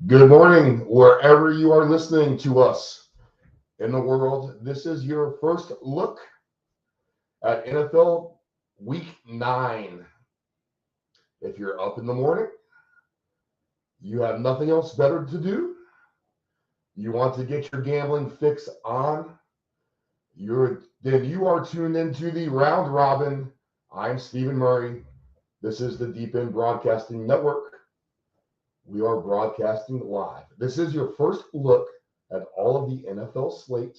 Good morning, wherever you are listening to us in the world. This is your first look at NFL Week 9. If you're up in the morning, you have nothing else better to do, you want to get your gambling fix on, then you are tuned into the Round Robin. I'm Stephen Murray. This is the Deep End Broadcasting Network. We are broadcasting live. This is your first look at all of the NFL slate,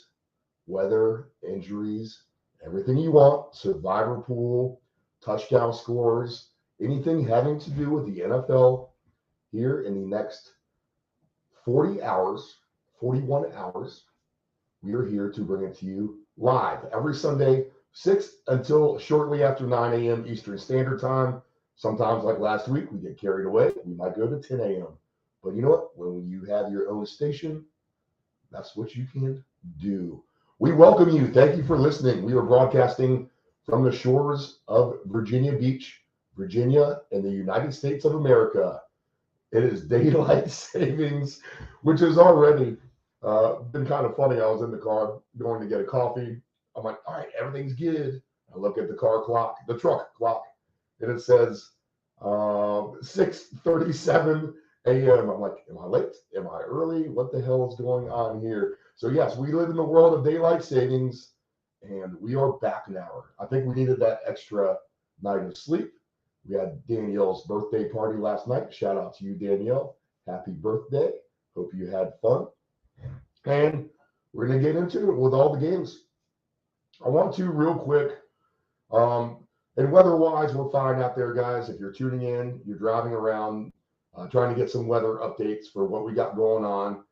weather, injuries, everything you want, survivor pool, touchdown scores, anything having to do with the NFL here in the next 41 hours. We are here to bring it to you live every Sunday, 6 until shortly after 9 a.m. Eastern Standard Time. Sometimes, like last week, we get carried away. We might go to 10 a.m. But you know what? When you have your own station, that's what you can do. We welcome you. Thank you for listening. We are broadcasting from the shores of Virginia Beach, Virginia, in the United States of America. It is daylight savings, which has already been kind of funny. I was in the car going to get a coffee. I'm like, all right, everything's good. I look at the truck clock, and it says 6:37 a.m. I'm like, am I late? Am I early? What the hell is going on here? So yes, we live in the world of daylight savings, and we are back now. I think we needed that extra night of sleep. We had Danielle's birthday party last night. Shout out to you, Danielle. Happy birthday. Hope you had fun. And we're going to get into it with all the games. I want to real quick, and weather-wise, we're fine out there, guys. If you're tuning in, you're driving around, trying to get some weather updates for what we got going on.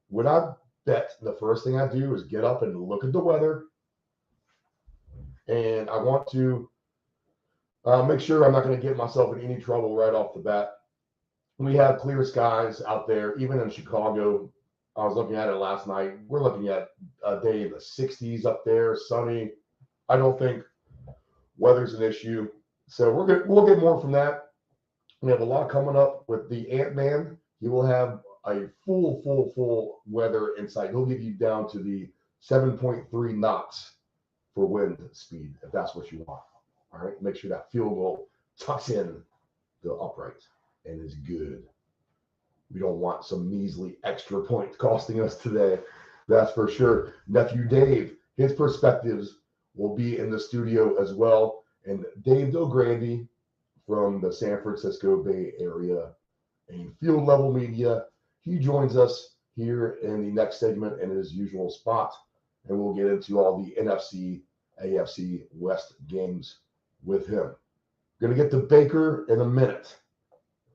Would I bet the first thing I do is get up and look at the weather. And I want to make sure I'm not going to get myself in any trouble right off the bat. We have clear skies out there, even in Chicago. I was looking at it last night. We're looking at a day in the 60s up there, sunny. I don't think weather's an issue. So we'll get more from that. We have a lot coming up with the Ant-Man. He will have a full weather insight. He'll get you down to the 7.3 knots for wind speed if that's what you want. All right, make sure that field goal tucks in the upright and is good. We don't want some measly extra point costing us today. That's for sure. Nephew Dave, his perspectives will be in the studio as well. And Dave Del Grande from the San Francisco Bay area and Field Level Media, he joins us here in the next segment in his usual spot. And we'll get into all the NFC, AFC West games with him. Going to get to Baker in a minute.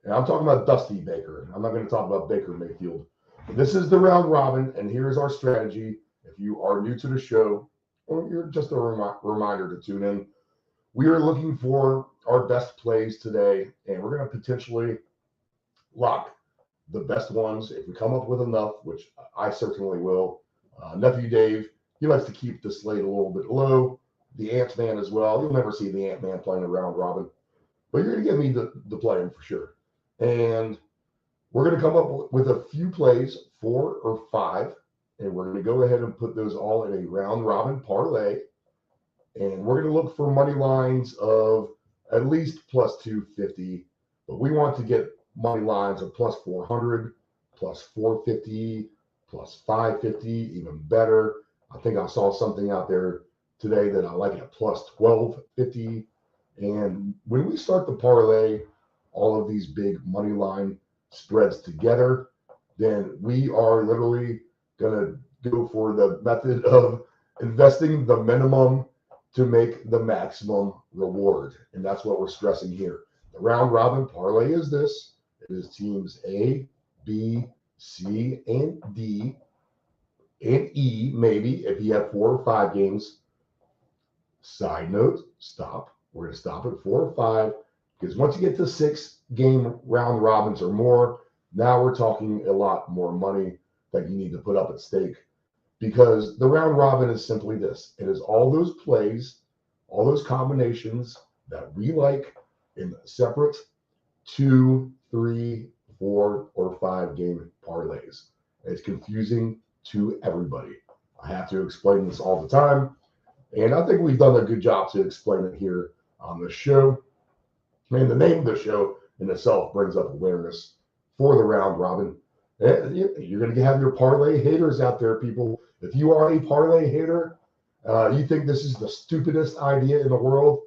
And I'm talking about Dusty Baker. I'm not going to talk about Baker Mayfield. This is the round robin, and here's our strategy. If you are new to the show, or you're just a reminder to tune in, we are looking for our best plays today, and we're going to potentially lock the best ones if we come up with enough, which I certainly will. Nephew Dave, he likes to keep the slate a little bit low. The Ant-Man as well. You'll never see the Ant-Man playing a round robin, but you're going to get me the playing for sure. And we're going to come up with a few plays, 4 or 5, and we're going to go ahead and put those all in a round robin parlay. And we're going to look for money lines of at least plus 250, but we want to get money lines of plus 400, plus 450, plus 550, even better. I think I saw something out there today that I like at plus 1250. And when we start the parlay, all of these big money line spreads together, then we are literally going to go for the method of investing the minimum to make the maximum reward. And that's what we're stressing here. The round robin parlay is this. It is teams A, B, C, and D, and E, maybe, if you have 4 or 5 games. Side note, stop. We're going to stop at 4 or 5, because once you get to 6 game round robins or more, now we're talking a lot more money that you need to put up at stake. Because the round robin is simply this. It is all those plays, all those combinations that we like in separate 2, 3, 4, or 5 game parlays. It's confusing to everybody. I have to explain this all the time. And I think we've done a good job to explain it here on the show. And the name of the show in itself brings up awareness for the round robin. And you're going to have your parlay haters out there, people. If you are a parlay hater, you think this is the stupidest idea in the world,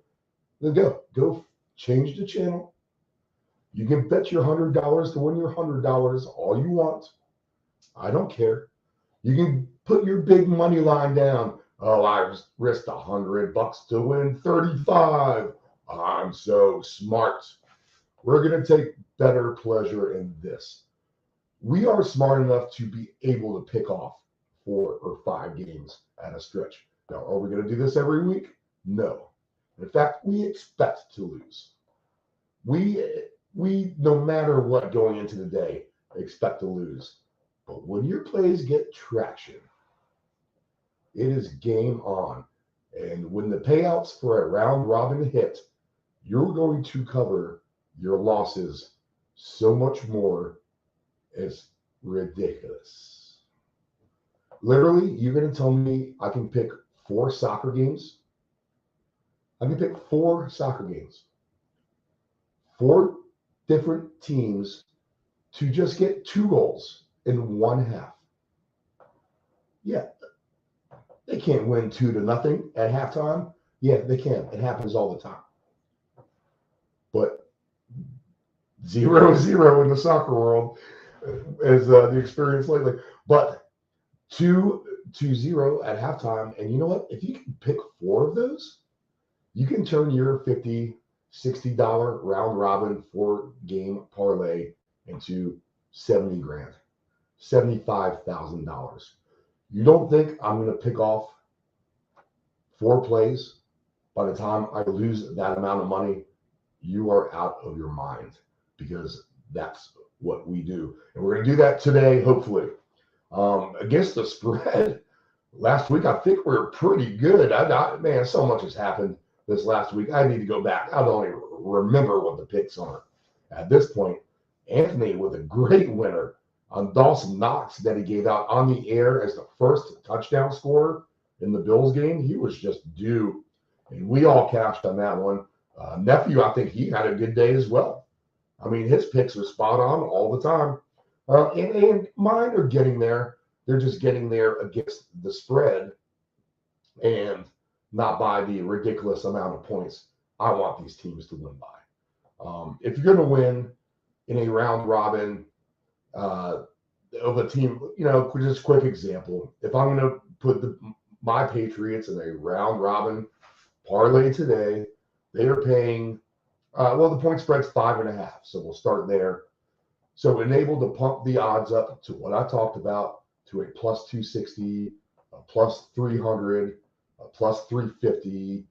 then go change the channel. You can bet your $100 to win your $100 all you want. I don't care. You can put your big money line down. Oh, I risked $100 to win 35. I'm so smart. We're going to take better pleasure in this. We are smart enough to be able to pick off 4 or 5 games at a stretch. Now, are we going to do this every week? No. In fact, we expect to lose. We no matter what going into the day, expect to lose. But when your plays get traction, it is game on. And when the payouts for a round robin hit, you're going to cover your losses so much more. It's ridiculous. Literally, you're going to tell me I can pick 4 soccer games? I can pick 4 soccer games. 4 different teams to just get 2 goals in one half. Yeah, they can't win 2-0 at halftime. Yeah, they can. It happens all the time. But 0-0 in the soccer world is the experience lately. But 2-0 at halftime. And you know what? If you can pick 4 of those, you can turn your $50, $60 round robin 4-game parlay into $70,000, $75,000. You don't think I'm going to pick off 4 plays by the time I lose that amount of money? You are out of your mind, because that's what we do. And we're going to do that today, hopefully. Against the spread, last week, I think we were pretty good. Man, so much has happened this last week. I need to go back. I don't even remember what the picks are. At this point, Anthony with a great winner on Dawson Knox that he gave out on the air as the first touchdown scorer in the Bills game, he was just due. And we all cashed on that one. Nephew, I think he had a good day as well. I mean, his picks are spot on all the time. And mine are getting there. They're just getting there against the spread and not by the ridiculous amount of points I want these teams to win by. If you're going to win in a round robin of a team, just quick example. If I'm going to put my Patriots in a round robin parlay today, they are paying, the point spread's 5.5. So we'll start there. So enable to pump the odds up to what I talked about, to a plus 260, a plus 300, a plus 350,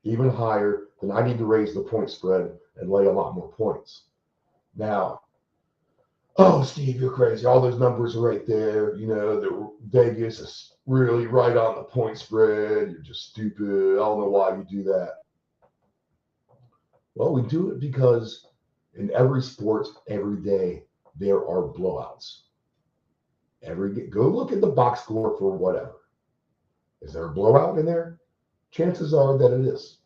even higher, then I need to raise the point spread and lay a lot more points. Now, oh, Steve, you're crazy. All those numbers are right there. The Vegas is really right on the point spread. You're just stupid. I don't know why you do that. Well, we do it because in every sport, every day, there are blowouts. Go look at the box score for whatever. Is there a blowout in there? Chances are that it is.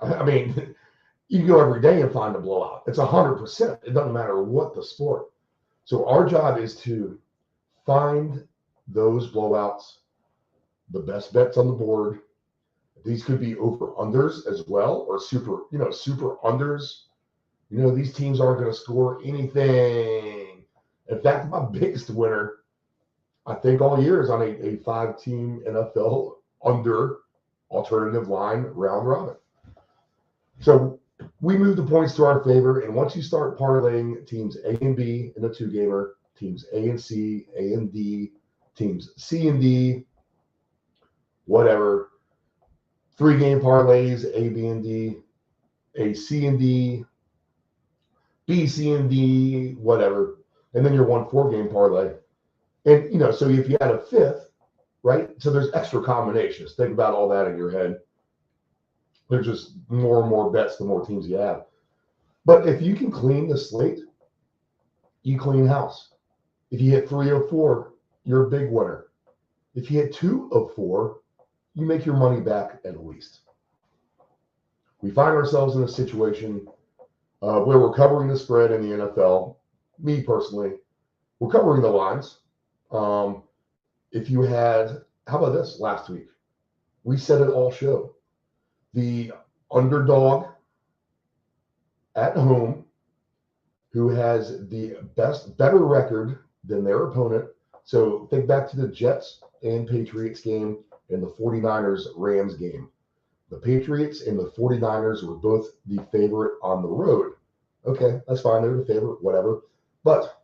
I mean, you can go every day and find a blowout. It's 100%. It doesn't matter what the sport. So our job is to find those blowouts, the best bets on the board. These could be over unders as well, or super unders. These teams aren't going to score anything. In fact, my biggest winner, I think all year, is on a 5-team NFL under alternative line round robin. So we move the points to our favor, and once you start parlaying teams A and B in a 2-gamer, teams A and C, A and D, teams C and D, whatever, 3-game parlays, A, B, and D, A, C, and D, B, C, and D, whatever, and then your 1 4-game parlay. And, so if you had a 5th, right, so there's extra combinations. Think about all that in your head. There's just more and more bets the more teams you have. But if you can clean the slate, you clean house. If you hit 3 of 4, you're a big winner. If you hit 2 of 4, you make your money back at least. We find ourselves in a situation where we're covering the spread in the NFL. Me personally, we're covering the lines. If you had, how about this last week? We said it all show. The underdog at home who has the better record than their opponent. So think back to the Jets and Patriots game and the 49ers Rams game. The Patriots and the 49ers were both the favorite on the road. Okay, that's fine. They're the favorite, whatever. But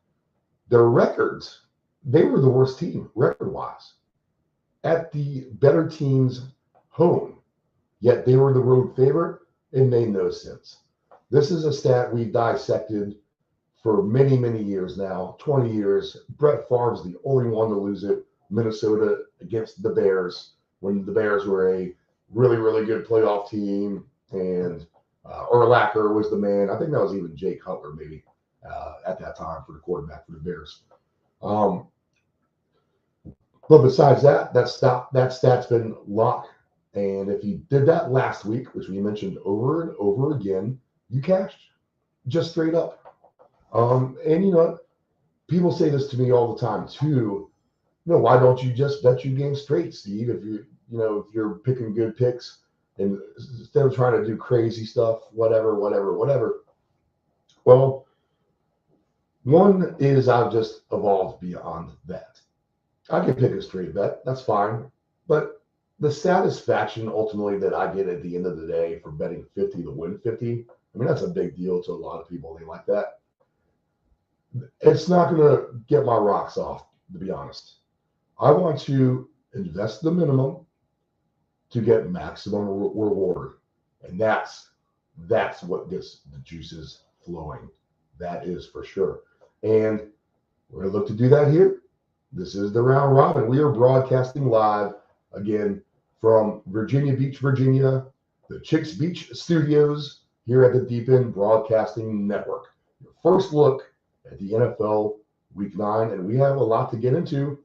their records, they were the worst team record-wise at the better team's home. Yet they were the road favorite. It made no sense. This is a stat we've dissected for many, many years now, 20 years. Brett Favre's the only one to lose it. Minnesota against the Bears, when the Bears were a really, really good playoff team, and Urlacher was the man. I think that was even Jay Cutler maybe at that time for the quarterback for the Bears. But besides that stat's been locked. And if you did that last week, which we mentioned over and over again, you cashed just straight up. And people say this to me all the time too. Why don't you just bet your game straight, Steve? If if you're picking good picks and instead of trying to do crazy stuff, whatever. Well, one is I've just evolved beyond that. I can pick a straight bet, that's fine, but the satisfaction ultimately that I get at the end of the day for betting 50 to win 50, I mean, that's a big deal to a lot of people. They like that. It's not going to get my rocks off, to be honest. I want to invest the minimum to get maximum reward. And that's what gets the juices flowing. That is for sure. And we're going to look to do that here. This is the round robin. We are broadcasting live again from Virginia Beach, Virginia, the Chicks Beach Studios here at the Deep End Broadcasting Network. Your first look at the NFL Week 9, and we have a lot to get into,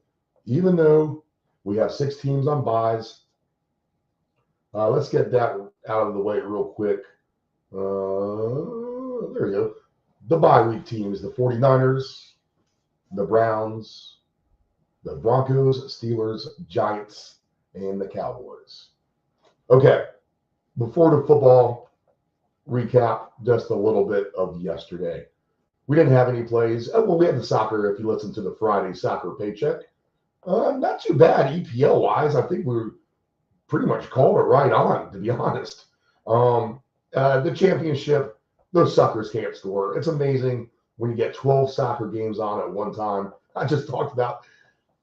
even though We have 6 teams on byes. Let's get that out of the way real quick. There we go. The bye week teams, the 49ers, the Browns, the Broncos, Steelers, Giants, and the Cowboys. Okay, before the football recap, just a little bit of yesterday. We didn't have any plays. Well, we had the soccer, if you listen to the Friday soccer paycheck. Not too bad EPL-wise. I think we were pretty much called it right on, to be honest. The championship, those suckers can't score. It's amazing when you get 12 soccer games on at one time. I just talked about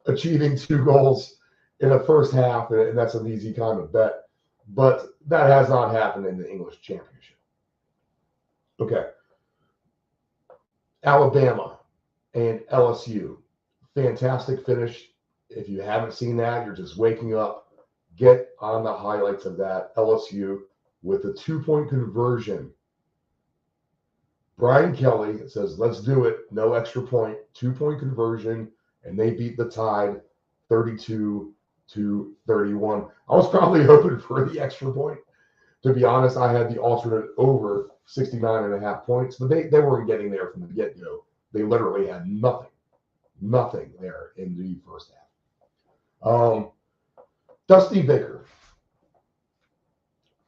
achieving 2 goals in the first half, and that's an easy kind of bet. But that has not happened in the English Championship. Okay. Alabama and LSU. Fantastic finish. If you haven't seen that, you're just waking up. Get on the highlights of that. LSU with a 2-point conversion. Brian Kelly says, let's do it. No extra point. 2-point conversion. And they beat the Tide 32-31. I was probably hoping for the extra point. To be honest, I had the alternate over 69.5 points, but they weren't getting there from the get-go. They literally had nothing there in the first half. Dusty Baker.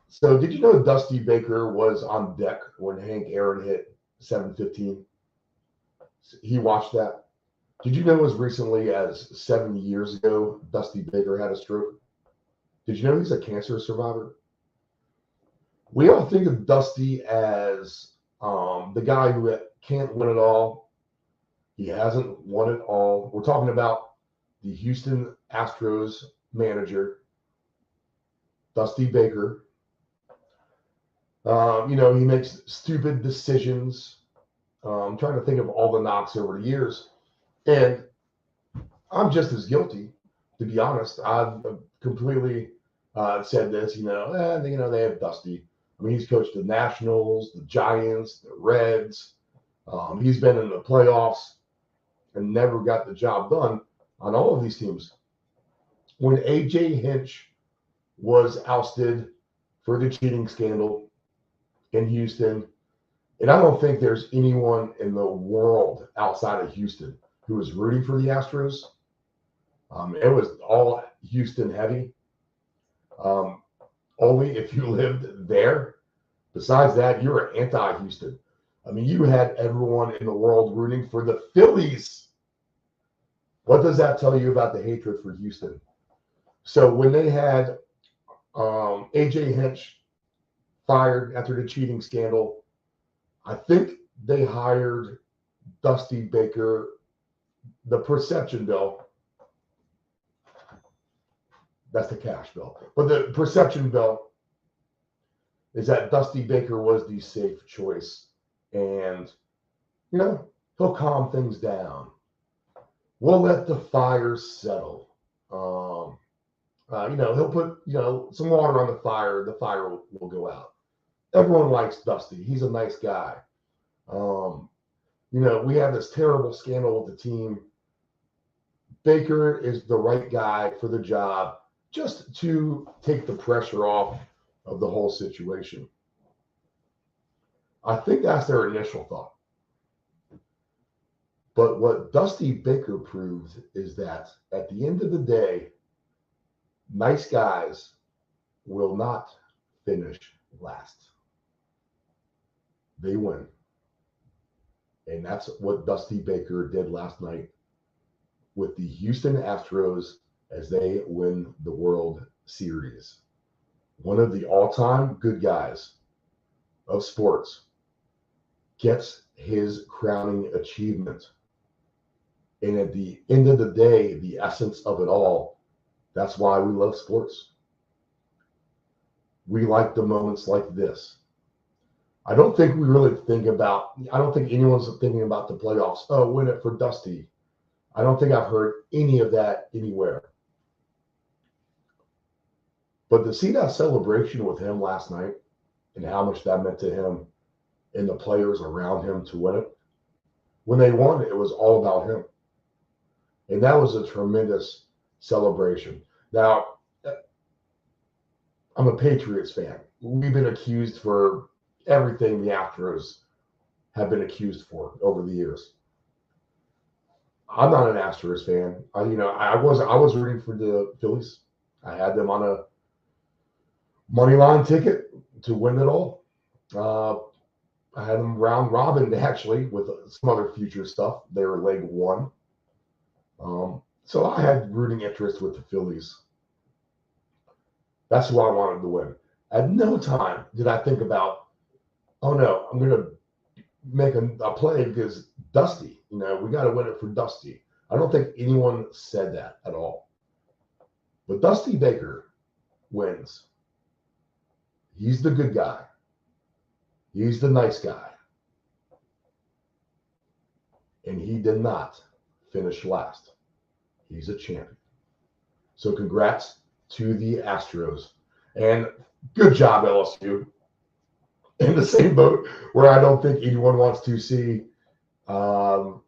So did you know Dusty Baker was on deck when Hank Aaron hit 715? He watched that. Did you know as recently as 7 years ago, Dusty Baker had a stroke? Did you know he's a cancer survivor? We all think of Dusty as the guy who can't win it all. He hasn't won it all. We're talking about the Houston Astros manager, Dusty Baker. He makes stupid decisions. I'm trying to think of all the knocks over the years. And I'm just as guilty, to be honest. I've completely said this, they have Dusty. I mean, he's coached the Nationals, the Giants, the Reds. He's been in the playoffs and never got the job done on all of these teams. When A.J. Hinch was ousted for the cheating scandal in Houston, and I don't think there's anyone in the world outside of Houston who was rooting for the Astros. It was all Houston heavy. Only if you lived there. Besides that, you were anti-Houston. I mean, you had everyone in the world rooting for the Phillies. What does that tell you about the hatred for Houston? So when they had A.J. Hinch fired after the cheating scandal, I think they hired Dusty Baker. The perception bill, that's the cash bill, but the perception bill is that Dusty Baker was the safe choice, and he'll calm things down. We'll let the fire settle. He'll put some water on the fire. The fire will go out. Everyone likes Dusty. He's a nice guy. We have this terrible scandal with the team. Baker is the right guy for the job, just to take the pressure off of the whole situation. I think that's their initial thought. But what Dusty Baker proved is that at the end of the day, nice guys will not finish last. They win. And that's what Dusty Baker did last night with the Houston Astros as they win the World Series. One of the all-time good guys of sports gets his crowning achievement. And at the end of the day, the essence of it all, that's why we love sports. We like the moments like this. I don't think anyone's thinking about the playoffs. Oh, win it for Dusty. I don't think I've heard any of that anywhere. But to see that celebration with him last night and how much that meant to him and the players around him to win it, when they won, it was all about him. And that was a tremendous celebration. Now, I'm a Patriots fan. We've been accused for everything the Astros have been accused for over the years. I'm not an Astros fan. I was rooting for the Phillies. I had them on a money line ticket to win it all. I had them round robin actually with some other future stuff. They were leg one. So I had rooting interest with the Phillies. That's who I wanted to win. At no time did I think about, oh no, I'm going to make a play because Dusty, we got to win it for Dusty. I don't think anyone said that at all. But Dusty Baker wins. He's the good guy. He's the nice guy. And he did not finish last. He's a champion. So congrats to the Astros. And good job, LSU. In the same boat where I don't think anyone wants to see the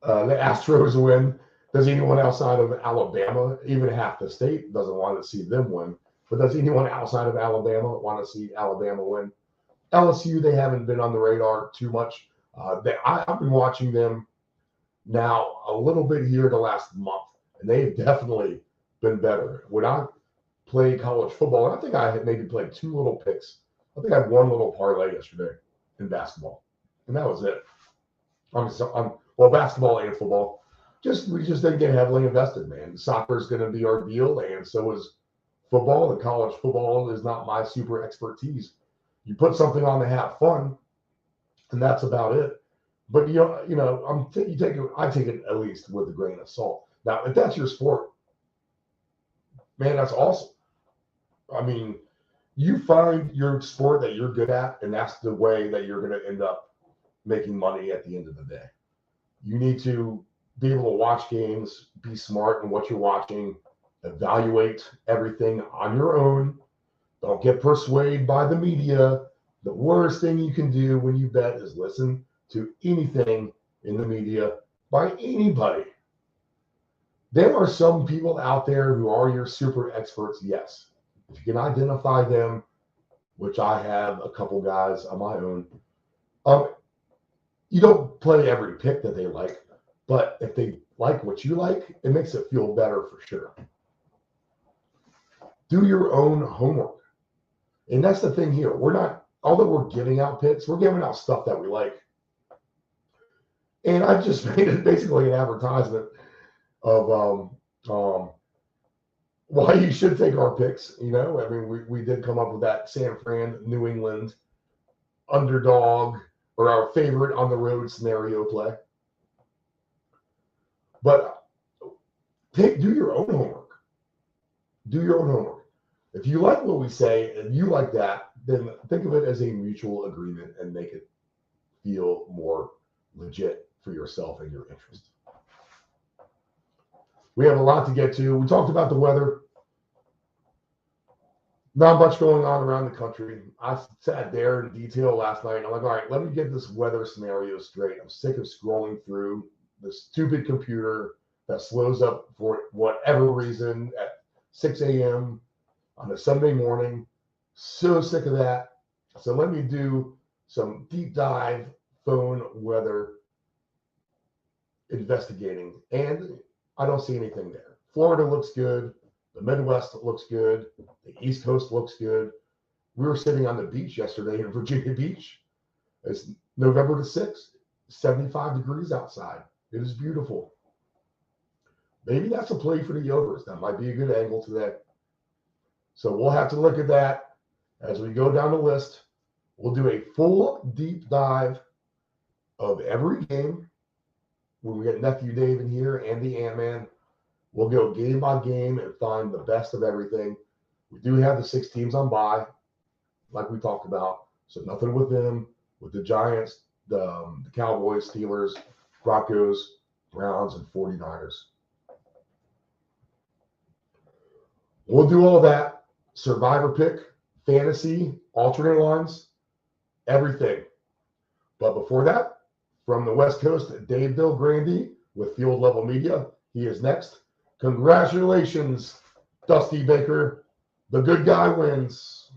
Astros win. Does anyone outside of Alabama, even half the state, doesn't want to see them win? But does anyone outside of Alabama want to see Alabama win? LSU, they haven't been on the radar too much. I've been watching them now a little bit here the last month, and they've definitely been better. When I played college football, and I think I had maybe played 2 little picks. I think I had 1 little parlay yesterday in basketball, and that was it. Well, basketball and football. We just didn't get heavily invested, man. Soccer is going to be our deal, and so is football. And college football is not my super expertise. You put something on to have fun, and that's about it. But I take it at least with a grain of salt. Now, if that's your sport, man, that's awesome. I mean, you find your sport that you're good at, and that's the way that you're going to end up making money at the end of the day. You need to be able to watch games, be smart in what you're watching, evaluate everything on your own. Don't get persuaded by the media. The worst thing you can do when you bet is listen to anything in the media by anybody. There are some people out there who are your super experts, yes. If you can identify them, which I have a couple guys on my own, you don't play every pick that they like, but if they like what you like, it makes it feel better for sure. Do your own homework. And that's the thing here. Although we're giving out picks, we're giving out stuff that we like. And I just made it basically an advertisement of why you should take our picks. I mean, we did come up with that San Fran, New England underdog or our favorite on the road scenario play. But do your own homework. Do your own homework. If you like what we say and you like that, then think of it as a mutual agreement and make it feel more legit for yourself and your interest. We have a lot to get to. We talked about the weather. Not much going on around the country. I sat there in detail last night, and I'm like, all right, let me get this weather scenario straight. I'm sick of scrolling through this stupid computer that slows up for whatever reason at 6 a.m. on a Sunday morning. So sick of that. So let me do some deep dive phone weather investigating. And I don't see anything there. Florida looks good. The Midwest looks good. The East Coast looks good. We were sitting on the beach yesterday in Virginia Beach. It's November the 6th, 75 degrees outside. It is beautiful. Maybe that's a play for the overs. That might be a good angle today. So we'll have to look at that as we go down the list. We'll do a full deep dive of every game. When we get Nephew Dave in here and the Ant-Man, we'll go game by game and find the best of everything. We do have the 6 teams on bye, like we talked about. So nothing with them, with the Giants, the Cowboys, Steelers, Broncos, Browns, and 49ers. We'll do all that. Survivor pick, fantasy, alternate lines, everything. But before that, from the West Coast, Dave Del Grande with Field Level Media. He is next. Congratulations, Dusty Baker. The good guy wins.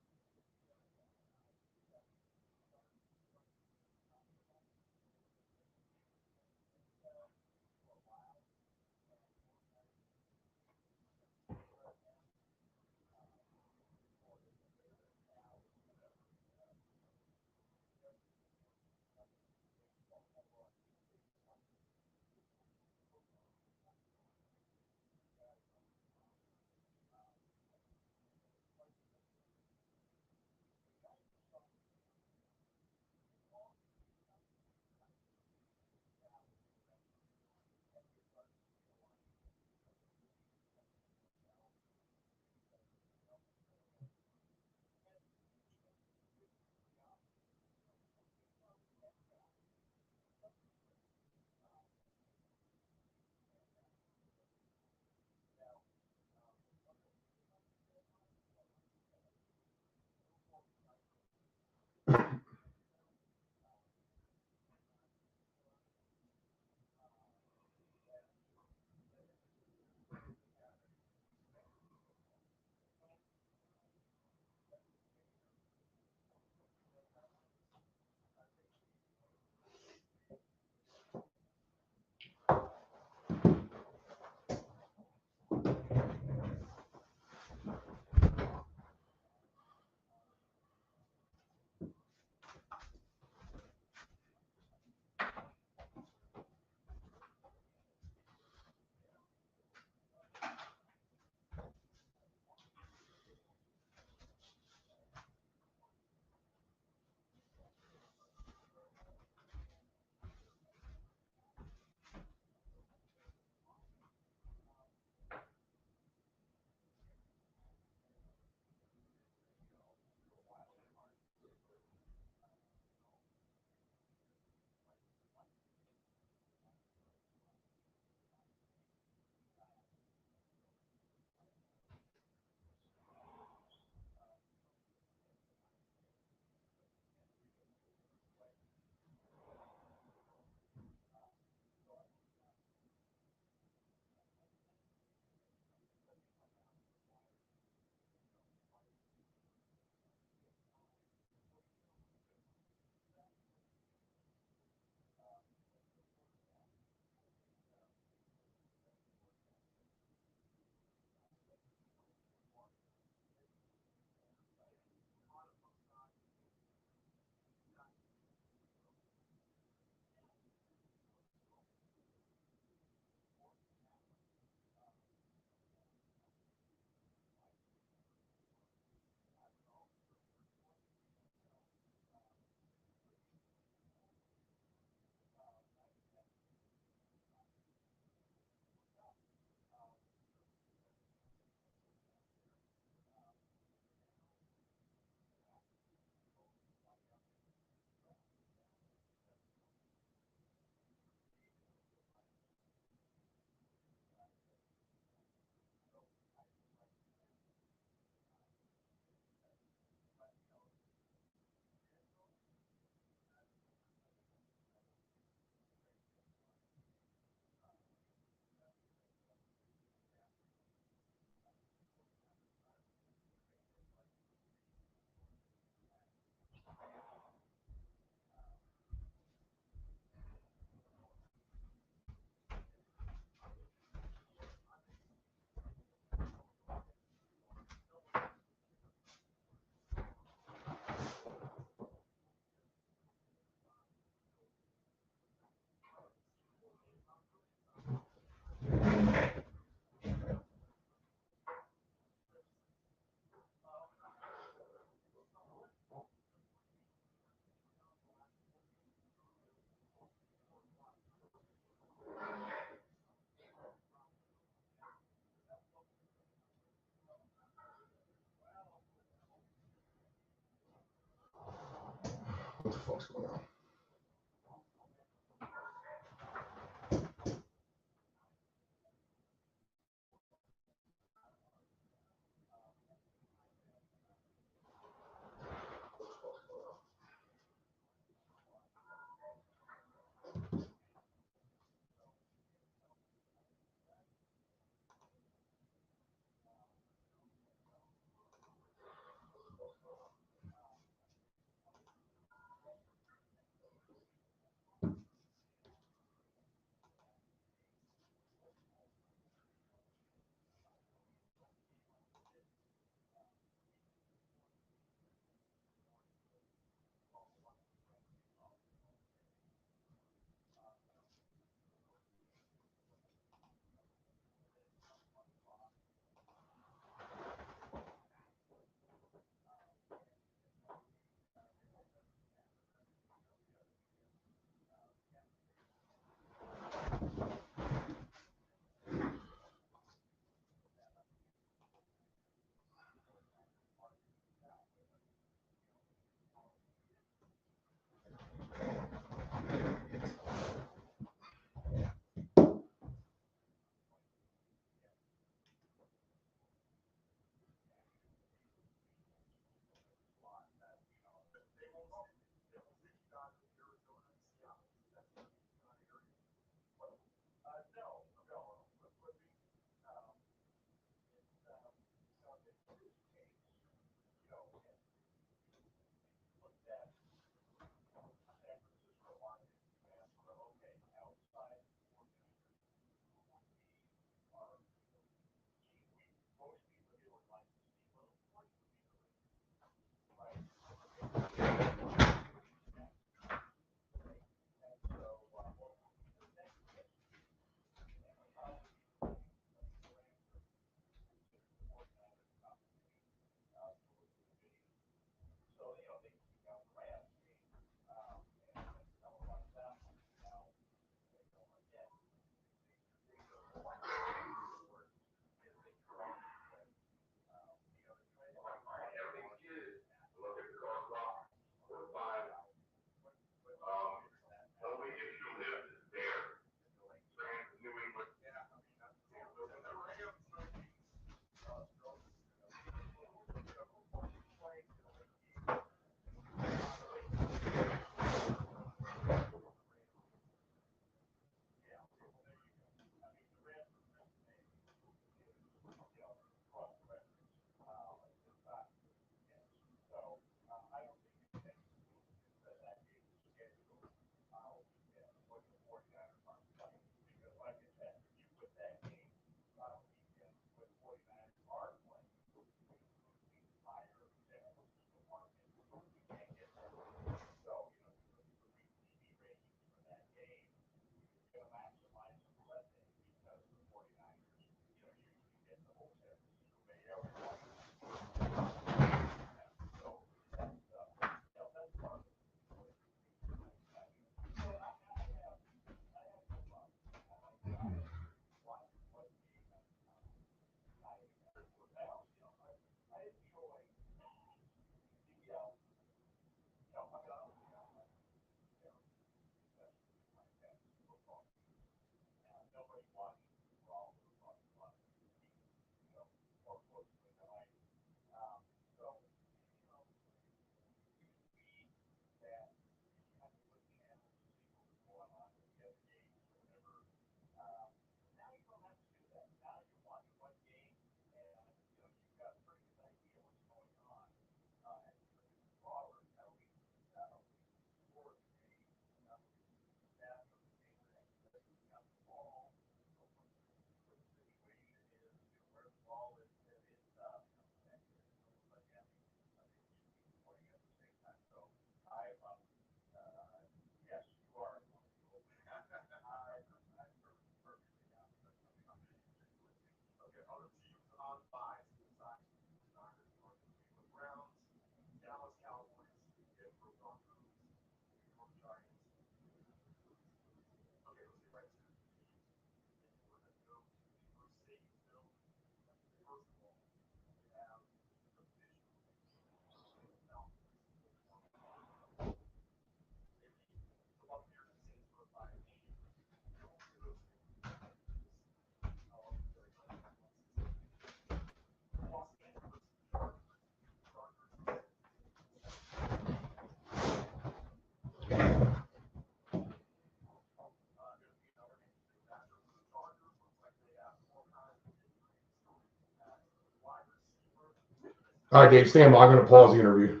All right, Dave, stand by. I'm going to pause the interview.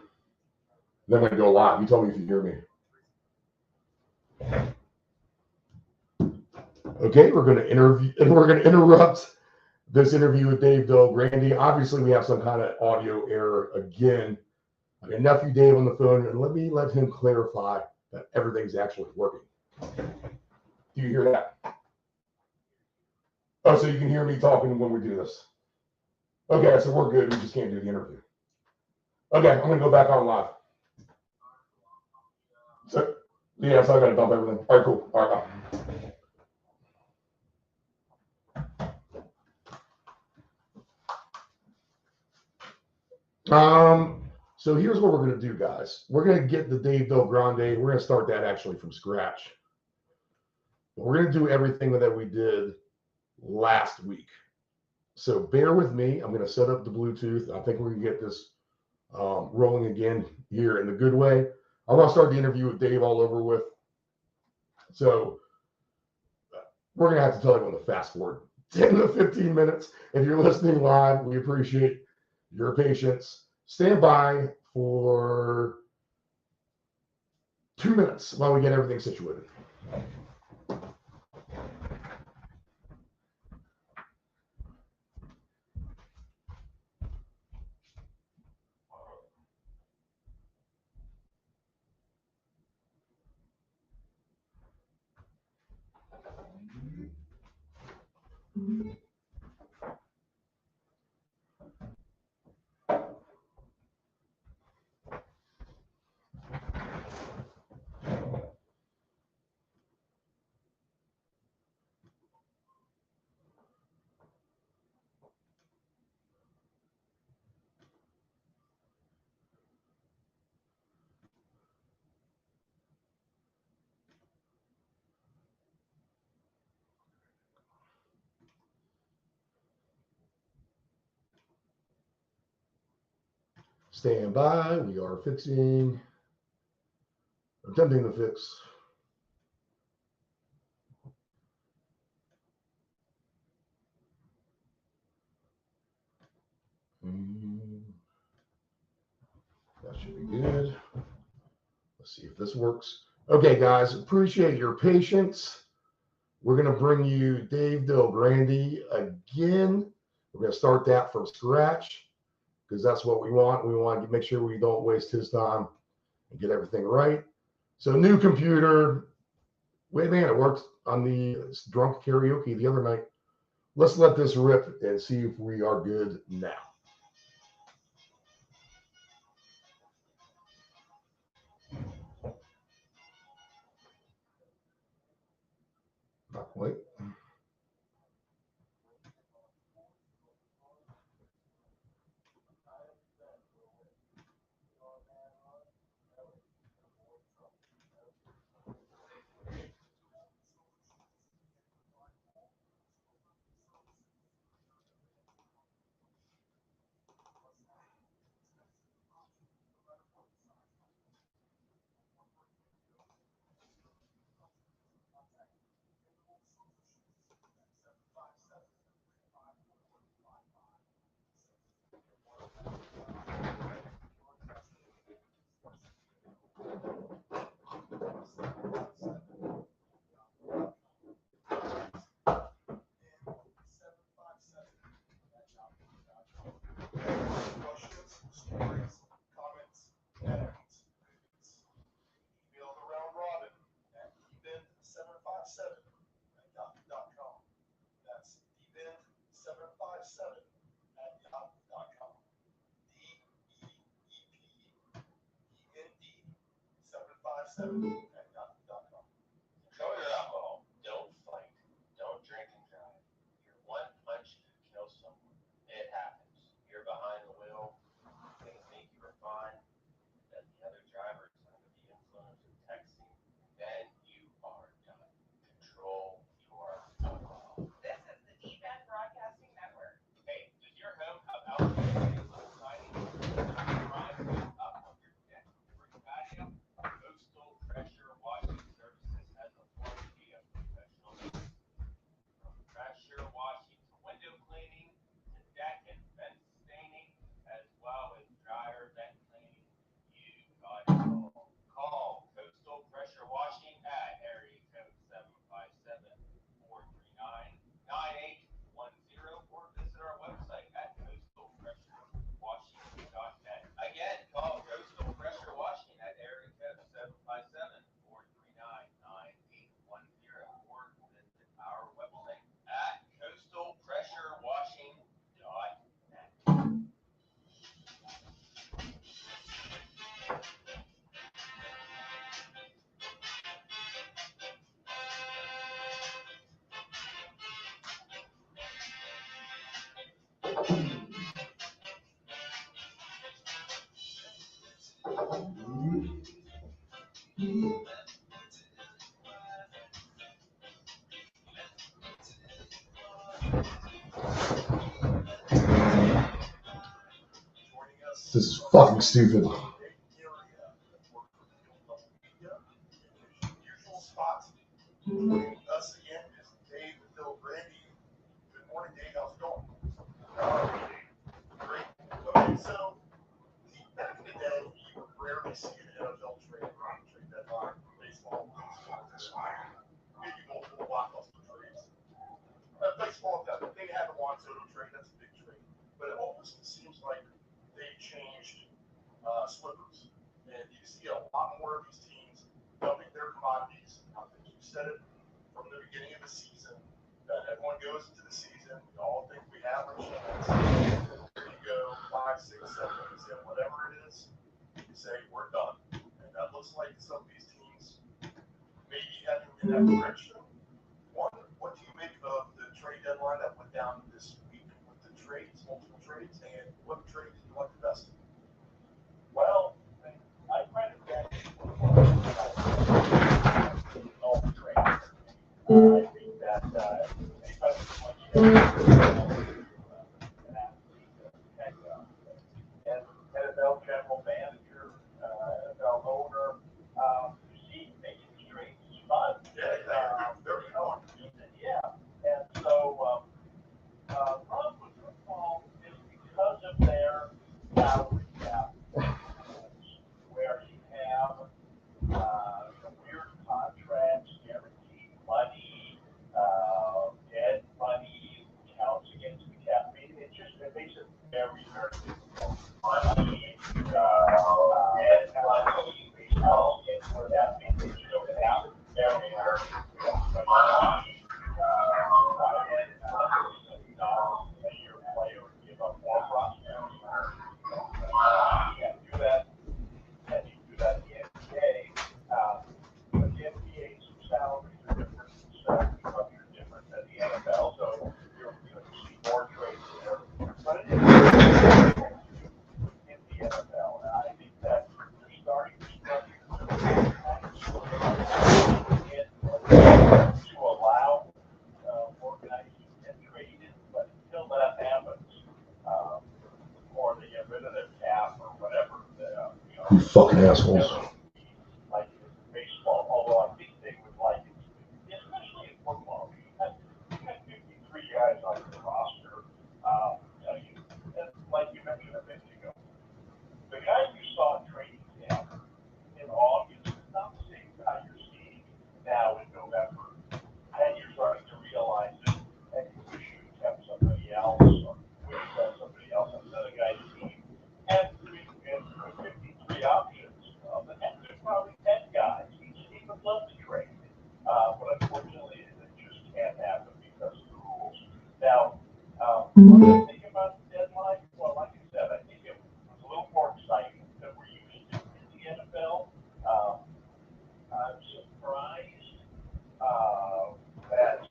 Then we go live. You tell me if you hear me. Okay, we're going to interview, and we're going to interrupt this interview with Dave Del Grande. Obviously, we have some kind of audio error again. I got Nephew Dave on the phone, and let him clarify that everything's actually working. Do you hear that? Oh, so you can hear me talking when we do this. Okay, so we're good. We just can't do the interview. Okay, I'm going to go back on live. So, yeah, so I got to dump everything. All right, cool. All right, so here's what we're going to do, guys. We're going to get the Dave Del Grande. We're going to start that actually from scratch. We're going to do everything that we did last week. So bear with me. I'm going to set up the Bluetooth. I think we're going to get this rolling again here in the good way. I want to start the interview with Dave all over with. So we're going to have to tell everyone to fast forward 10 to 15 minutes. If you're listening live, we appreciate your patience. Stand by for 2 minutes while we get everything situated. Stand by. We are attempting to fix. That should be good. Let's see if this works. Okay, guys, appreciate your patience. We're going to bring you Dave Del Grande again. We're going to start that from scratch because that's what we want. We want to make sure we don't waste his time and get everything right. So new computer. Wait, man, it worked on the drunk karaoke the other night. Let's let this rip and see if we are good now. Not quite. Control your alcohol. Don't fight. Don't drink and drive. Your one punch could kill someone. It happens. You're behind the wheel. You're going to think you were fine. That the other driver is under the influence of texting. Then you are done. Control your alcohol. This is the D-Band Broadcasting Network. Hey, does your home have alcohol siding? Drive up on your deck or your patio? Coastal Pressure Washing Services has a warranty of professional service. From pressure washing to window cleaning to deck and fence staining, as well as dryer vent cleaning, you got it all. Call Coastal Pressure Washing at area code 757-439-9810 or visit our website at coastalpressurewashing.net. Again, call Coastal Pressure Washing at area code 757-439-9810 or visit our website at coastalpressurewashing.net. This is fucking stupid. Usual spots. Joining us again is Dave Del Grande. Good morning, Dave. How's it going? Great. Okay, so back in the day, you would rarely see an NFL trade around trade deadline, baseball, maybe multiple blockbuster trades. Baseball, they had the Juan Soto trade. That's a big trade, but it almost seems like they've changed slippers, and you see a lot more of these teams dumping their commodities. I think you said it from the beginning of the season that everyone goes into the season. We all think we have our chance. There you go, 5, 6, 7, 8, whatever it is. You say we're done, and that looks like some of these teams may be heading in that direction. One, what do you make of the trade deadline that went down this week with the trades, multiple trades, and what trade did you like the best? Well, I credit that all the trades. I think that anybody who wants to an athlete, as NFL general manager, NFL owner, see making these trades is fun. Yeah, very fun. Yeah, and so problem with football is because of their salary cap, where you have weird contracts, guaranteed money, dead money counts against the cap. I mean, it makes it very, very difficult. Money, dead money, baseball against where that means they just don't have very, very difficult money. A year player would give up more prospects. You can't do that. And you do that in the NBA. But the NBA's salaries are different, salary structure is different than the NFL, so you see more trades there. But it is in the NFL, and I think that they're starting to structure to allow organizing and trading, but until that happens, or they get rid of their cap or whatever, You fucking assholes. like baseball, although I think they would like it, especially in football. You had 53 guys on your roster. And like you mentioned a minute What do I think about the deadline? Well, like I said, I think it was a little more exciting than we're used to in the NFL. I'm surprised that,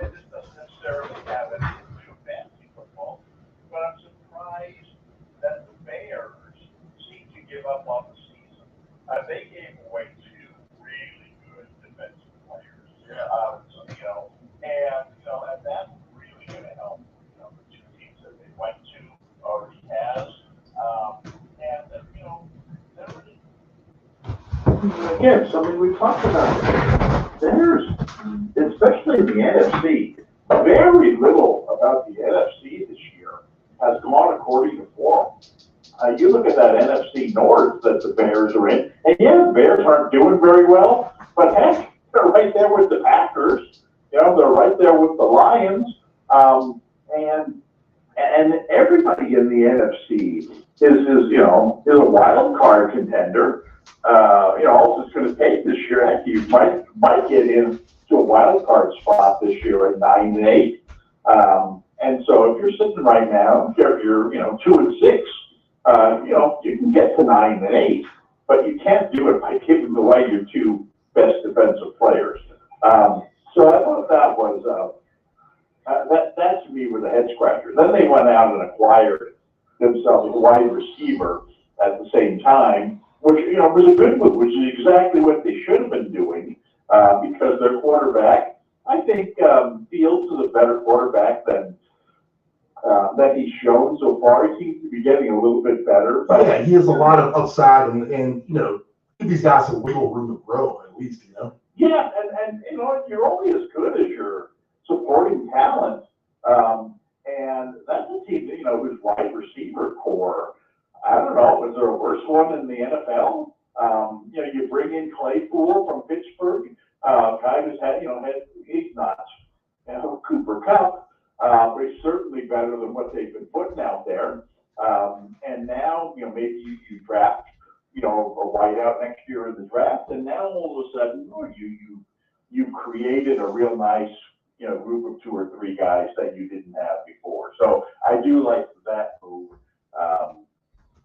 and this doesn't necessarily have anything to do with fantasy football, but I'm surprised that the Bears seem to give up on the season. They gave away two really good defensive players. And that's really going to help. The two teams that they went to already has, again, something we talked about. There's, especially in the NFC, very little about the NFC this year has gone according to form. You look at that NFC North that the Bears are in, and yeah, the Bears aren't doing very well, but heck, they're right there with the Packers. They're right there with the Lions, and everybody in the NFC is a wild card contender. All it's going to take this year, heck, you might get into a wild card spot this year at 9-8. And so if you're sitting right now, if you're 2-6, you can get to 9-8, but you can't do it by giving away your two best defensive players. So I thought that was that to me was a head scratcher. Then they went out and acquired themselves a wide receiver at the same time, which was a good move, which is exactly what they should have been doing, because their quarterback, I think, Fields is a better quarterback than he's shown so far. He seems to be getting a little bit better. But yeah, he has a lot of upside, and these guys have wiggle room to grow at least. Yeah, and you're only as good as your supporting talent, and that's a team whose wide receiver core. I don't know, is there a worse one in the NFL? You bring in Claypool from Pittsburgh, guy who's had he's not Cooper Kupp, but he's certainly better than what they've been putting out there. And now maybe you draft a wideout next year in the draft, and now all of a sudden you created a real nice group of 2 or 3 guys that you didn't have before. So I do like that move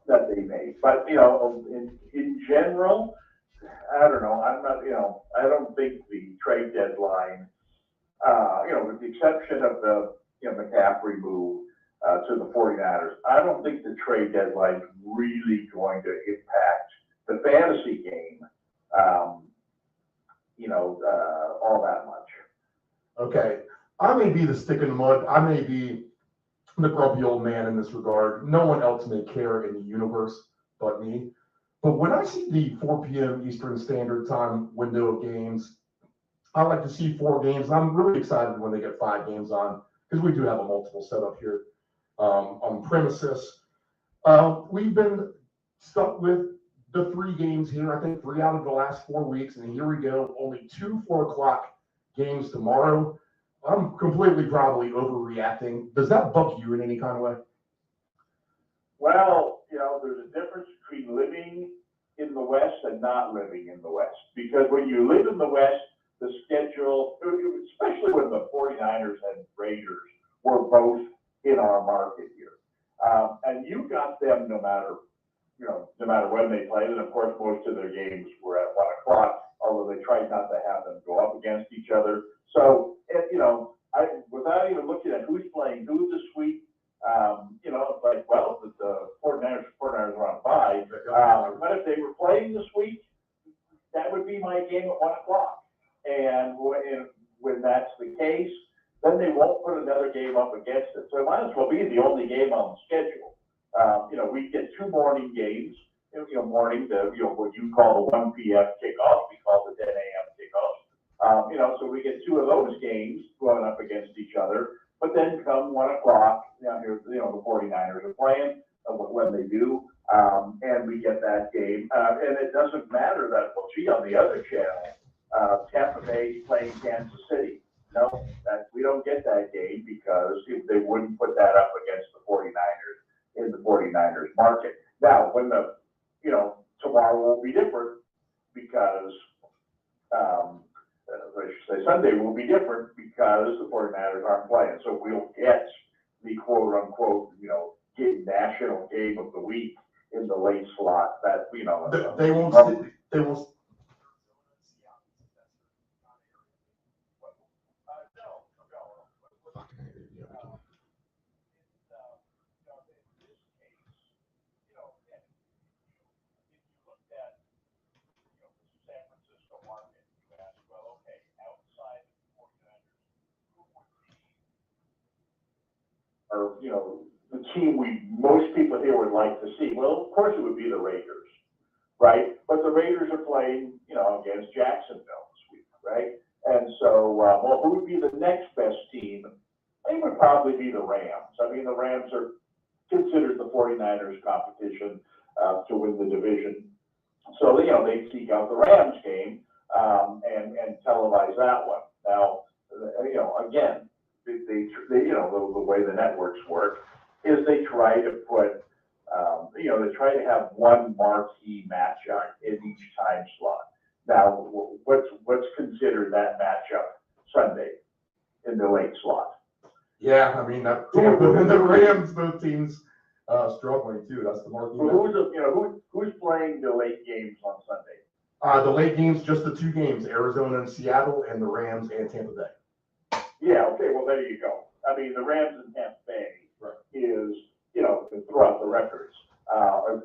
that they made. But in general, I don't know. I'm not. I don't think the trade deadline, with the exception of the McCaffrey move to the 49ers, I don't think the trade deadline is really going to impact the fantasy game, all that much. Okay, I may be the stick in the mud. I may be the grumpy old man in this regard. No one else may care in the universe but me. But when I see the 4 p.m. Eastern Standard Time window of games, I like to see 4 games. I'm really excited when they get 5 games on, because we do have a multiple setup here on premises. We've been stuck with the 3 games here. I think 3 out of the last 4 weeks, and here we go. Only 2 4 o'clock games tomorrow. I'm completely probably overreacting. Does that bug you in any kind of way? Well, there's a difference between living in the West and not living in the West. Because when you live in the West, the schedule, especially when the 49ers and Raiders were both in our market here. And you got them no matter when they played. And of course, most of their games were at 1 o'clock, although they tried not to have them go up against each other. So, without even looking at who's playing who this week, it's like, well, the 49ers were on 5. But if they were playing this week, that would be my game at 1 o'clock. And when that's the case, then they won't put another game up against it. So it might as well be the only game on the schedule. We get 2 morning games. Morning, what you call the 1 p.m. kickoff, we call the 10 a.m. kickoff. So we get 2 of those games going up against each other. But then come 1 o'clock, here, the 49ers are playing when they do, and we get that game. And it doesn't matter that, on the other channel, Tampa Bay playing Kansas City. No, we don't get that game because they wouldn't put that up against the 49ers in the 49ers market. Now, when tomorrow will be different because, I should say Sunday will be different because the 49ers aren't playing. So we'll get the quote unquote, national game of the week in the late slot. That They won't. They won't. San Francisco market, you ask, well, okay, outside of the 49ers, who would be? Or, the team most people here would like to see. Well, of course it would be the Raiders, right? But the Raiders are playing, against Jacksonville this week, right? And so, who would be the next best team? They would probably be the Rams. I mean, the Rams are considered the 49ers competition to win the division. So, they seek out the Rams game and televise that one. Now, again, they the way the networks work is they try to put, they try to have one marquee matchup in each time slot. Now, what's considered that matchup Sunday in the late slot? Yeah, I mean, Tampa and the Rams, both teams struggling too. That's the marquee. Who's playing the late games on Sunday? The late games, just the two games: Arizona and Seattle, and the Rams and Tampa Bay. Yeah. Okay. Well, there you go. I mean, the Rams and Tampa Bay is, throughout the records,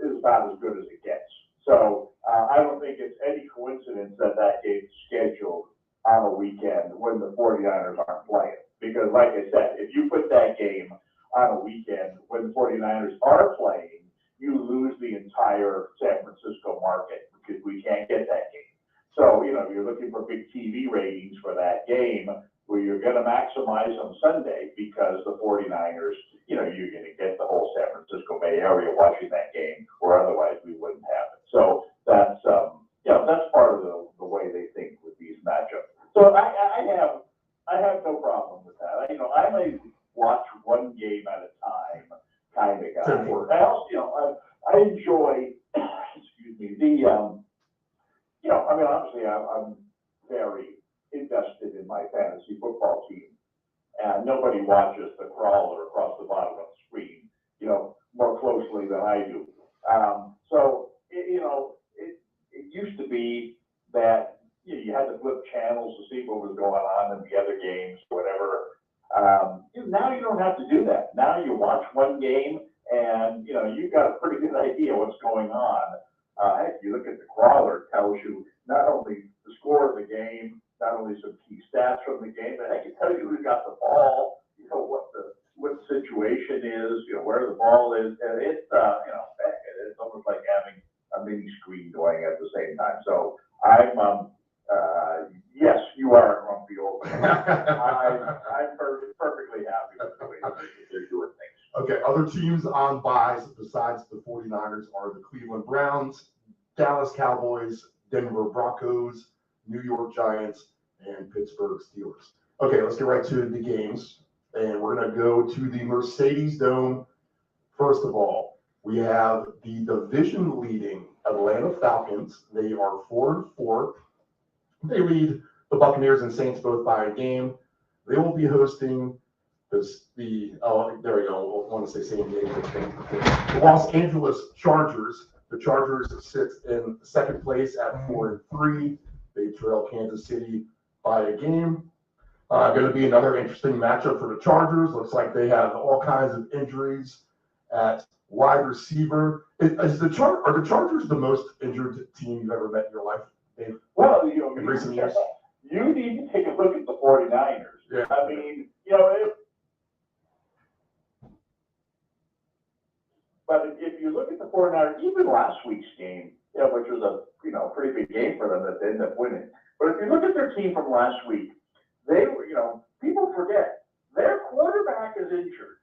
is about as good as it gets. So I don't think it's any coincidence that game's scheduled on a weekend when the 49ers aren't playing. Because, like I said, if you put that game on a weekend when the 49ers are playing, you lose the entire San Francisco market because we can't get that game. So, you're looking for big TV ratings for that game where you're going to maximize on Sunday because the 49ers, you're going to get the whole San Francisco Bay Area watching that game, or otherwise we wouldn't have it. So that's, that's part of the way they think with these matchups. So I have no problem with that. I may watch one game at a time kind of guy. I also, I enjoy, excuse me, obviously I'm very invested in my fantasy football team, and nobody watches the crawler across the bottom of the screen, more closely than I do. So it used to be that you had to flip channels to see what was going on in the other games, whatever. Now you don't have to do that. Now you watch one game, and you've got a pretty good idea what's going on. If you look at the crawler, it tells you not only the score of the game, not only some key stats from the game, but I can tell you who got the ball, what the situation is, where the ball is, and it's almost like having a mini screen going at the same time. So I'm yes, you are a grumpy old man. I'm perfectly happy with the way they're doing things. Okay, other teams on buys besides the 49ers are the Cleveland Browns, Dallas Cowboys, Denver Broncos, New York Giants, and Pittsburgh Steelers. Okay, let's get right to the games. And we're going to go to the Mercedes Dome. First of all, we have the division-leading Atlanta Falcons. They are 4-4. They lead the Buccaneers and Saints both by a game. They will be hosting there we go. I want to say San Diego. The Los Angeles Chargers. The Chargers sit in second place at 4-3. They trail Kansas City by a game. Going to be another interesting matchup for the Chargers. Looks like they have all kinds of injuries at wide receiver. Are the Chargers the most injured team you've ever met in your life, Dave? Well, in recent years? You need to take a look at the 49ers. Yeah. I mean, if you look at the 49ers, even last week's game, which was a pretty big game for them that they ended up winning. But if you look at their team from last week, they were, people forget their quarterback is injured,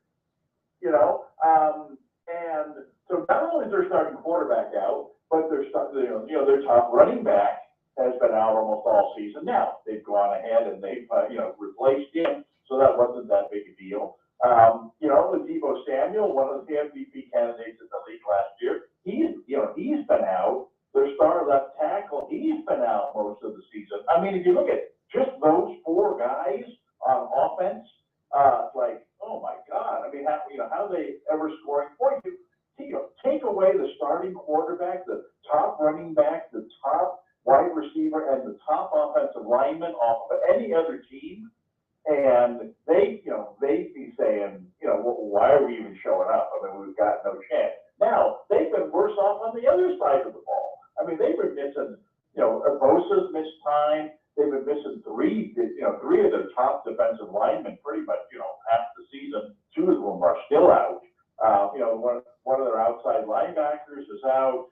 and so not only is their starting quarterback out, but their top running back has been out almost all season. Now they've gone ahead and they've replaced him, so that wasn't that big a deal. Debo Samuel, one of the MVP candidates in the league last year, he's been out. Their star left tackle, he's been out most of the season. I mean, if you look at just those four guys on offense, it's like, oh my God. I mean, are they ever scoring points? Take away the starting quarterback, the top running back, the top wide receiver, and the top offensive lineman off of any other team, and they'd be saying, well, why are we even showing up? I mean, we've got no chance. Now, they've been worse off on the other side of the ball. I mean, they've been missing, Bosa's missed time. They've been missing three of their top defensive linemen pretty much, half the season. Two of them are still out. One of their outside linebackers is out.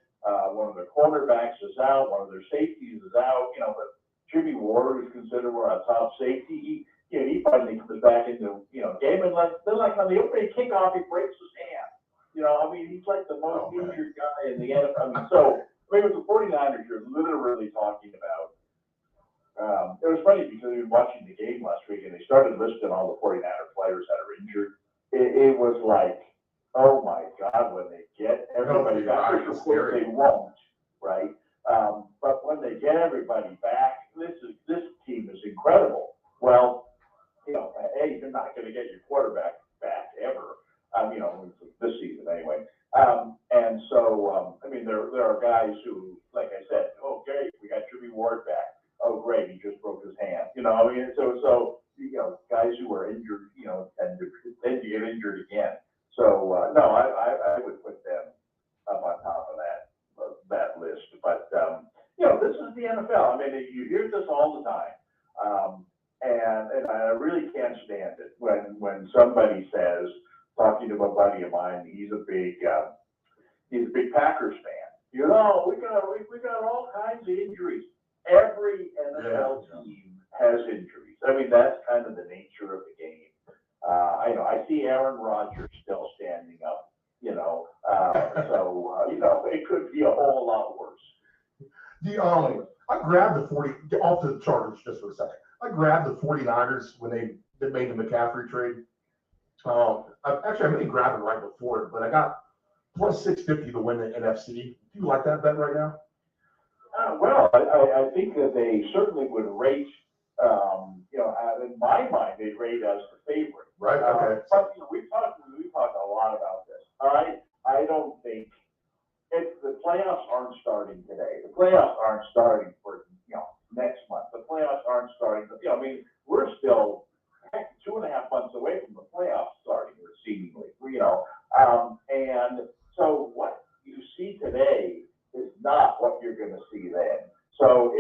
One of their cornerbacks is out. One of their safeties is out. But Jimmy Ward, who's considered a top safety, he finally comes back into game, and then on the opening kickoff, he breaks his hand. He's like the most injured guy in the NFL. With the 49ers, you're literally talking about. It was funny because we were watching the game last week, and they started listing all the 49er players that are injured. It was like, oh my God, when they get everybody back, of course they won't, right? But when they get everybody back, this team is incredible. Well, A, you're not going to get your quarterback back ever. This season anyway. And so, there are guys who, like I said, okay, we got Jimmy Ward back. Oh, great, he just broke his hand. Guys who are injured, tend to get injured again. So, no, I would put them up on top of that list. But, this is the NFL. You hear this all the time. And I really can't stand it when somebody says, talking to a buddy of mine, he's a big Packers fan. We got all kinds of injuries. Every NFL team has injuries. That's kind of the nature of the game. I see Aaron Rodgers still standing up. It could be a whole lot worse. I grabbed the 40 off the Chargers just for a second. I grabbed the 49ers when they made the McCaffrey trade. I may grab it right before it, but I got plus 650 to win the NFC. Do you like that bet right now? Well, I think that they certainly would rate, in my mind, they'd rate as the favorite. Right, okay. But, we've talked a lot about this. All right? I don't think the playoffs aren't starting today. The playoffs aren't starting for, next month. The playoffs aren't starting. We're still 2.5 months away from the playoffs starting, seemingly, and so what you see today is not what you're going to see then. So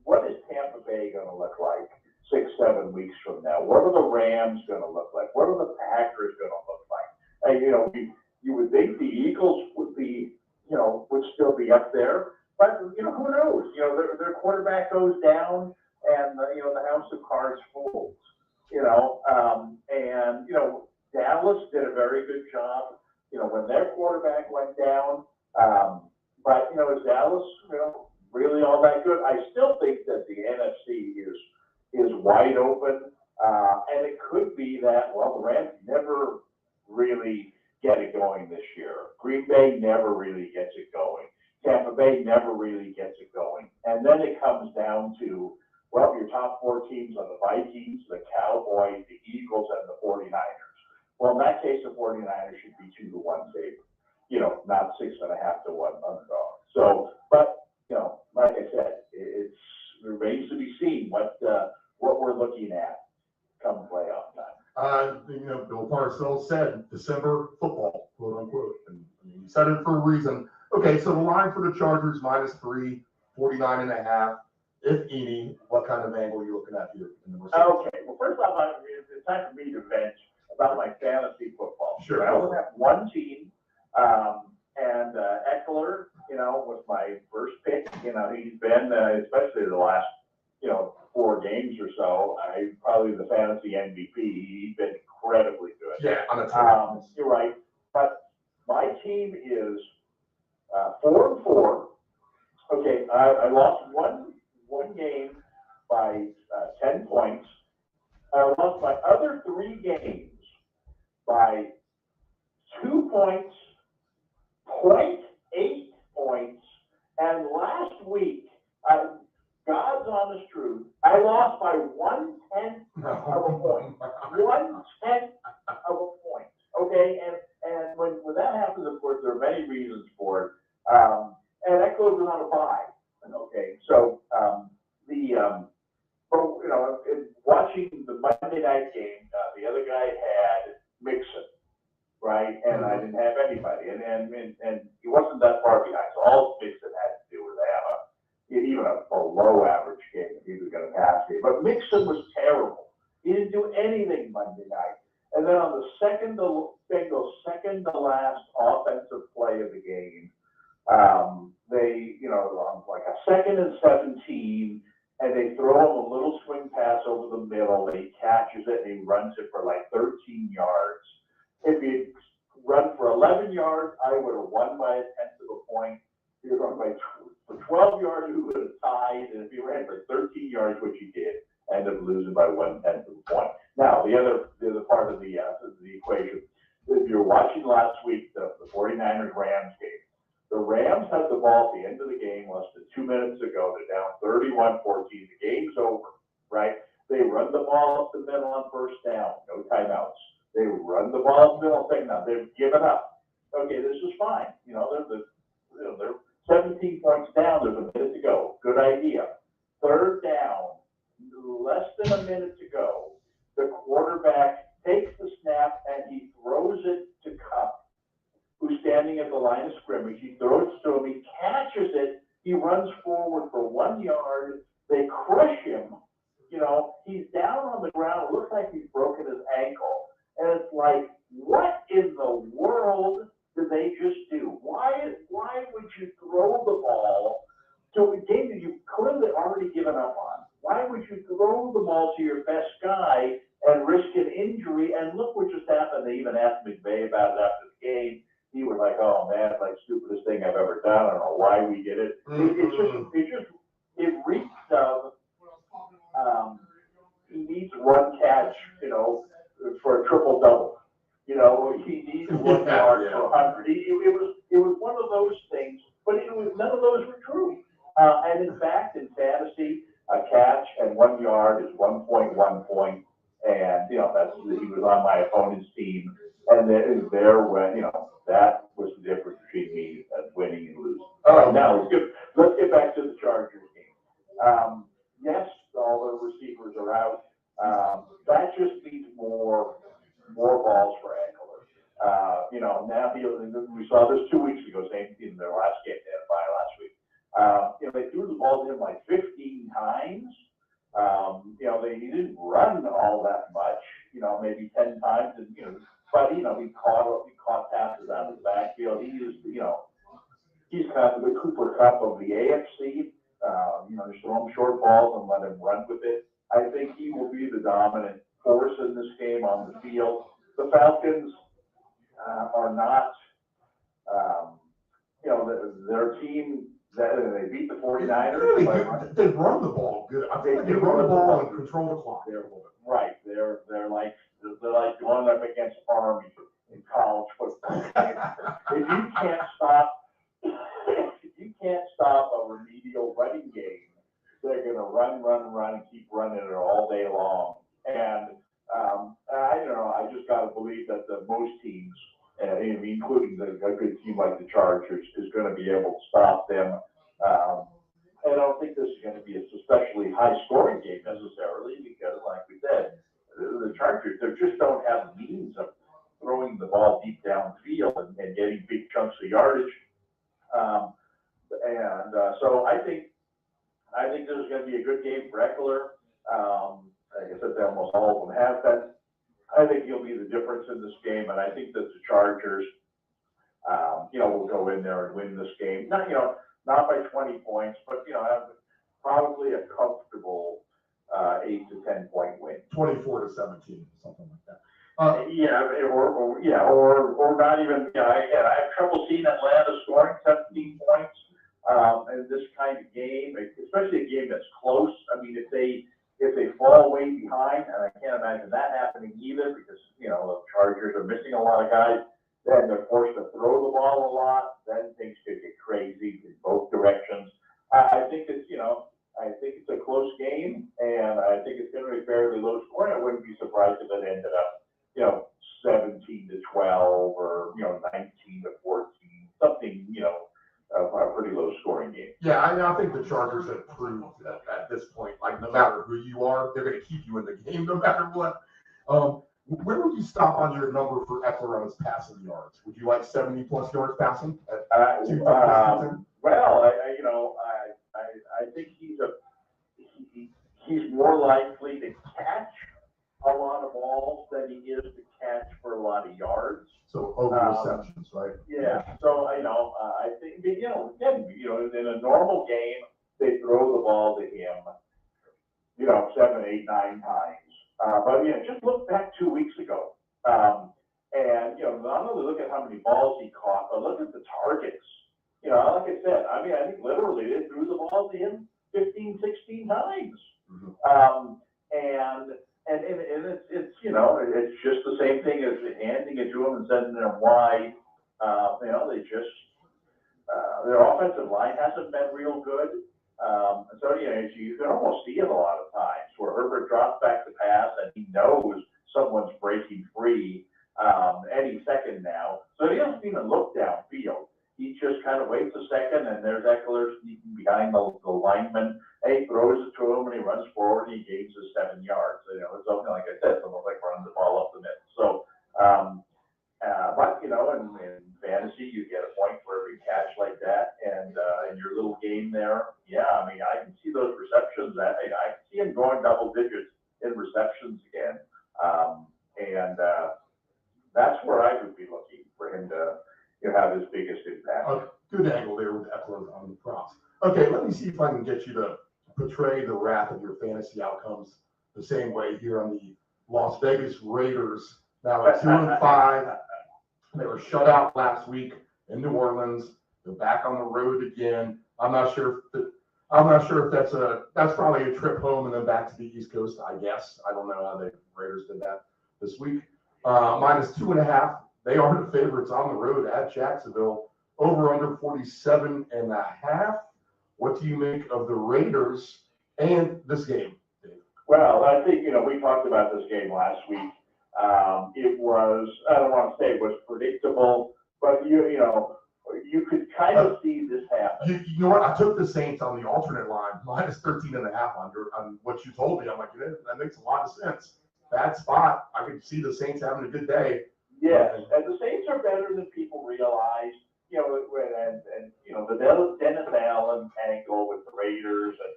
what is Tampa Bay going to look like 6-7 weeks from now? What are the Rams going to look like? What are the Packers going to look like? You would think the Eagles would be, would still be up there, but who knows? Their quarterback goes down, and the house of cards falls. Dallas did a very good job, when their quarterback went down. But is Dallas, really all that good? I still think that the NFC is wide open, and it could be that the Rams never really get it going this year. Green Bay never really gets it going. Tampa Bay never really gets it going, and then it comes down to your top 4 teams are the Vikings, the Cowboys, the Eagles, and the 49ers. Well, in that case, the 49ers should be 2-1 favorite, not 6.5-1 underdog. So, but, like I said, it remains to be seen what we're looking at come playoff time. Bill Parcells said December football, quote unquote. And he said it for a reason. Okay, so the line for the Chargers -3, 49.5. If any, what kind of angle are you looking at here? Okay, well, first off, it's time for me to vent about my fantasy football. Sure. I only have one team, and Eckler, was my first pick. He's been, especially the last, 4 games or so, probably the fantasy MVP. He's been incredibly good. Yeah, on a team. You're right. But my team is 4-4. Okay, I lost one game by 10 points. I lost my other 3 games by 2 points, 0.8 points, and last week, God's honest truth, I lost by 1/10 of a point. 1/10 of a point. Monday night game, the other guy had Mixon, right? And I didn't have anybody, and he wasn't that far behind. So all Mixon had to do was have even a below average game if he was going to pass me. But Mixon was terrible. He didn't do anything Monday night. And then on the second to last offensive play of the game, they, on like a 2nd and 17, and they throw him a little swing pass over the middle. And he catches it and he runs it for like 13 yards. If he run for 11 yards, I would have won by a 10th of a point. If he run for 12 yards, he would have tied. And if he ran for 13 yards, which he did, ended up losing by 1/10 of a point. Now, the other part of the equation, if you're watching last week, the 49ers-Rams game, the Rams had the ball at the end of the game less than 2 minutes ago. They're down 31-14. The game's over, right? They run the ball up the middle on first down, no timeouts. They run the ball up the middle, second down. They've given up. Okay, this is fine. They're 17 points down. There's a minute to go. Good idea. Third down, less than a minute to go. The quarterback takes the snap and he throws it to Cup, who's standing at the line of scrimmage. He throws it to him. He catches it. He runs forward for 1 yard. They crush him. He's down on the ground. It looks like he's broken his ankle. And it's like, what in the world did they just do? Why would you throw the ball to a game that you've clearly already given up on? Why would you throw the ball to your best guy and risk an injury? And look what just happened. They even asked McVay about it after the game. He was like, "Oh man, it's like stupidest thing I've ever done. I don't know why we did it." It reeks of he needs one catch, for a triple double. He needs 1 yard for 100. It was one of those things, but none of those were true. And in fact, in fantasy, a catch and 1 yard is 1.1 point. And, he was on my opponent's team. And there went, that was the difference between me and winning and losing. All right, now let's get back to the Chargers game. Yes, all the receivers are out. That just means more balls for Eckler. Now we saw this 2 weeks ago, same in their last game, they had a bye last week. They threw the ball to him like 15 times. He didn't run all that much, maybe 10 times, and but he caught passes out of the backfield. He's kind of the Cooper Cup of the AFC. Just throw him short balls and let him run with it. I think he will be the dominant force in this game on the field. The Falcons are not, their team. They beat the 49ers. Really good. They run the ball good. I think they run the ball and control the clock. Right. They're like going up against Army in college football. If you can't stop a remedial running game, they're going to run, and keep running it all day long. And I don't know. I just got to believe that most teams, including a good team like the Chargers, is going to be able to stop them. I don't think this is going to be a especially high-scoring game necessarily because, like we said, the Chargers, they just don't have means of throwing the ball deep downfield and getting big chunks of yardage. So I think this is going to be a good game for Eckler. Like I said, almost all of them have been. I think he'll be the difference in this game, and I think that the Chargers, will go in there and win this game. Not by 20 points, but have probably a comfortable 8 to 10 point win. 24-17, something like that. Or not even. I have trouble seeing Atlanta scoring 17 points in this kind of game, especially a game that's close. I mean, if they fall way behind, and I can't imagine that happening either, because the Chargers are missing a lot of guys. Then they're forced to throw the ball a lot. Then things could get crazy in both directions. I think it's a close game, and I think it's going to be fairly low scoring. I wouldn't be surprised if it ended up, 17-12 or 19-14, something, a pretty low scoring game. Yeah, I think the Chargers have proved that at this point, like no matter who you are. They're going to keep you in the game no matter what. Where would you stop on your number for Eckler on his passing yards? Would you like 70+ yards passing? Well, I think he's more likely to catch a lot of balls than he is to catch for a lot of yards. So over receptions, right? Yeah. So I think again, in a normal game, they throw the ball to him, 7, 8, 9 times. But just look back 2 weeks ago, and not only look at how many balls he caught, but look at the targets. Like I said, I think literally they threw the ball to him 15, 16 times. Mm-hmm. And it's just the same thing as handing it to him and sending them wide. They just their offensive line hasn't been real good. So you can almost see it a lot of times where Herbert drops back to pass and he knows someone's breaking free any second now. So he doesn't even look downfield. He just kind of waits a second, and there's Eckler sneaking behind the lineman, and he throws it to him, and he runs forward, and he gains his 7 yards. It's something, like I said, it's almost like running the ball up the middle. So, in fantasy, you get a point for every catch like that, and in your little game there, I can see those receptions. I can see him going double digits in receptions again, and that's where I would be looking for him to have his biggest impact. Good angle there with Eckler on the props. Okay, let me see if I can get you to portray the wrath of your fantasy outcomes the same way here on the Las Vegas Raiders. Now at 2-5, they were shut out last week in New Orleans. They're back on the road again. I'm not sure if that's probably a trip home and then back to the East Coast, I guess. I don't know how the Raiders did that this week. -2.5. They are the favorites on the road at Jacksonville. Over under 47.5. What do you make of the Raiders and this game, Dave? Well, I think, we talked about this game last week. It was, I don't want to say it was predictable, but you could kind of see this happen. You know what? I took the Saints on the alternate line, -13.5 on what you told me. I'm like, that makes a lot of sense. Bad spot. I could see the Saints having a good day. Yes, and the Saints are better than people realize. The Dennis Allen angle with the Raiders, and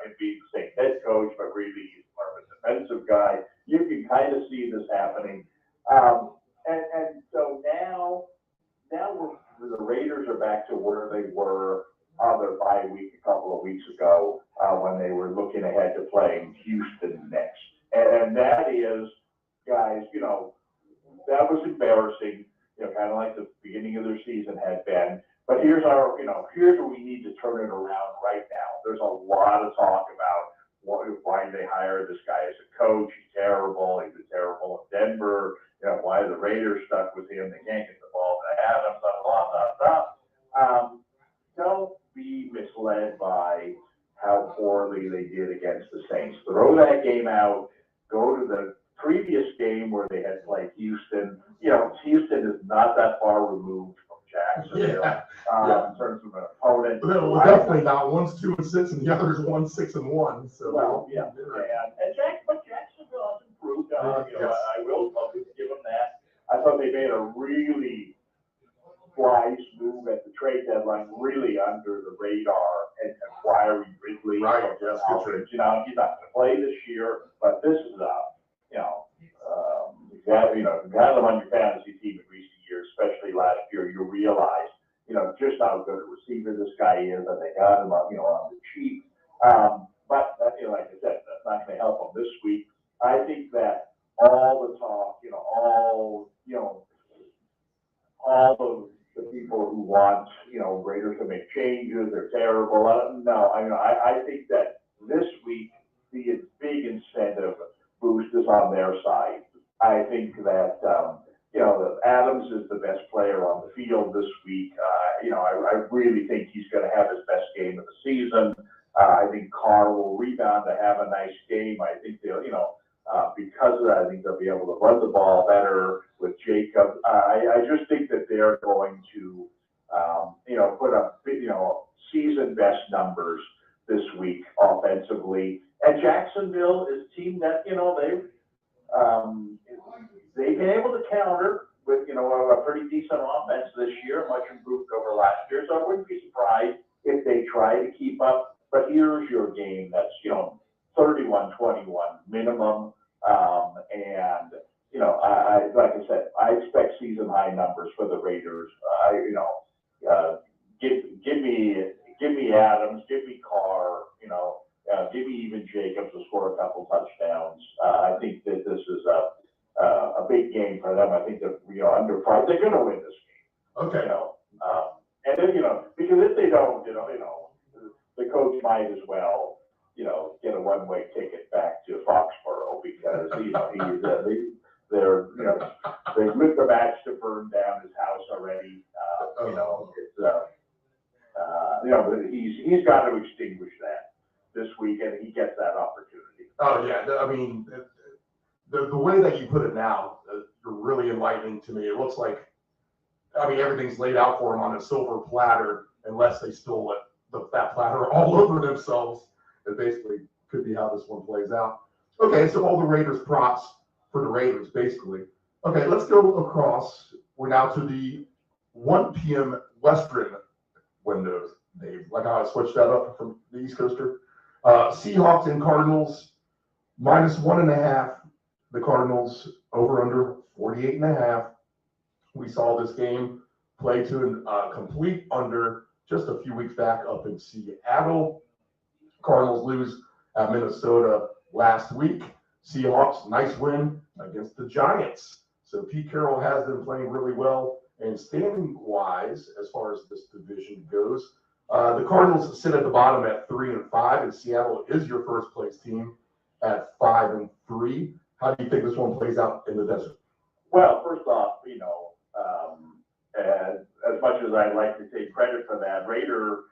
him being the Saints head coach, but really he's more of a defensive guy. You can kind of see this happening, and so now the Raiders are back to where they were on their bye week a couple of weeks ago when they were looking ahead to playing Houston next, and that is, guys, that was embarrassing, kind of like the beginning of their season had been. But here's where we need to turn it around right now. There's a lot of talk about why they hired this guy as a coach. He's terrible. He was terrible in Denver. Why the Raiders stuck with him. They can't get the ball to Adams, blah, blah, blah. Don't be misled by how poorly they did against the Saints. Throw that game out. Go to the previous game where they had played Houston. Houston is not that far removed from Jacksonville in terms of an opponent. Well, definitely not. One's 2-6 and the other's 1-6-1. So but Jacksonville has improved. I will give them that. I thought they made a really wise move at the trade deadline, really under the radar, and acquiring Ridley. Right. Yes, good trade. He's not going to play this year, but this is you had him on your fantasy team in recent years, especially last year. You realize, just how good a receiver this guy is, and they got him on the cheap. But like I said, that's not going to help them this week. I think that all the talk, all of the people who want, Raiders to make changes, they're terrible. No, I think that this week the big incentive boost is on their side. I think that Adams is the best player on the field this week. I really think he's going to have his best game of the season. I think Carr will rebound to have a nice game. I think they'll, because of that, I think they'll be able to run the ball better with Jacob. I just think that they're going to, put up, season best numbers this week offensively. And Jacksonville is a team that, they've been able to counter with, a pretty decent offense this year, much improved over last year. So I wouldn't be surprised if they try to keep up. But here's your game that's, 31-21 minimum. And, like I said, I expect season high numbers for the Raiders. Give me Adams, give me Carr, give me even Jacobs to score a couple touchdowns. I think that this is a big game for them. I think that underpriced. They're going to win this game. Okay. And then because if they don't, the coach might as well, get a one-way ticket back to Foxborough because they've lit the match to burn down his house already. He's got to extinguish that this week, and he gets that opportunity. Oh yeah, I mean, the way that you put it now, you're really enlightening to me. It looks like, everything's laid out for him on a silver platter, unless they still let that platter all over themselves. It basically could be how this one plays out. Okay, so all the Raiders props for the Raiders, basically. Okay, let's go across. We're now to the 1 p.m. Western windows, Dave. Like how I switched that up from the East Coaster. Seahawks and Cardinals, -1.5. The Cardinals over under 48.5. We saw this game play to a complete under just a few weeks back up in Seattle. Cardinals lose at Minnesota last week. Seahawks, nice win against the Giants. So Pete Carroll has them playing really well. And standing-wise, as far as this division goes, the Cardinals sit at the bottom at 3-5, and Seattle is your first-place team at 5-3. How do you think this one plays out in the desert? Well, first off, as much as I'd like to take credit for that Raider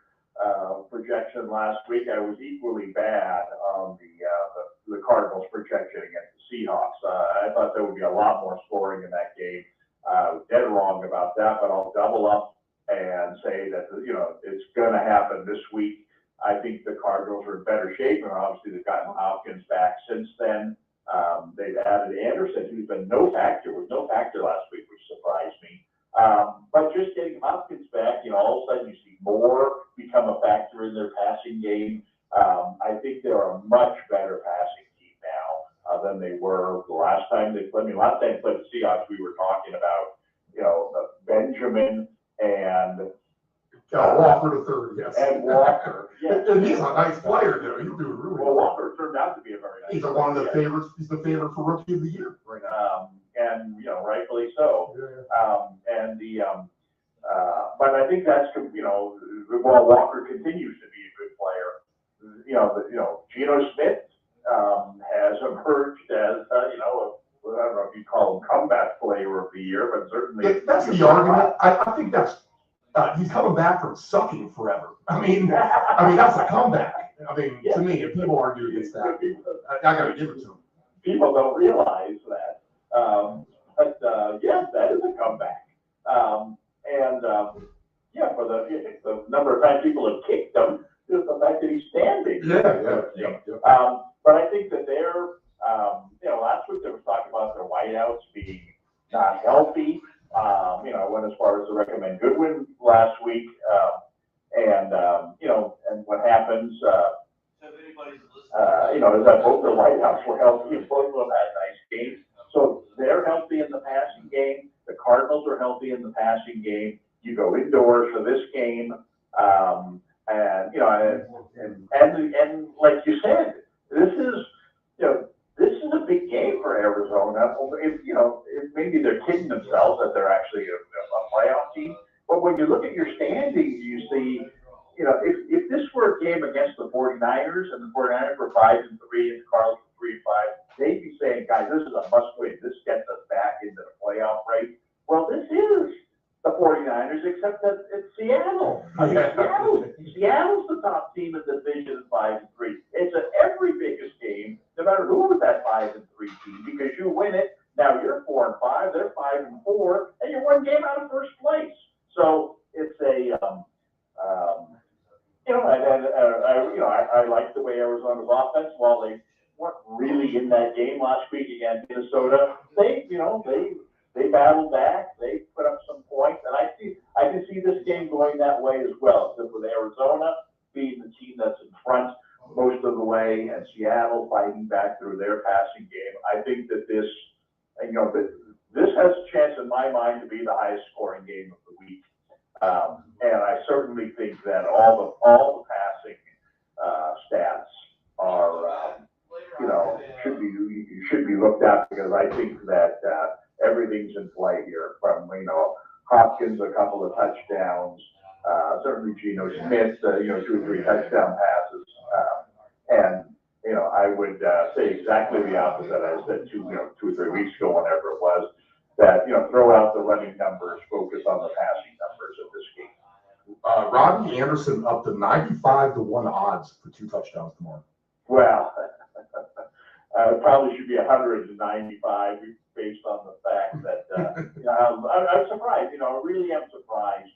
projection last week, I was equally bad on the Cardinals projection against the Seahawks. I thought there would be a lot more scoring in that game. I was dead wrong about that, but I'll double up and say that, it's going to happen this week. I think the Cardinals are in better shape, and obviously they've gotten Hopkins back since then. They've added Anderson, who's been was no factor last week, which surprised me. But just getting Hopkins back, all of a sudden you see Moore become a factor in their passing game. I think they're a much better passing team now than they were the last time they played. Last time they played the Seahawks, we were talking about, Benjamin and Walker the third, yes. And Walker. Yeah. And he's a nice player, though. He's doing really well. Walker turned out to be a very nice player. He's one of the favorites. He's the favorite for Rookie of the Year right now. And rightfully so. Yeah. But I think that's, while Walker continues to be a good player, Geno Smith has emerged as, I don't know if you call him comeback player of the year, but certainly. That's the argument. I think that's, he's coming back from sucking forever. I mean, that's a comeback. To me, if people argue against that, I got to give it to them. People don't realize that. But yes, that is a comeback. For the number of times people have kicked him, just the fact that he's standing. Yeah. But I think that they're, last week there was talk about their wideouts being not healthy. Went as far as to recommend Goodwin last week. And what happens, is that both the wideouts were healthy and both of them had nice games. So they're healthy in the passing game. The Cardinals are healthy in the passing game. You go indoors for this game, and like you said, this is a big game for Arizona. Maybe they're kidding themselves that they're actually a playoff team. But when you look at your standings, you see, if this were a game against the 49ers and the 49ers were 5-3 and the Cardinals were 3-5, they'd be saying, guys, this is a must-win. This gets us back into the playoff race. Well, this is the 49ers, except that it's Seattle. Seattle's the top team in the division at 5-3. It's every biggest game, no matter who was that 5-3 team, because you win it. Now you're 4-5, they're 5-4, and you're one game out of first place. So it's I like the way Arizona's offense, while they weren't really in that game last week against Minnesota, they battled back, they put up some points, and I can see this game going that way as well, except with Arizona being the team that's in front most of the way, and Seattle fighting back through their passing game. I think that this has a chance in my mind to be the highest scoring game of the week. And I certainly think that all the passing stats are, should be looked at, because I think that everything's in play here. From Hopkins, a couple of touchdowns, certainly Geno Smith, 2 or 3 touchdown passes, and I would say exactly the opposite. I said 2 or 3 weeks ago, whenever it was, that throw out the running numbers, focus on the passing numbers of this game. Robbie Anderson up to 95-1 odds for 2 touchdowns tomorrow. Well, it probably should be 195 based on the fact that I'm surprised. I really am surprised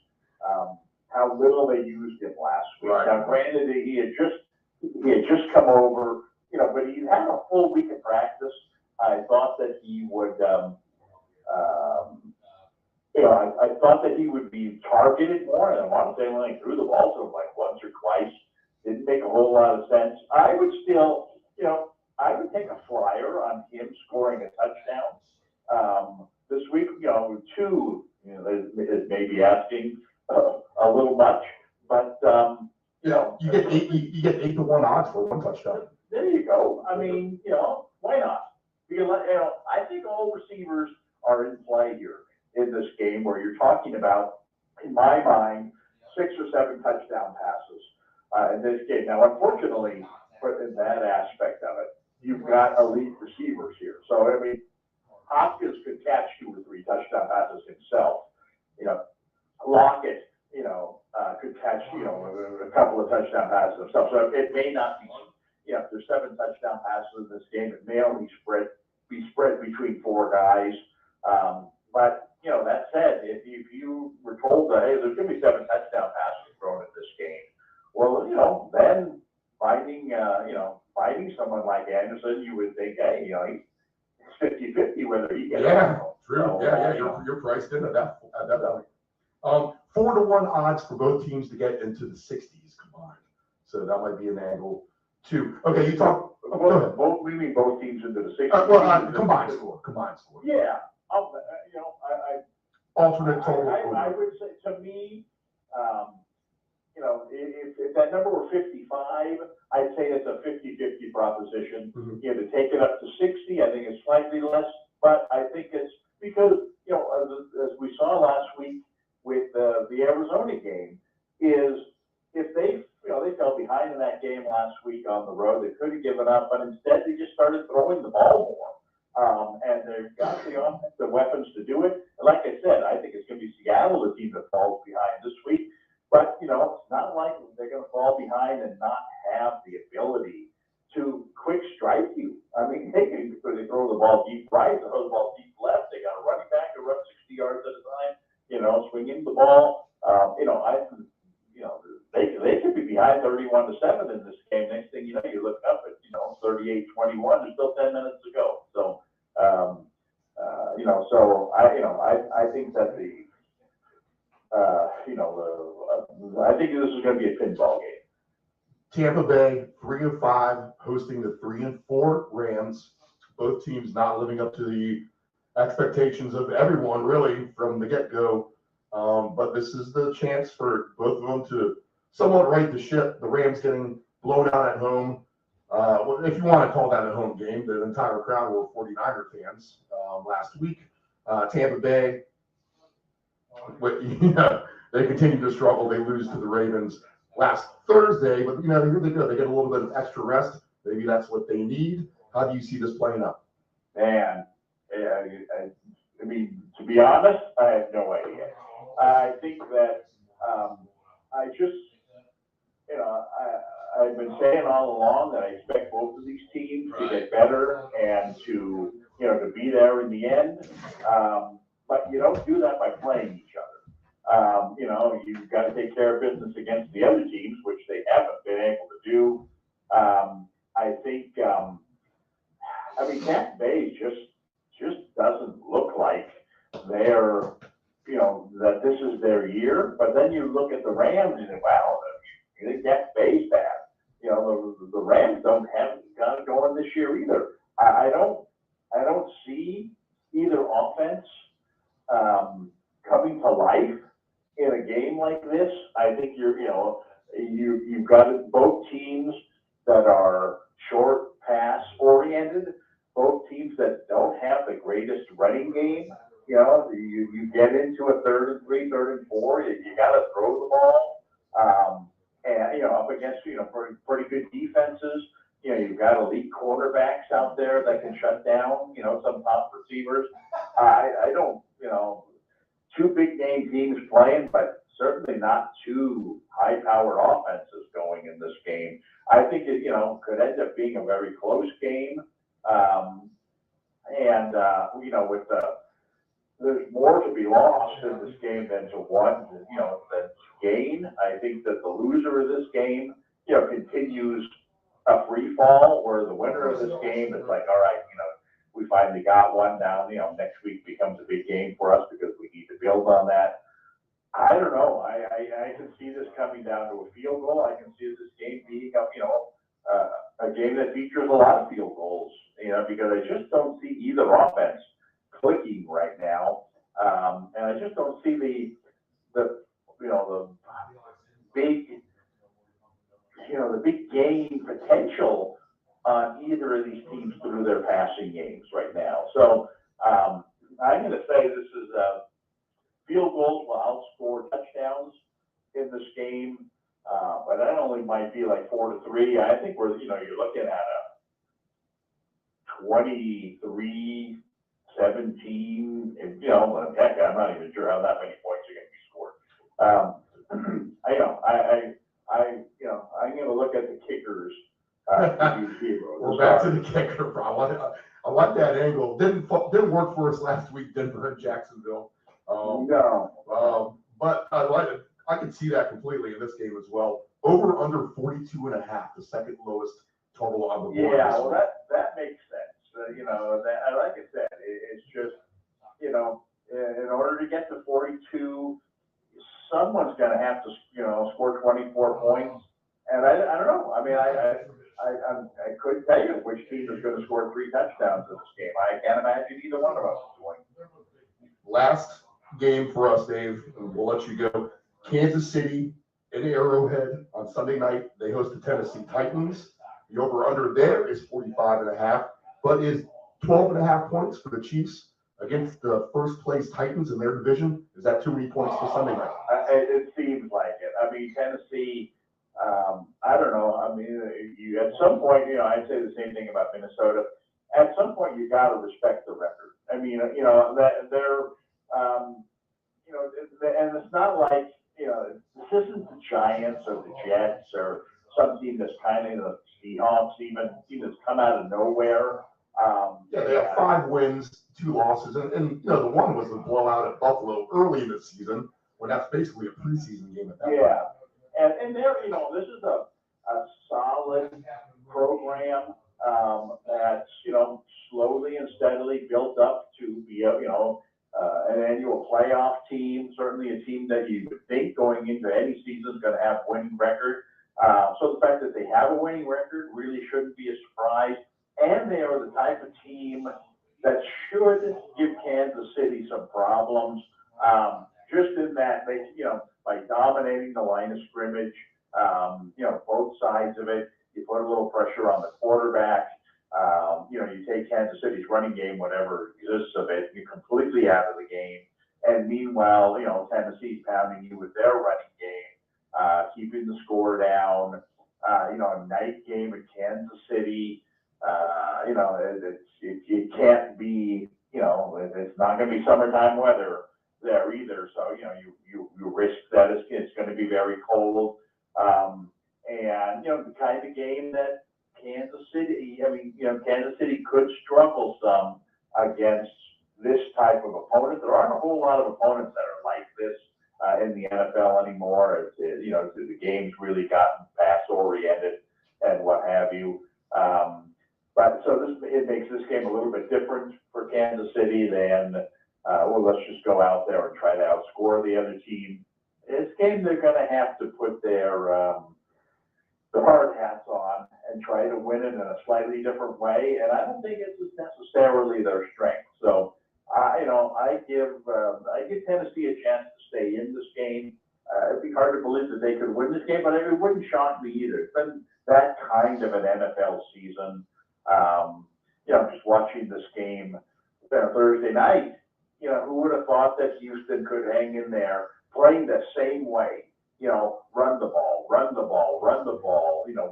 how little they used him last week. Right. Now, granted, he had just come over, but he had a full week of practice. I thought that he would. I thought that he would be targeted more, and I want to say when they threw the ball to him like once or twice, didn't make a whole lot of sense. I would still, I would take a flyer on him scoring a touchdown this week. 2, is maybe asking a little much, but you get 8-1 odds for 1 touchdown. There you go. I mean, why not? Because I think all receivers are in play here in this game, where you're talking about, in my mind, 6 or 7 touchdown passes in this game. Now, unfortunately, in that aspect of it, you've got elite receivers here. So, I mean, Hopkins could catch 2 or 3 touchdown passes himself. Lockett, could catch, a couple of touchdown passes himself. So it may not be, if there's 7 touchdown passes in this game, it may only be spread between 4 guys. But that said, if you were told that, hey, there's going to be 7 touchdown passes thrown in this game, well, then finding someone like Anderson, you would think, hey, he's 50-50 whether he gets it. True. So, you're priced in at that point. 4-1 odds for both teams to get into the 60s combined. So that might be an angle too. Okay, you talk. Go ahead. We mean both teams into the 60s. Combined score. Yeah. Alternate total. I would say, to me, if that number were 55, I'd say it's a 50-50 proposition. Mm-hmm. To take it up to 60, I think it's slightly less, but I think it's because, as we saw last week with the Arizona game, is if they fell behind in that game last week on the road, they could have given up, but instead they just started throwing the ball more. And they've got the weapons to do it. And like I said, I think it's going to be Seattle, the team that falls behind this week. But, it's not like they're going to fall behind and not have the ability to quick strike you. I mean, they throw the ball deep right, they throw the ball deep left. They got a running back to run 60 yards at a time, swinging the ball. They could be behind 31-7 in this game. Next thing you know, you look up at, 38-21. There's still 10 minutes to go. So, I think that I think this is going to be a pinball game. Tampa Bay 3-5 hosting the 3-4 Rams. Both teams not living up to the expectations of everyone really from the get-go. But this is the chance for both of them to somewhat right the ship. The Rams getting blown out at home. If you want to call that a home game, the entire crowd were 49er fans last week. Tampa Bay, they continue to struggle. They lose to the Ravens last Thursday, but here they go. They get a little bit of extra rest. Maybe that's what they need. How do you see this playing out? Man, I mean, to be honest, I have no idea. I think that I've been saying all along that I expect both of these teams to get better and to be there in the end. But you don't do that by playing each other. You know, you've got to take care of business against the other teams, which they haven't been able to do. I think, I mean, Tampa Bay just doesn't look like they're, you know, that this is their year. But then you look at the Rams and think, wow, you think Tampa Bay's bad. You know, the Rams haven't got it going this year either. I don't see either offense coming to life in a game like this. I think you've got both teams that are short pass oriented, both teams that don't have the greatest running game. You know, you get into a 3rd and 3, 3rd and 4, you got to throw the ball. And, you know, up against, you know, pretty good defenses. You know, you've got elite quarterbacks out there that can shut down, you know, some top receivers. I don't, you know, 2 big name teams playing, but certainly not 2 high-powered offenses going in this game. I think it, you know, could end up being a very close game. You know, with there's more to be lost in this game than to gain. I think that the loser of this game, you know, continues a free fall, where the winner of this game is like, all right, you know, we finally got one now. You know, next week becomes a big game for us because we need to build on that. I don't know. I can see this coming down to a field goal. I can see this game being a game that features a lot of field goals. You know, because I just don't see either offense clicking right now, and I just don't see the big game potential on either of these teams through their passing games right now. So I'm going to say this is field goals will outscore touchdowns in this game, but that only might be like 4-3. I think you're looking at a 23-17. You know, heck, I'm not even sure how that many points are going to be scored. I'm going to look at the kickers. We're back to the kicker, bro. I like that angle. Didn't work for us last week, Denver and Jacksonville. No. But I like it. I can see that completely in this game as well. Over under 42.5, the second lowest total on the board. Yeah, well, that makes sense. You know, like I said, it's just, you know, in order to get to 42, someone's going to have to, you know, score 24 points. And I don't know. I mean, I couldn't tell you which team is going to score 3 touchdowns in this game. I can't imagine either one of us doing. Last game for us, Dave. We'll let you go. Kansas City in Arrowhead on Sunday night. They host the Tennessee Titans. The over-under there is 45.5, but is 12.5 points for the Chiefs against the first-place Titans in their division. Is that too many points for Sunday night? It seems like it. I mean, Tennessee, I don't know. I mean, you at some point, you know, I'd say the same thing about Minnesota. At some point, you got to respect the record. I mean, you know, they're, you know, and it's not like, you know, this isn't the Giants or the Jets or some team that's kind of the Seahawks, even team that's come out of nowhere. Yeah, they have 5 wins, 2 losses, and you know, the one was the blowout at Buffalo early in the season, when that's basically a preseason game at that point. Yeah, and they're, you know, this is a solid program that's, you know, slowly and steadily built up to be a, you know, an annual playoff team, certainly a team that you would think going into any season is going to have a winning record. So the fact that they have a winning record really shouldn't be a surprise. And they are the type of team that should give Kansas City some problems, just in that they, you know, by dominating the line of scrimmage, you know, both sides of it, you put a little pressure on the quarterback. You know, you take Kansas City's running game, whatever exists of it, you're completely out of the game. And meanwhile, you know, Tennessee's pounding you with their running game, keeping the score down. You know, a night game at Kansas City. You know, it can't be, you know, it's not going to be summertime weather there either. So, you know, you risk that it's going to be very cold. And, you know, the kind of game that Kansas City could struggle some against this type of opponent. There aren't a whole lot of opponents that are like this. in the NFL anymore. The game's really gotten pass oriented and what have you. But so it makes this game a little bit different for Kansas City than, let's just go out there and try to outscore the other team. This game, they're going to have to put their hard hats on and try to win it in a slightly different way. And I don't think it's necessarily their strength. So, I give Tennessee a chance to stay in this game. It'd be hard to believe that they could win this game, but it wouldn't shock me either. It's been that kind of an NFL season. Just watching this game Thursday night, who would have thought that Houston could hang in there playing the same way? Run the ball,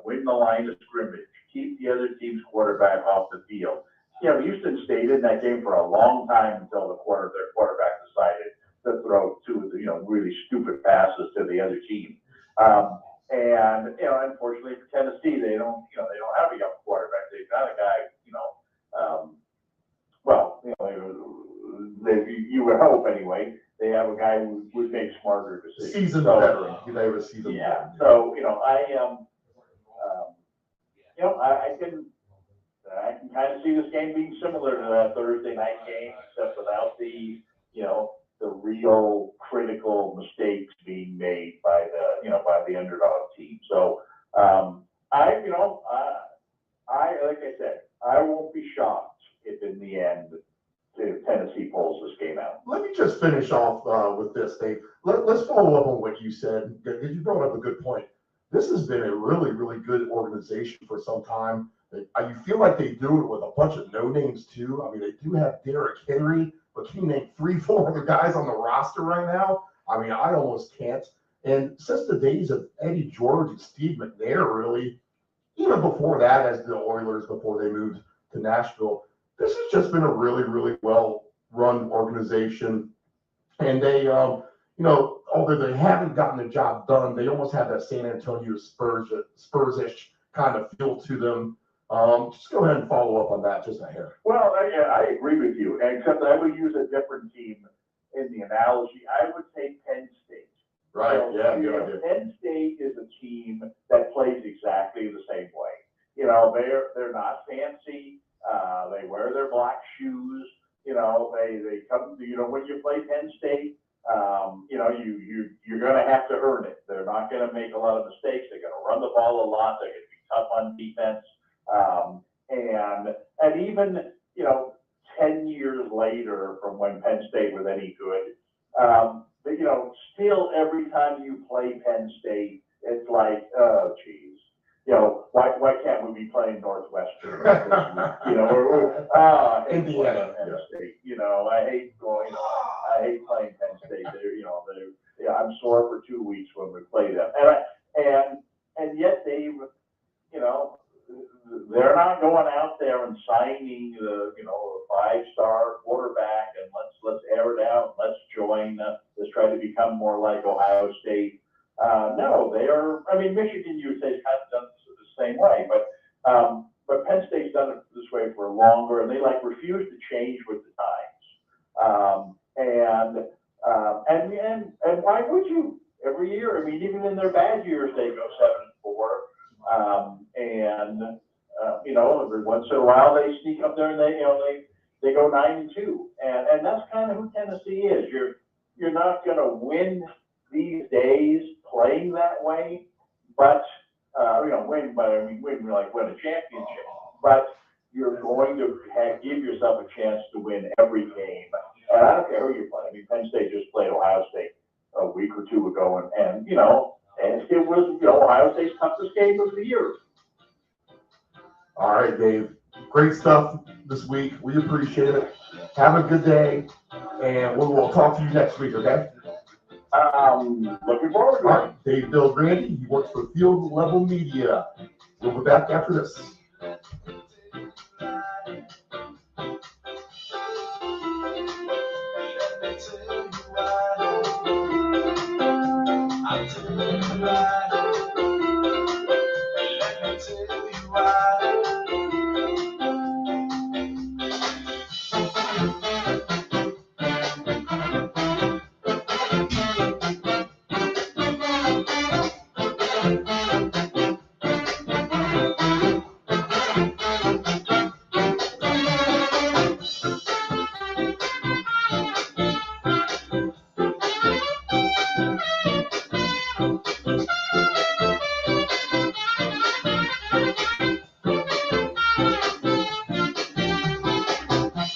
win the line of scrimmage, keep the other team's quarterback off the field. Houston stayed in that game for a long time until their quarterback decided to throw two, really stupid passes to the other team. Unfortunately for Tennessee, they don't have a young quarterback. They've got a guy, you would hope anyway. They have a guy who would make smarter decisions. Seasoned veteran. They have a seasoned veteran. So, I can kind of see this game being similar to that Thursday night game, except without the real critical mistakes being made by the underdog team. So, like I said, I won't be shocked if in the end Tennessee pulls this game out. Let me just finish off with this, Dave. Let's follow up on what you said, because you brought up a good point. This has been a really, really good organization for some time. You feel like they do it with a bunch of no-names, too. I mean, they do have Derrick Henry, but can you name 3-4 other guys on the roster right now? I mean, I almost can't. And since the days of Eddie George and Steve McNair, really, even before that, as the Oilers, before they moved to Nashville, this has just been a really, really well-run organization. And they, although they haven't gotten the job done, they almost have that San Antonio Spurs-ish kind of feel to them. Just go ahead and follow up on that just a hair. Well, I agree with you, except I would use a different team in the analogy. I would take Penn State. Right, good idea. Penn State is a team that plays exactly the same way. They're not fancy. They wear their black shoes. They come. When you play Penn State, you're going to have to earn it. They're not going to make a lot of mistakes. They're going to run the ball a lot. They're going to be tough on defense. And even 10 years later from when Penn State was any good, still every time you play Penn State, it's like, oh, geez. Why can't we be playing Northwestern this week? Or Indiana. Penn State. I hate playing Penn State. I'm sore for 2 weeks when we play them, and yet they're not going out there and signing a 5-star quarterback and let's air it out. Let's let's try to become more like Ohio State. No, they are. I mean, Michigan, you say, kind of done the same way, but Penn State's done it this way for longer, and they refuse to change with the times. And why would you? Every year, I mean, even in their bad years, they go 7-4, every once in a while they sneak up there and they go 9-2, and that's kind of who Tennessee is. You're not going to win these days playing that way, but win a championship. But you're going to give yourself a chance to win every game. And I don't care who you play. I mean, Penn State just played Ohio State a week or two ago, and it was Ohio State's toughest game of the year. All right, Dave. Great stuff this week. We appreciate it. Have a good day, and we will talk to you next week, okay? Looking forward to it. All right, Dave Del Grande. He works for Field Level Media. We'll be back after this.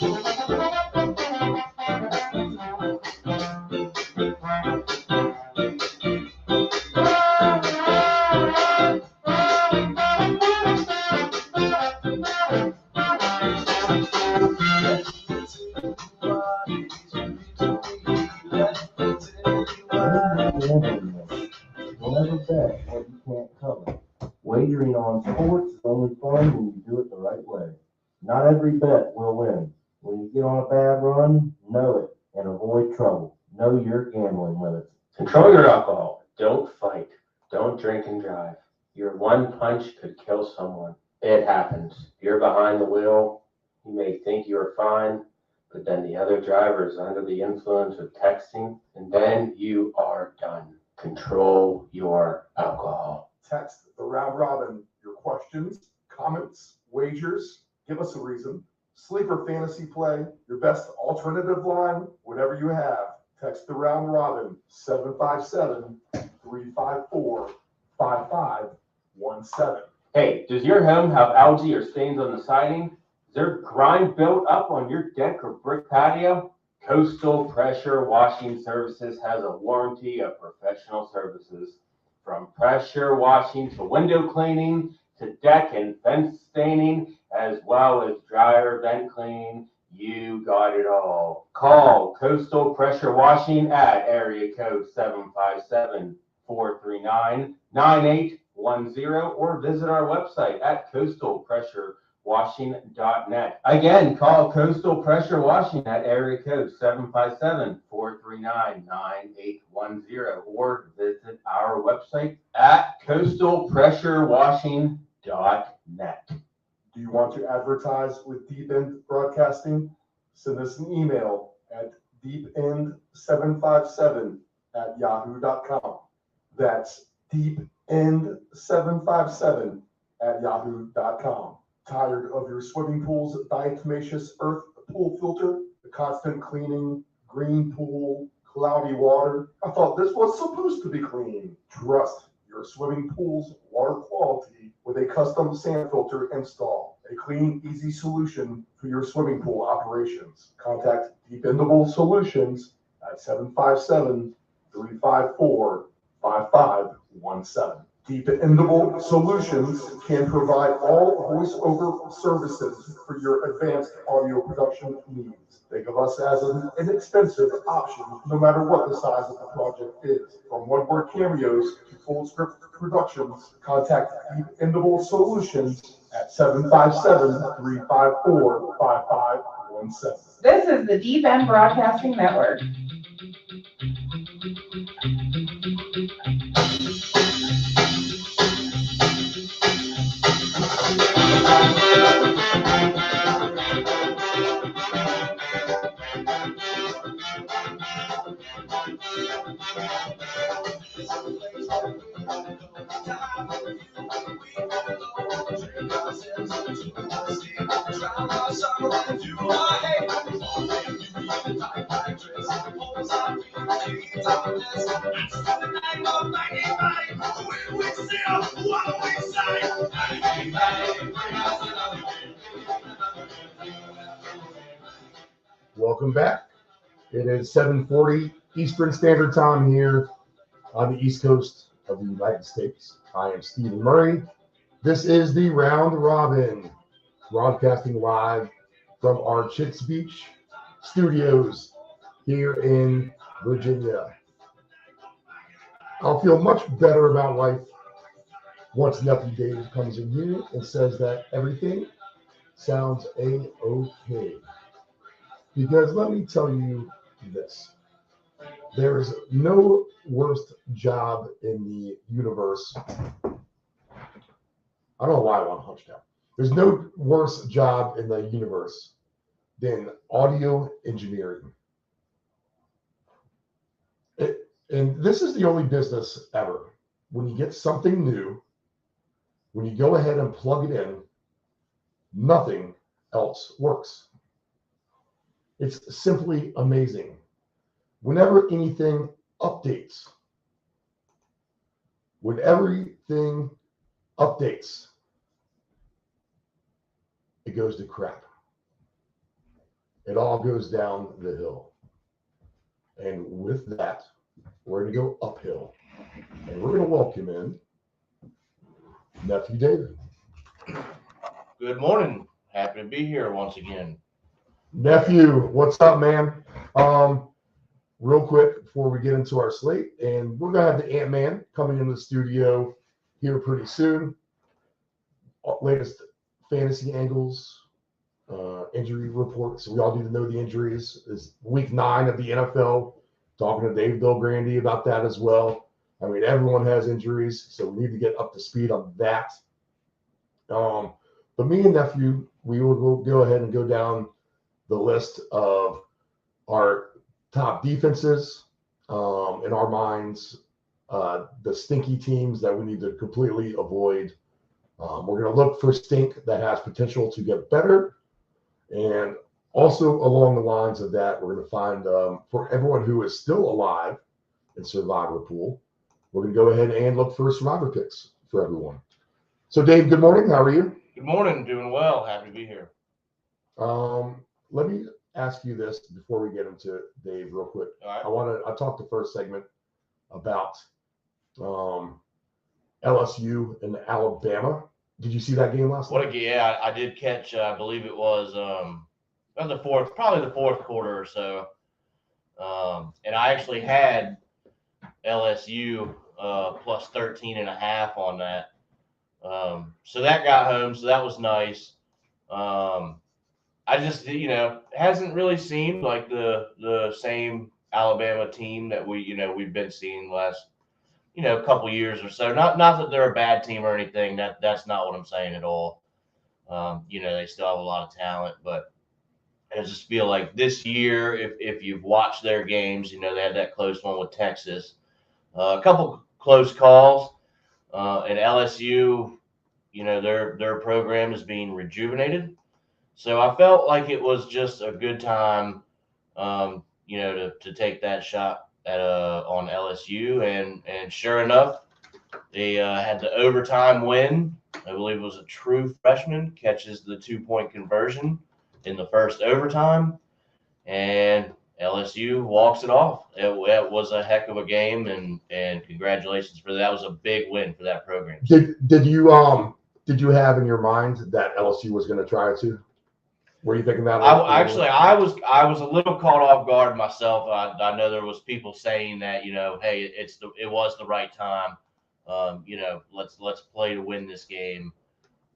Don't ever bet what you can't cover. Wagering on sports is only fun when you do it the right way. Not every bet will win. When you get on a bad run, know it and avoid trouble. Know your gambling limits. Control your alcohol. Don't fight. Don't drink and drive. Your one punch could kill someone. It happens. You're behind the wheel. You may think you're fine, but then the other driver is under the influence of texting, and then you are done. Control your alcohol. Text the round robin your questions, comments, wagers. Give us a reason. Sleeper fantasy play, your best alternative line, whatever you have. Text the round robin 757-354-5517. Hey, does your home have algae or stains on the siding? Is there grime built up on your deck or brick patio? Coastal Pressure Washing Services has a warranty of professional services. From pressure washing to window cleaning to deck and fence staining, as well as dryer vent cleaning, you got it all. Call Coastal Pressure Washing at area code 757-439-9810 or visit our website at coastalpressurewashing.net. Again, call Coastal Pressure Washing at area code 757-439-9810 or visit our website at coastalpressurewashing.net. Do you want to advertise with Deep End Broadcasting? Send us an email at deepend757@yahoo.com. That's deepend757@yahoo.com. Tired of your swimming pool's diatomaceous earth pool filter? The constant cleaning, green pool, cloudy water? I thought this was supposed to be clean. Trust your swimming pool's water quality with a custom sand filter install. A clean, easy solution for your swimming pool operations. Contact Dependable Solutions at 757-354-5517. Dependable Solutions can provide all voice-over services for your advanced audio production needs. Think of us as an inexpensive option, no matter what the size of the project is. From one-word cameos to full script productions, contact Dependable Solutions at 757-354-5517. This is the Deep End Broadcasting Network. Welcome back. It is 7:40 Eastern Standard Time here on the East Coast of the United States. I am Stephen Murray. This is the Round Robin, broadcasting live from our Chicks Beach studios here in Virginia. I'll feel much better about life once Nephew Dave comes in here and says that everything sounds a-okay. Because let me tell you this, there is no worst job in the universe. I don't know why I want to hunch down. There's no worse job in the universe than audio engineering. And this is the only business ever. When you get something new, when you go ahead and plug it in, nothing else works. It's simply amazing. Whenever anything updates, when everything updates, it goes to crap. it all goes down the hill. And with that, we're going to go uphill. And we're going to welcome in Nephew Dave. Good morning. Happy to be here once again. Nephew, what's up, man? Real quick before we get into our slate, and we're going to have the Ant-Man coming into the studio here pretty soon. Latest fantasy angles, injury reports. We all need to know the injuries. Is week 9 of the NFL. Talking to Dave Del Grande about that as well. I mean, everyone has injuries, so we need to get up to speed on that. But me and Nephew, we will go ahead and go down the list of our top defenses in our minds, the stinky teams that we need to completely avoid. We're going to look for stink that has potential to get better. And also along the lines of that, we're going to find, for everyone who is still alive in Survivor Pool, we're going to go ahead and look for Survivor picks for everyone. So, Dave, good morning. How are you? Good morning. Doing well. Happy to be here. Let me ask you this before we get into Dave real quick. All right. I talked the first segment about LSU and Alabama. Did you see that game last night? Yeah, I did catch. I believe it was probably the fourth quarter or so. And I actually had LSU plus 13.5 on that. So that got home. So that was nice. I just, hasn't really seemed like the same Alabama team that we've been seeing the last, couple years or so. Not that they're a bad team or anything. That's not what I'm saying at all. They still have a lot of talent, but I just feel like this year, if you've watched their games, they had that close one with Texas, a couple close calls, and LSU, their program is being rejuvenated. So I felt like it was just a good time, to take that shot at on LSU, and sure enough, they had the overtime win. I believe it was a true freshman catches the 2-point conversion in the first overtime, and LSU walks it off. It was a heck of a game, and congratulations for that. That was a big win for that program. Did you have in your mind that LSU was going to try to? Were you thinking that? I was a little caught off guard myself. I know there was people saying that, hey, it was the right time. Let's play to win this game.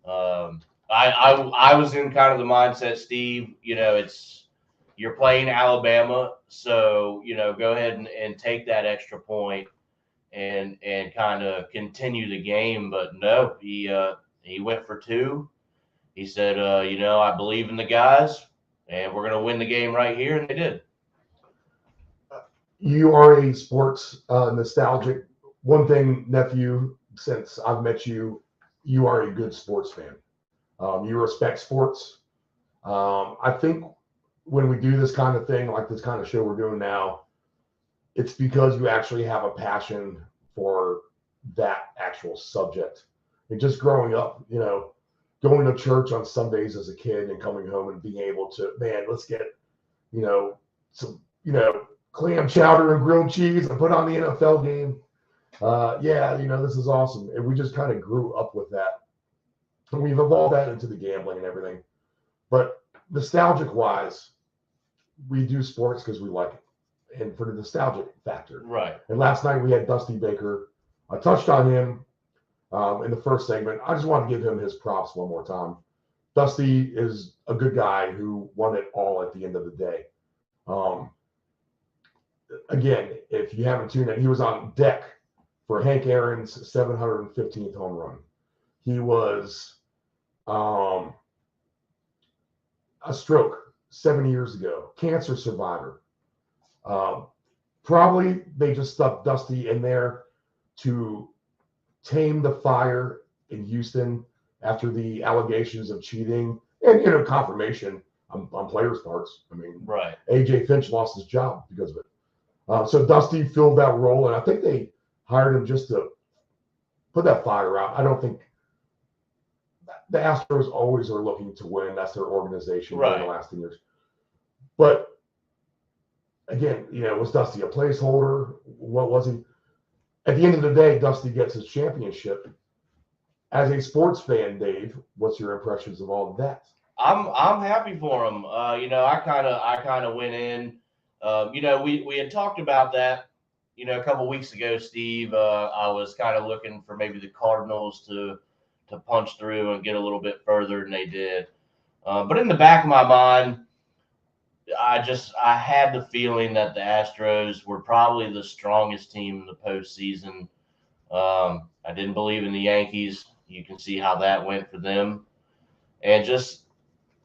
I was in kind of the mindset, Steve. You're playing Alabama, so go ahead and take that extra point and kind of continue the game. But no, he went for 2. He said, I believe in the guys, and we're going to win the game right here, and they did. You are a sports nostalgic. One thing, Nephew, since I've met you, you are a good sports fan. You respect sports. I think when we do this kind of thing, like this kind of show we're doing now, it's because you actually have a passion for that actual subject. And just growing up, going to church on Sundays as a kid and coming home and being able to, man, let's get, some, clam chowder and grilled cheese and put on the NFL game. This is awesome. And we just kind of grew up with that. And we've evolved that into the gambling and everything. But nostalgic wise, we do sports because we like it. And for the nostalgic factor. Right. And last night we had Dusty Baker. I touched on him in the first segment. I just want to give him his props one more time. Dusty is a good guy who won it all at the end of the day. Again, if you haven't tuned in, he was on deck for Hank Aaron's 715th home run. He was a stroke 7 years ago, cancer survivor. Probably they just stuck Dusty in there to tame the fire in Houston after the allegations of cheating and confirmation on players' parts. I mean, right. AJ Finch lost his job because of it. So Dusty filled that role, and I think they hired him just to put that fire out. I don't think the Astros always are looking to win. That's their organization for the last 10 years. But again, was Dusty a placeholder? What was he? At the end of the day, Dusty gets his championship. As a sports fan, Dave, what's your impressions of all of that? I'm happy for him. I kind of went in. We had talked about that. A couple weeks ago, Steve. I was kind of looking for maybe the Cardinals to punch through and get a little bit further than they did. But in the back of my mind, I had the feeling that the Astros were probably the strongest team in the postseason. I didn't believe in the Yankees. You can see how that went for them, and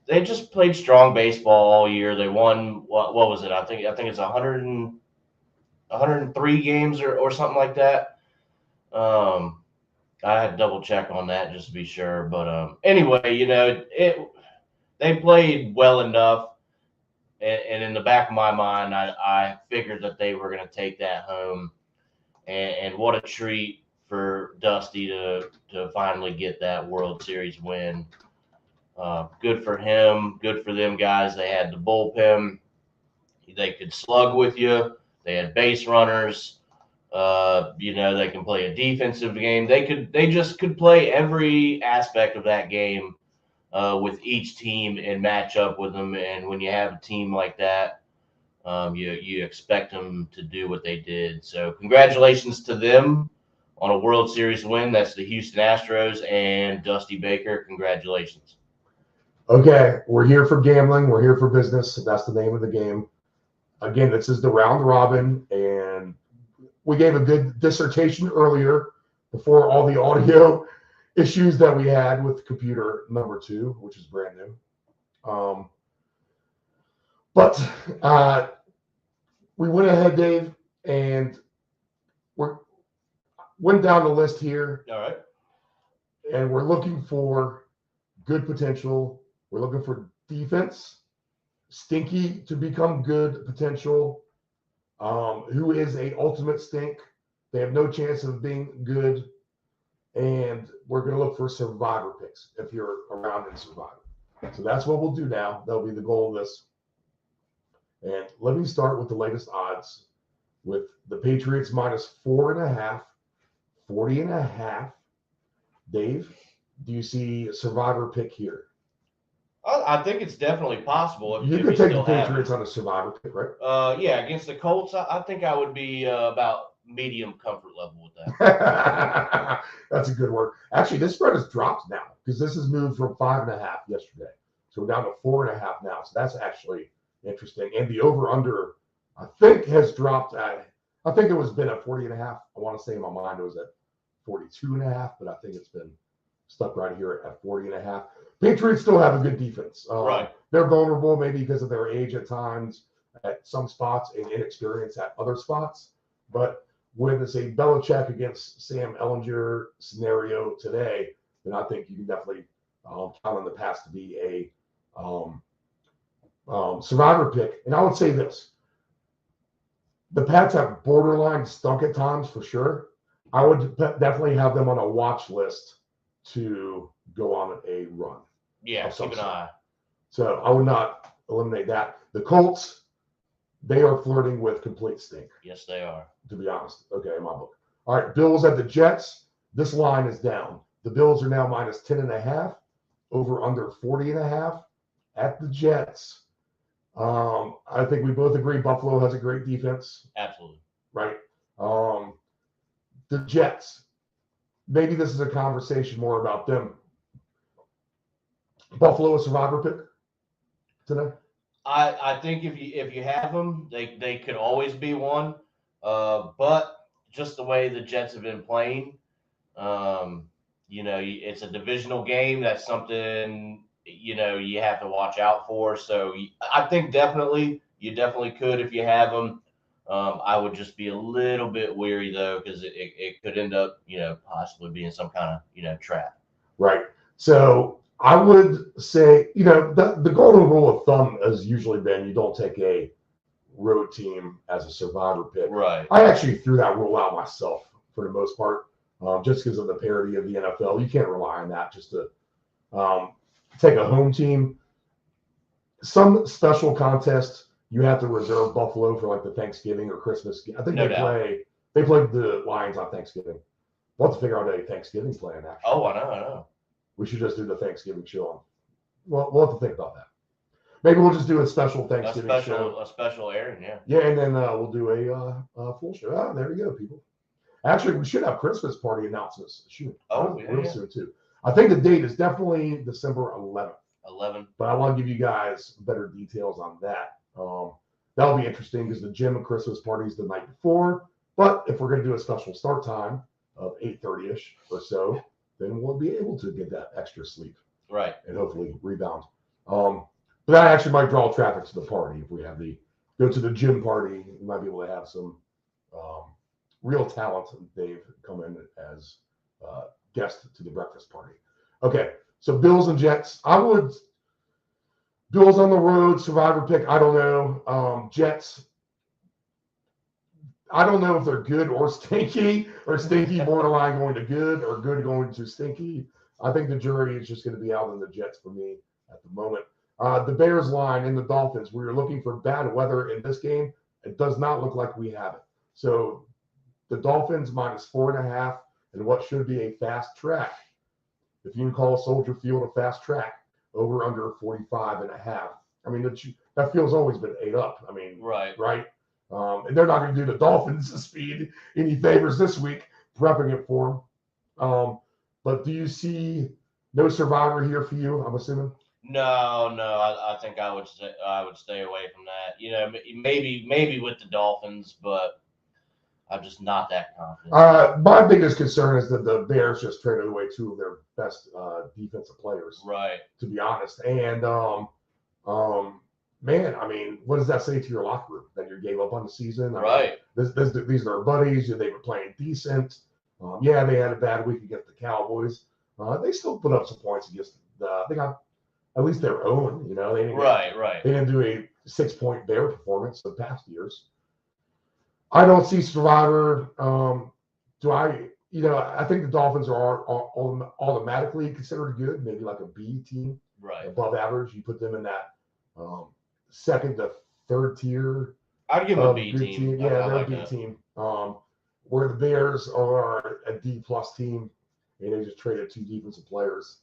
they just played strong baseball all year. They won what was it? I think it's 103 games or something like that. I had to double check on that just to be sure. But anyway, they played well enough. And in the back of my mind, I figured that they were going to take that home. And what a treat for Dusty to finally get that World Series win. Good for him. Good for them guys. They had the bullpen. They could slug with you. They had base runners. They can play a defensive game. They just could play every aspect of that game with each team and match up with them. And when you have a team like that, you expect them to do what they did. So congratulations to them on a World Series win. That's the Houston Astros and Dusty Baker. Congratulations. Okay, we're here for gambling. We're here for business. That's the name of the game. Again, this is the round robin, and we gave a good dissertation earlier before all the audio issues that we had with computer number 2, which is brand new. But we went ahead, Dave, and went down the list here. All right. And we're looking for good potential. We're looking for defense, stinky to become good potential. Who is a ultimate stink? They have no chance of being good. And we're going to look for survivor picks if you're around in survivor. So that's what we'll do now. That'll be the goal of this. And let me start with the latest odds with the Patriots minus 4.5, 40.5. Dave, do you see a survivor pick here? I think it's definitely possible. You could take the Patriots on a survivor pick, right? Yeah, against the Colts, I think I would be about medium comfort level with that. That's a good word. Actually, this spread has dropped now because this has moved from 5.5 yesterday. So we're down to 4.5 now. So that's actually interesting. And the over-under, I think, has dropped. I think it was been at 40.5. I want to say in my mind it was at 42.5, but I think it's been stuck right here at 40.5. Patriots still have a good defense. Right. They're vulnerable maybe because of their age at times, at some spots, and inexperience at other spots. But when it's a Belichick against Sam Ehlinger scenario today, then I think you can definitely count on the Pats to be a survivor pick. And I would say this. The Pats have borderline stunk at times for sure. I would definitely have them on a watch list to go on a run. Yeah, keep an eye. So I would not eliminate that. The Colts, they are flirting with complete stink. Yes, they are. To be honest. Okay, in my book. All right, Bills at the Jets. This line is down. The Bills are now minus 10.5, over under 40.5 at the Jets. I think we both agree Buffalo has a great defense. Absolutely. Right. The Jets. Maybe this is a conversation more about them. Buffalo a survivor pick today? I think if you have them, they could always be one. But just the way the Jets have been playing, it's a divisional game. That's something you have to watch out for. So I think you definitely could if you have them. I would just be a little bit weary though, because it could end up possibly being some kind of trap. Right. So I would say the golden rule of thumb has usually been you don't take a road team as a survivor pick. Right. I actually threw that rule out myself for the most part, just because of the parity of the NFL. You can't rely on that just to take a home team. some special contests you have to reserve Buffalo for like the Thanksgiving or Christmas. I think No they doubt. played the Lions on Thanksgiving. We'll have to figure out a Thanksgiving plan actually. Oh, I know. We should just do the Thanksgiving show on. Well, we'll have to think about that. Maybe we'll just do a special Thanksgiving show. A special airing, yeah. Yeah, and then we'll do a full show. Oh, there you go, people. Actually, we should have Christmas party announcements. Shoot. Oh, yeah, real yeah. soon too. I think the date is definitely December 11th. 11. But I want to give you guys better details on that. That'll be interesting because the gym Christmas party is the night before. But if we're going to do a special start time of 8:30ish or so, then we'll be able to get that extra sleep Right. and hopefully rebound. But that actually might draw traffic to the party if we have go to the gym party. We might be able to have some real talent, Dave, come in as guest to the breakfast party. Okay, so Bills and Jets. Bills on the road, survivor pick. I don't know. Jets. I don't know if they're good or stinky borderline going to good or good going to stinky. I think the jury is just going to be out on the Jets for me at the moment. The Bears line and the Dolphins. We were looking for bad weather in this game. It does not look like we have it. So the Dolphins -4.5 and what should be a fast track. If you can call Soldier Field a fast track, over under 45.5. I mean, that field's always been ate up. I mean, right. And they're not going to do the Dolphins' speed any favors this week, prepping it for them. But do you see no survivor here for you? I'm assuming. No. I think I would stay away from that. You know, maybe with the Dolphins, but I'm just not that confident. My biggest concern is that the Bears just traded away two of their best defensive players. Right. To be honest, and man, I mean, what does that say to your locker room that you gave up on the season? Right. These are our buddies. They were playing decent. Yeah, they had a bad week against the Cowboys. They still put up some points against they got at least their own. You know, they didn't. Right. They didn't do a 6-point Bear performance the past years. I don't see survivor. I think the Dolphins are automatically considered good, maybe like a B team, right, above average. You put them in that second to third tier. I'd give them a B team. Yeah, they're like a B team. Where the Bears are a D plus team, and they just traded 2 defensive players.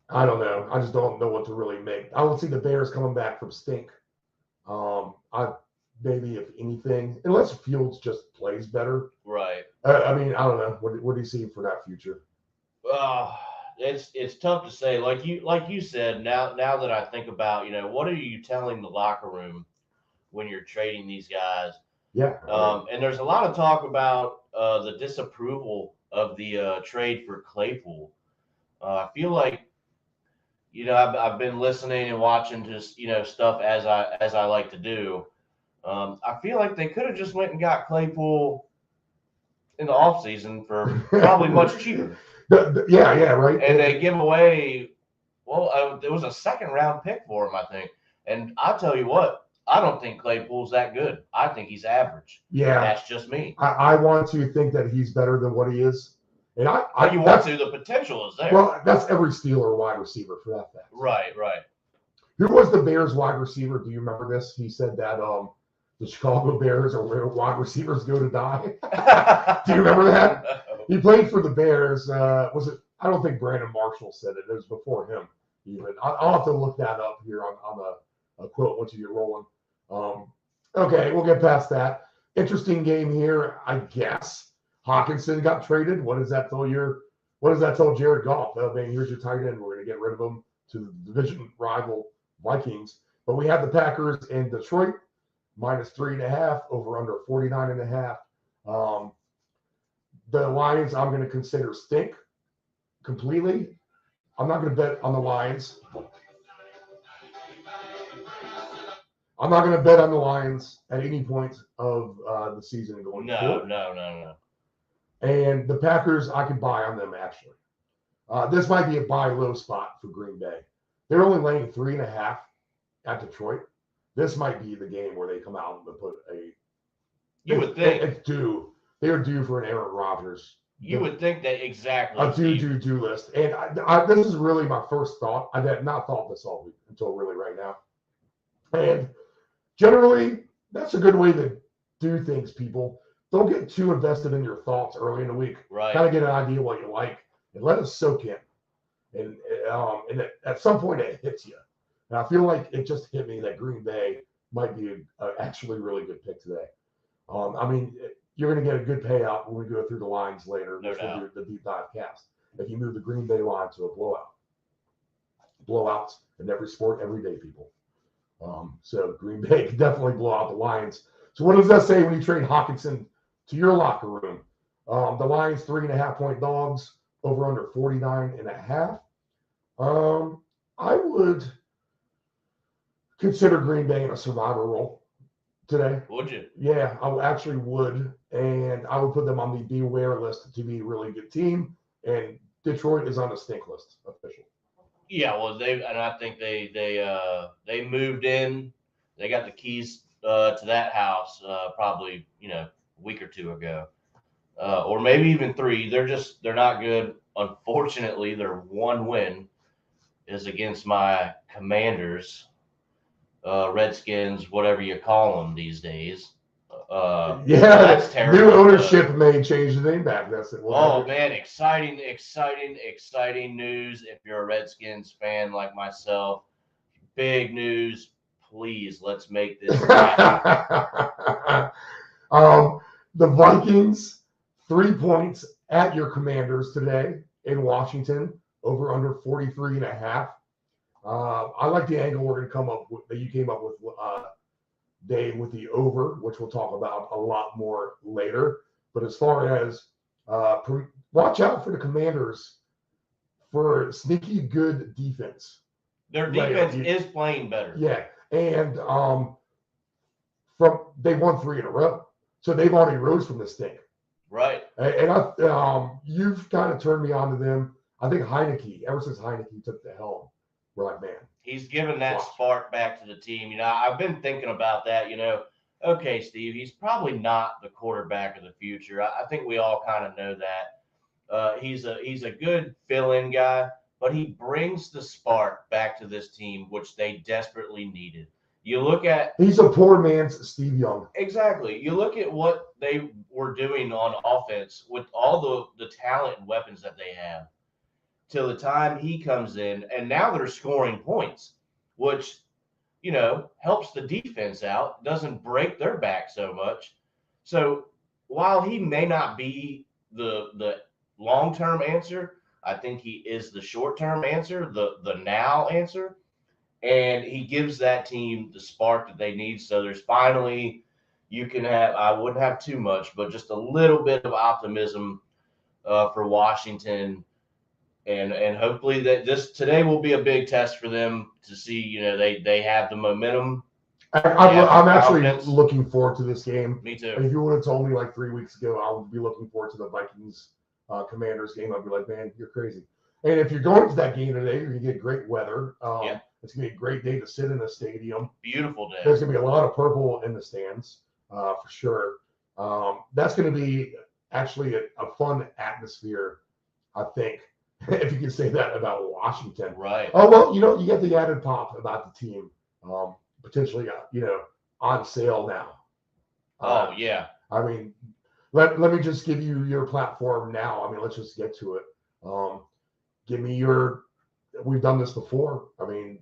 I don't know. I just don't know what to really make. I don't see the Bears coming back from stink. Maybe if anything, unless Fields just plays better. Right. I mean, I don't know. What do you see for that future? It's tough to say. Like you said. Now that I think about, what are you telling the locker room when you're trading these guys? Yeah. And there's a lot of talk about the disapproval of the trade for Claypool. I feel like, I've been listening and watching just stuff as I like to do. I feel like they could have just went and got Claypool in the offseason for probably much cheaper. Yeah, right. And they give away, there was a 2nd-round pick for him, I think. And I'll tell you what, I don't think Claypool's that good. I think he's average. Yeah. That's just me. I want to think that he's better than what he is. And the potential is there. Well, that's every Steeler wide receiver for that fact. Right. Who was the Bears wide receiver? Do you remember this? He said that the Chicago Bears are where wide receivers go to die. Do you remember that? No. He played for the Bears. Was it? I don't think Brandon Marshall said it. It was before him. Even I'll have to look that up here on a quote once you get rolling. Okay, we'll get past that. Interesting game here, I guess. Hawkinson got traded. What does that tell Jared Goff? Oh, man, here's your tight end. We're going to get rid of him to the division rival Vikings. But we have the Packers in Detroit. -3.5, over under 49.5. The Lions, I'm going to consider stink completely. I'm not going to bet on the Lions. I'm not going to bet on the Lions at any point of the season going forward. No. And the Packers, I can buy on them, actually. This might be a buy low spot for Green Bay. They're only laying 3.5 at Detroit. This might be the game where they come out and put a. You would think. It's due. They're due for an Aaron Rodgers You would think that exactly. A do list. And this is really my first thought. I had not thought this all week until really right now. And generally, that's a good way to do things, people. Don't get too invested in your thoughts early in the week. Right. Kind of get an idea what you like and let it soak in. And at some point it hits you. And I feel like it just hit me that Green Bay might be actually really good pick today. I mean, you're going to get a good payout when we go through the lines later. No doubt. We'll do the deep dive cast. If you move the Green Bay line to a blowout. Blowouts in every sport, every day, people. So Green Bay can definitely blow out the Lions. So what does that say when you trade Hawkinson to your locker room? The Lions 3.5-point dogs, over under 49.5. I would consider Green Bay in a survivor role today. Would you? Yeah, I actually would. And I would put them on the beware list to be a really good team. And Detroit is on the stink list, official. Yeah, well, I think they moved in. They got the keys to that house probably a week or two ago, or maybe even 3. They're not good. Unfortunately, their one win is against my Commanders, Redskins, whatever you call them these days. That's terrible. New ownership may change the name back. That's it. Man, exciting news. If you're a Redskins fan like myself, big news. Please, let's make this happen. The Vikings, 3 points at your Commanders today in Washington, over under 43.5. I like the angle we're going to come up with that you came up with, Dave, with the over, which we'll talk about a lot more later. But as far as watch out for the Commanders for sneaky good defense. Their defense is playing better. Yeah, and they won 3 in a row, so they've already rose from this thing. Right. And you've kind of turned me on to them. I think Heineke, ever since Heineke took the helm, we're like, man. He's given that spark back to the team. I've been thinking about that. Okay, Steve, he's probably not the quarterback of the future. I think we all kind of know that. He's a good fill-in guy, but he brings the spark back to this team, which they desperately needed. You look at he's a poor man's Steve Young. Exactly. You look at what they were doing on offense with all the talent and weapons that they have. Till the time he comes in, and now they're scoring points, which, helps the defense out, doesn't break their back so much. So while he may not be the long-term answer, I think he is the short-term answer, the now answer, and he gives that team the spark that they need. So there's finally, I wouldn't have too much, but just a little bit of optimism for Washington. And hopefully that today will be a big test for them to see, they have the momentum. I'm actually looking forward to this game. Me too. If you would have told me like 3 weeks ago, I would be looking forward to the Vikings Commanders game, I'd be like, man, you're crazy. And if you're going to that game today, you're going to get great weather. It's going to be a great day to sit in a stadium. Beautiful day. There's going to be a lot of purple in the stands for sure. That's going to be actually a fun atmosphere, I think. If you can say that about Washington. Right. Oh, well, you get the added pop about the team potentially, on sale now. Yeah. I mean, let me just give you your platform now. I mean, let's just get to it. Give me we've done this before. I mean,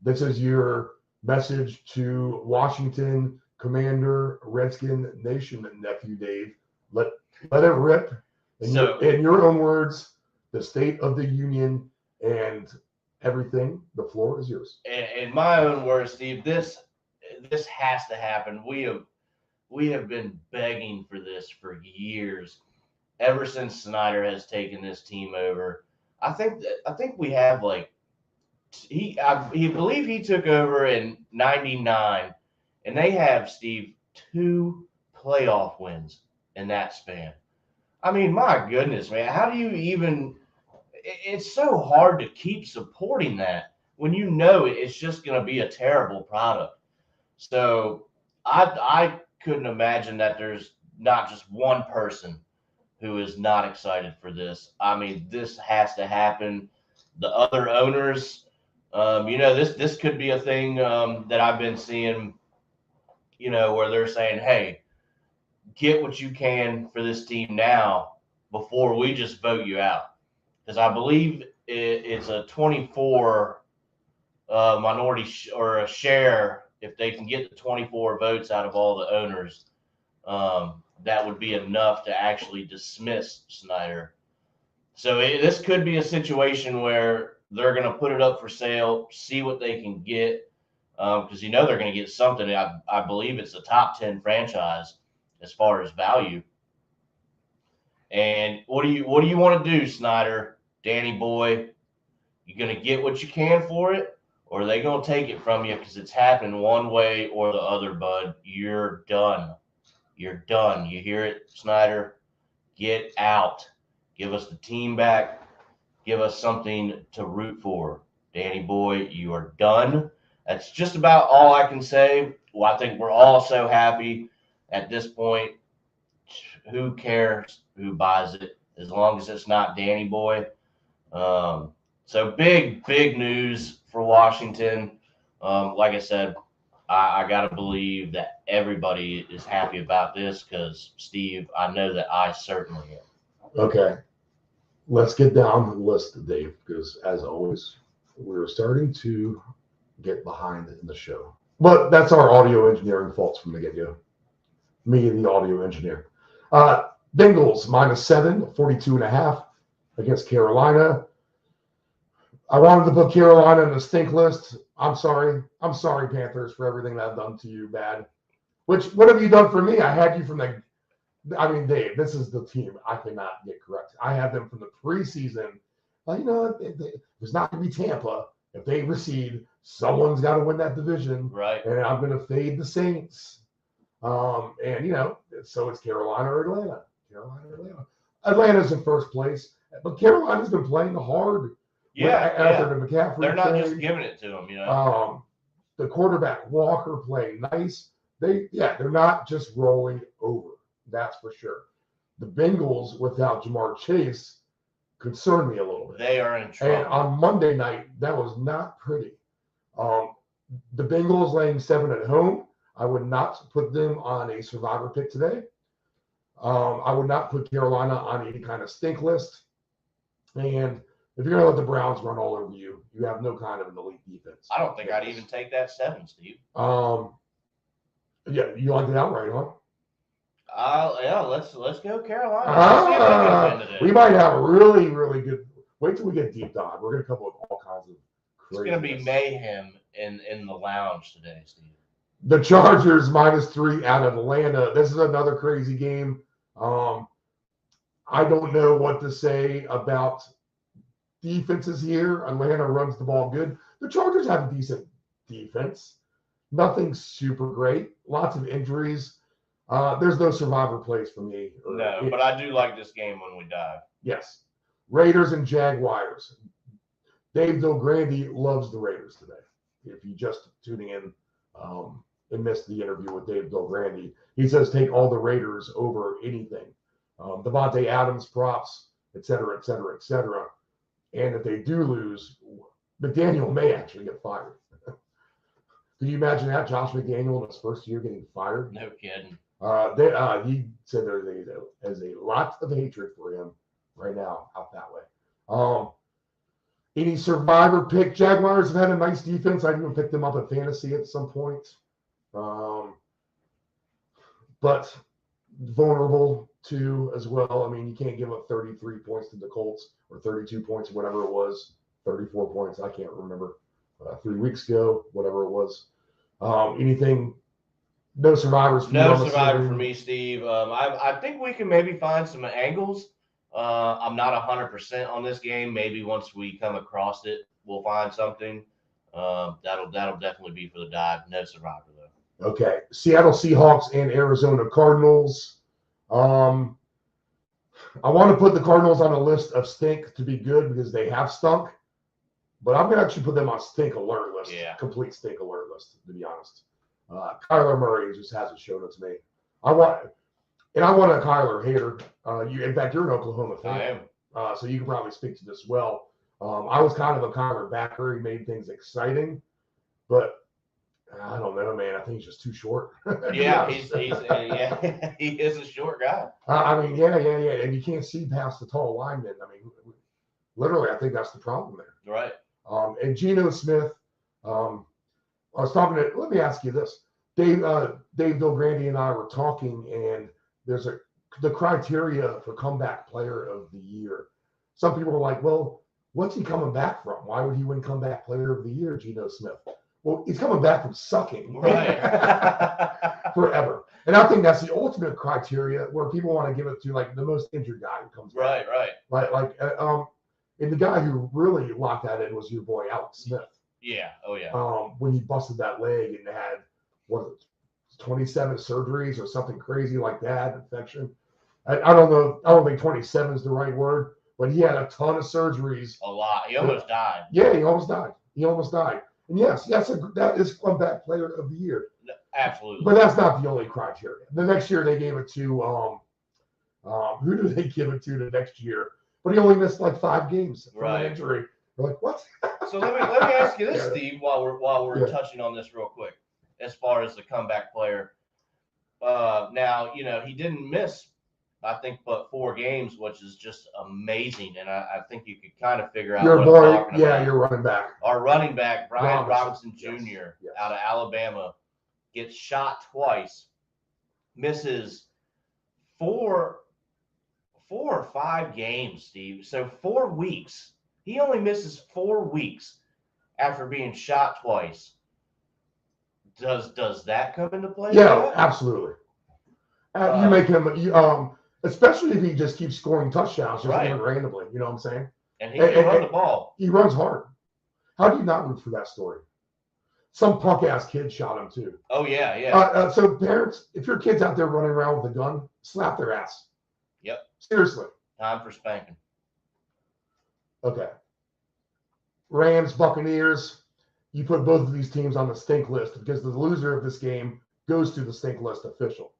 this is your message to Washington Commander Redskin Nation, Nephew Dave. Let it rip. In your own words, the State of the Union and everything. The floor is yours. In my own words, Steve, this has to happen. We have been begging for this for years, ever since Snyder has taken this team over. I think we have I believe he took over in '99, and they have, Steve, 2 playoff wins in that span. I mean, my goodness, man, how do you even? It's so hard to keep supporting that when it's just going to be a terrible product. So I couldn't imagine that there's not just one person who is not excited for this. I mean, this has to happen. The other owners, this could be a thing that I've been seeing, where they're saying, hey, get what you can for this team now before we just vote you out. Because I believe it's a 24 minority or a share. If they can get the 24 votes out of all the owners, that would be enough to actually dismiss Snyder. So this could be a situation where they're going to put it up for sale, see what they can get, because they're going to get something. I believe it's a top 10 franchise as far as value. And what do you want to do, Snyder, Danny boy? You going to get what you can for it, or are they going to take it from you because it's happening one way or the other, bud? You're done. You're done. You hear it, Snyder? Get out. Give us the team back. Give us something to root for. Danny boy, you are done. That's just about all I can say. Well, I think we're all so happy at this point. Who cares who buys it as long as it's not Danny boy? So big news for Washington. Like I said, I got to believe that everybody is happy about this because, Steve, I know that I certainly am. Okay. Let's get down the list, Dave, because as always, we're starting to get behind in the show. But that's our audio engineering faults from the get-go. Me, the audio engineer. Bengals -7, 42.5 against Carolina. I wanted to put Carolina in the stink list. I'm sorry, Panthers, for everything that I've done to you bad. What have you done for me? I had you from Dave, this is the team I cannot get correct. I had them from the preseason. It's not going to be Tampa. If they recede, someone's got to win that division. Right. And I'm going to fade the Saints. So it's Carolina or Atlanta. Atlanta's in first place, but Carolina's been playing hard. After the McCaffrey they're not trade. just giving it to them, The quarterback Walker playing nice. They're not just rolling over. That's for sure. The Bengals without Jamar Chase concern me a little bit. They are in trouble. And on Monday night, that was not pretty. The Bengals laying 7 at home. I would not put them on a survivor pick today. I would not put Carolina on any kind of stink list. And if you're going to let the Browns run all over you, you have no kind of an elite defense. I don't think I'd even take that 7, Steve. You like it outright, huh? Let's go Carolina. We might have a really, really good. Wait till we get deep dive. We're going to come up with all kinds of craziness. It's going to be mayhem in the lounge today, Steve. The Chargers -3 out of Atlanta. This is another crazy game. I don't know what to say about defenses here. Atlanta runs the ball good. The Chargers have a decent defense. Nothing super great. Lots of injuries. There's no survivor plays for me. No, but I do like this game when we dive. Yes. Raiders and Jaguars. Dave Del Grande loves the Raiders today. If you just tuning in and missed the interview with Dave Del Grande, he says take all the Raiders over anything. Devontae Adams props, et cetera, et cetera, et cetera. And if they do lose, McDaniel may actually get fired. Can you imagine that? Josh McDaniel in his first year getting fired? No kidding. He said there's a lot of hatred for him right now out that way. Any survivor pick? Jaguars have had a nice defense. I even picked them up at fantasy at some point. But vulnerable too as well. I mean, you can't give up 33 points to the Colts or 32 points, whatever it was, 34 points. I can't remember. 3 weeks ago, whatever it was. Anything? No survivors. No survivor for me, Steve. I think we can maybe find some angles. I'm not 100% on this game. Maybe once we come across it, we'll find something. That'll definitely be for the dive. No survivor though. Okay, Seattle Seahawks and Arizona Cardinals. I want to put the Cardinals on a list of stink to be good because they have stunk, but I'm going to actually put them on stink alert list. Yeah. Complete stink alert list, to be honest. Kyler Murray just hasn't shown it to me. And I want a Kyler hater. In fact, you're an Oklahoma fan. I am. So you can probably speak to this well. I was kind of a Kyler backer. He made things exciting, but I don't know, man. I think he's just too short. Yeah, yeah, he is a short guy. I mean, yeah. And you can't see past the tall linemen. I mean, literally, I think that's the problem there. Right. And Geno Smith, I was talking to, let me ask you this. Dave Del Grande and I were talking, and there's the criteria for comeback player of the year. Some people were like, well, what's he coming back from? Why would he win comeback player of the year, Geno Smith? Well, he's coming back from sucking. Right. Forever. And I think that's the ultimate criteria where people want to give it to like the most injured guy who comes back. Right. And the guy who really locked that in was your boy Alex Smith. Yeah. Oh yeah. When he busted that leg and had 27 surgeries or something crazy like that, infection. I don't know. I don't think 27 is the right word, but he had a ton of surgeries. A lot. He almost died. Yeah, he almost died. And yes, that is comeback player of the year. Absolutely. But that's not the only criteria. The next year they gave it to who did they give it to the next year? But he only missed like 5 games from an injury. We're like, what? So let me ask you this, Yeah. Steve, while we're touching on this real quick, as far as the comeback player. Now, he didn't miss, I think, but 4 games, which is just amazing. And I think you could kind of figure out Your what boy, I'm talking about. your running back. Our running back, Brian Robinson Yes. Jr. Yes. out of Alabama, gets shot twice, misses 4 or 5 games, Steve. So 4 weeks. He only misses 4 weeks after being shot twice. Does that come into play? Yeah, absolutely. You make him, especially if he just keeps scoring touchdowns just randomly. You know what I'm saying? And he can run the ball. He runs hard. How do you not root for that story? Some punk ass kid shot him too. Oh yeah. So parents, if your kid's out there running around with a gun, slap their ass. Yep. Seriously. Time for spanking. Okay. Rams, Buccaneers. You put both of these teams on the stink list because the loser of this game goes to the stink list official.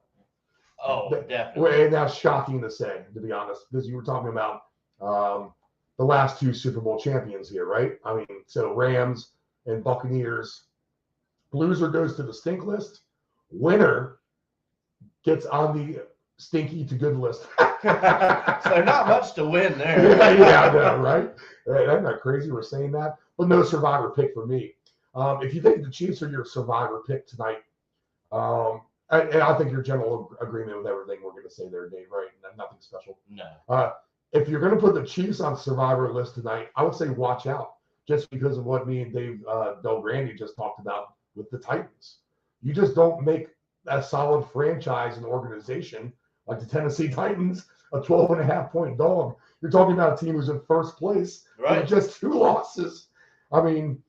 Oh, definitely. And that's shocking to say, to be honest, because you were talking about the last 2 Super Bowl champions here, right? I mean, so Rams and Buccaneers. Loser goes to the stink list. Winner gets on the stinky to good list. So not much to win there. Yeah, I know, right? Isn't that crazy we're saying that? But no survivor pick for me. If you think the Chiefs are your survivor pick tonight, and I think your general agreement with everything we're going to say there, Dave, right? Nothing special. No. If you're going to put the Chiefs on survivor list tonight, I would say watch out just because of what me and Dave Del Grande just talked about with the Titans. You just don't make a solid franchise and organization like the Tennessee Titans a 12.5-point dog. You're talking about a team who's in first place with just 2 losses. I mean,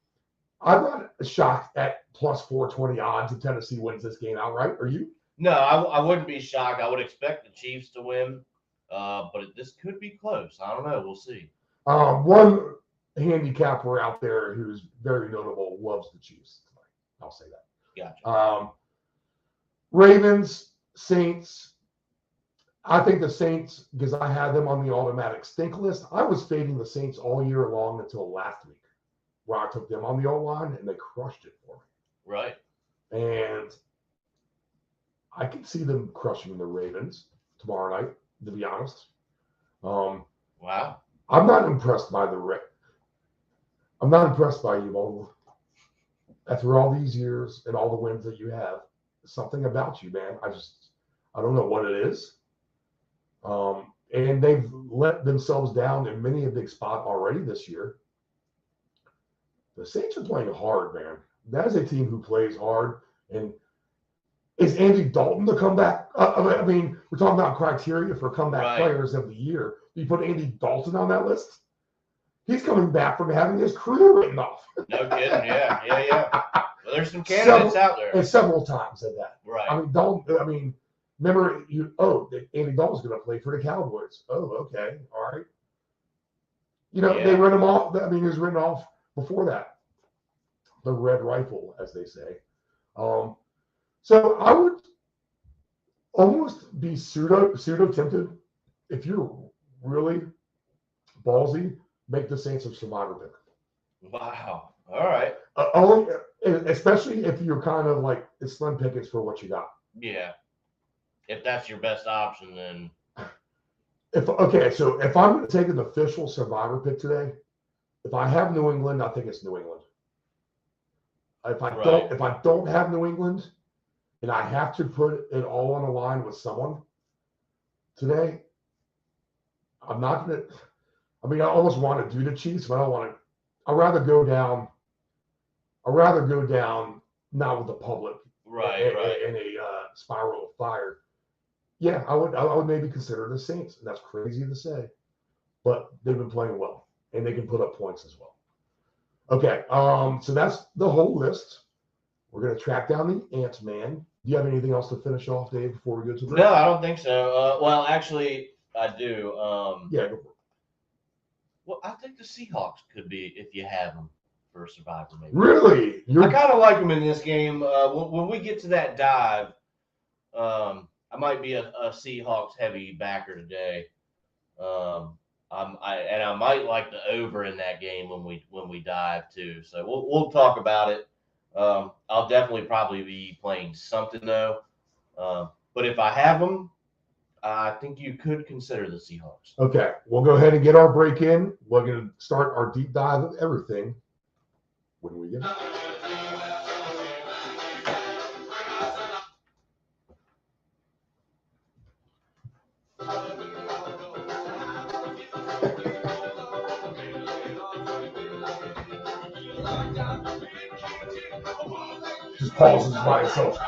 I'm not shocked at plus 420 odds if Tennessee wins this game outright. Are you? No, I wouldn't be shocked. I would expect the Chiefs to win, but this could be close. I don't know. We'll see. One handicapper out there who's very notable loves the Chiefs tonight. I'll say that. Gotcha. Ravens, Saints. I think the Saints, because I had them on the automatic stink list, I was fading the Saints all year long until last week, where I took them on the O-line and they crushed it for me. Right. And I can see them crushing the Ravens tomorrow night, to be honest. Wow. I'm not impressed by I'm not impressed by you all. After all these years and all the wins that you have, something about you, man. I don't know what it is. And they've let themselves down in many a big spot already this year. The Saints are playing hard, man. That is a team who plays hard. And is Andy Dalton the comeback? I mean, we're talking about criteria for comeback players of the year. You put Andy Dalton on that list? He's coming back from having his career written off. No kidding. Yeah. Well, there's some candidates out there. And several times at that. Right. I mean, Dalton, remember, Andy Dalton's going to play for the Cowboys. Oh, okay. All right. They run him off. I mean, he was written off before that. The red rifle, as they say. So I would almost be pseudo tempted if you're really ballsy. Make the Saints a survivor pick. Wow. All right. Especially if you're kind of like it's slim pickings for what you got. Yeah. If that's your best option, then. So if I'm going to take an official survivor pick today, if I have New England, I think it's New England. If I don't have New England, and I have to put it all on the line with someone today, I'm not going to. I mean, I almost want to do the Chiefs, but I don't want to. I'd rather go down not with the public, Right. in a spiral of fire. Yeah, I would maybe consider the Saints, and that's crazy to say, but they've been playing well, and they can put up points as well. Okay, so that's the whole list. We're gonna track down the Ant-Man. Do you have anything else to finish off, Dave, before we go to break? No, I don't think so. Well, actually, I do. Yeah, go for it. Well, I think the Seahawks could be if you have them for a survivor, maybe. Really? I kind of like them in this game. When we get to that dive, I might be a Seahawks heavy backer today. I might like the over in that game when we dive too. So we'll talk about it. I'll definitely probably be playing something though. But if I have them, I think you could consider the Seahawks. Okay, we'll go ahead and get our break in. We're going to start our deep dive of everything when we get. Just pauses by itself.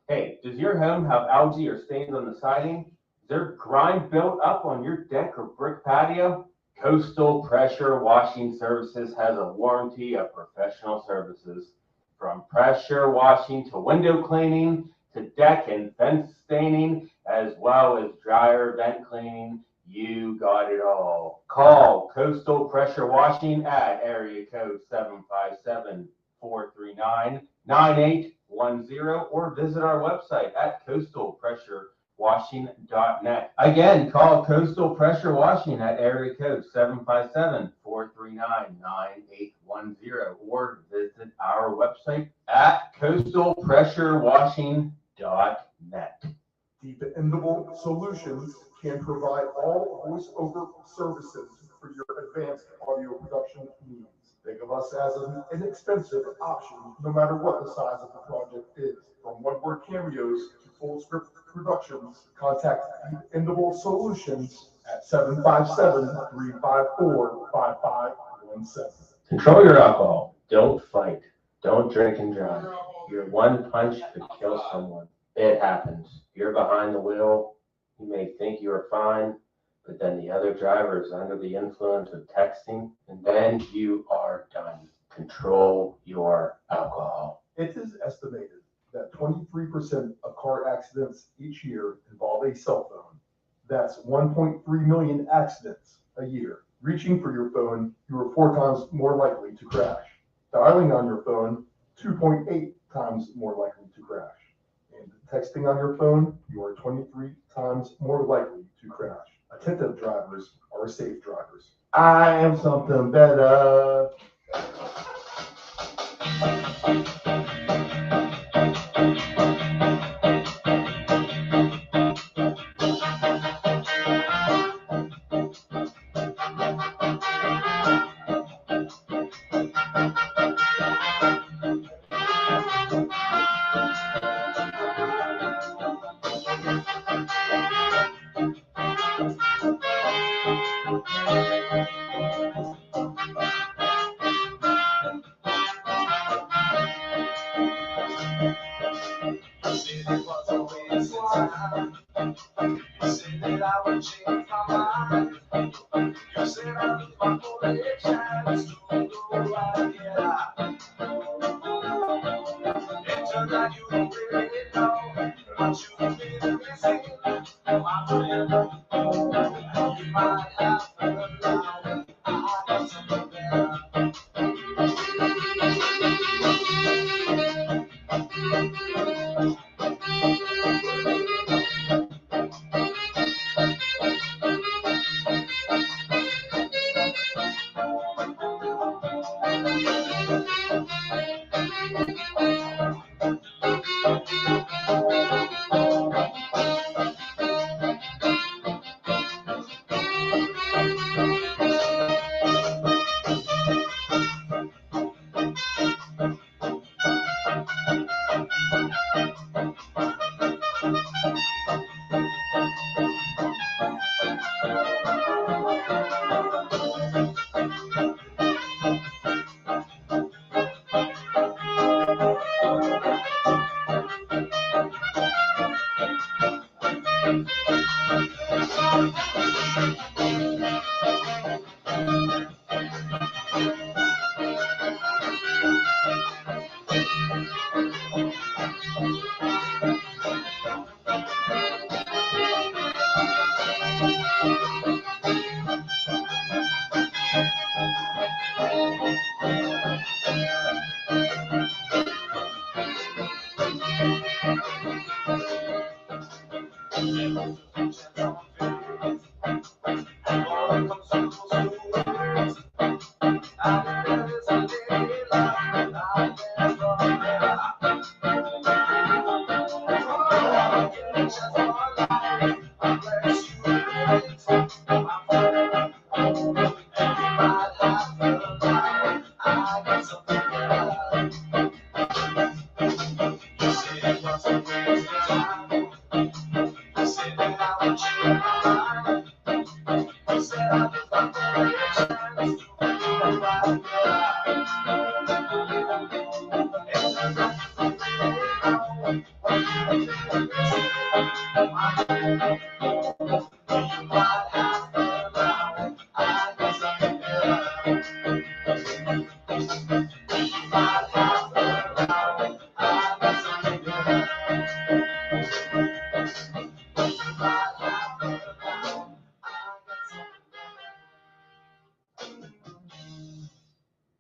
Hey, does your home have algae or stains on the siding? Is there grime built up on your deck or brick patio? Coastal Pressure Washing Services has a warranty of professional services. From pressure washing to window cleaning to deck and fence staining, as well as dryer vent cleaning, you got it all. Call Coastal Pressure Washing at area code 757-439-9810 or visit our website at coastalpressurewashing.net. Again, call Coastal Pressure Washing at area code 757-439-9810 or visit our website at coastalpressurewashing.net. Dependable Solutions can provide all voice-over services for your advanced audio production needs. Think of us as an inexpensive option, no matter what the size of the project is. From one-word cameos to Full Script Productions. Contact Dependable Solutions at 757-354-5517. Control your alcohol. Don't fight. Don't drink and drive. Your one punch could kill someone. It happens. You're behind the wheel. You may think you are fine, but then the other driver is under the influence of texting, and then you are done. Control your alcohol. It is estimated that 23% of car accidents each year involve a cell phone. That's 1.3 million accidents a year. Reaching for your phone, you are 4 times more likely to crash. Dialing on your phone, 2.8 times more likely to crash. And texting on your phone, you are 23 times more likely to crash. Attentive drivers are safe drivers. I am something better.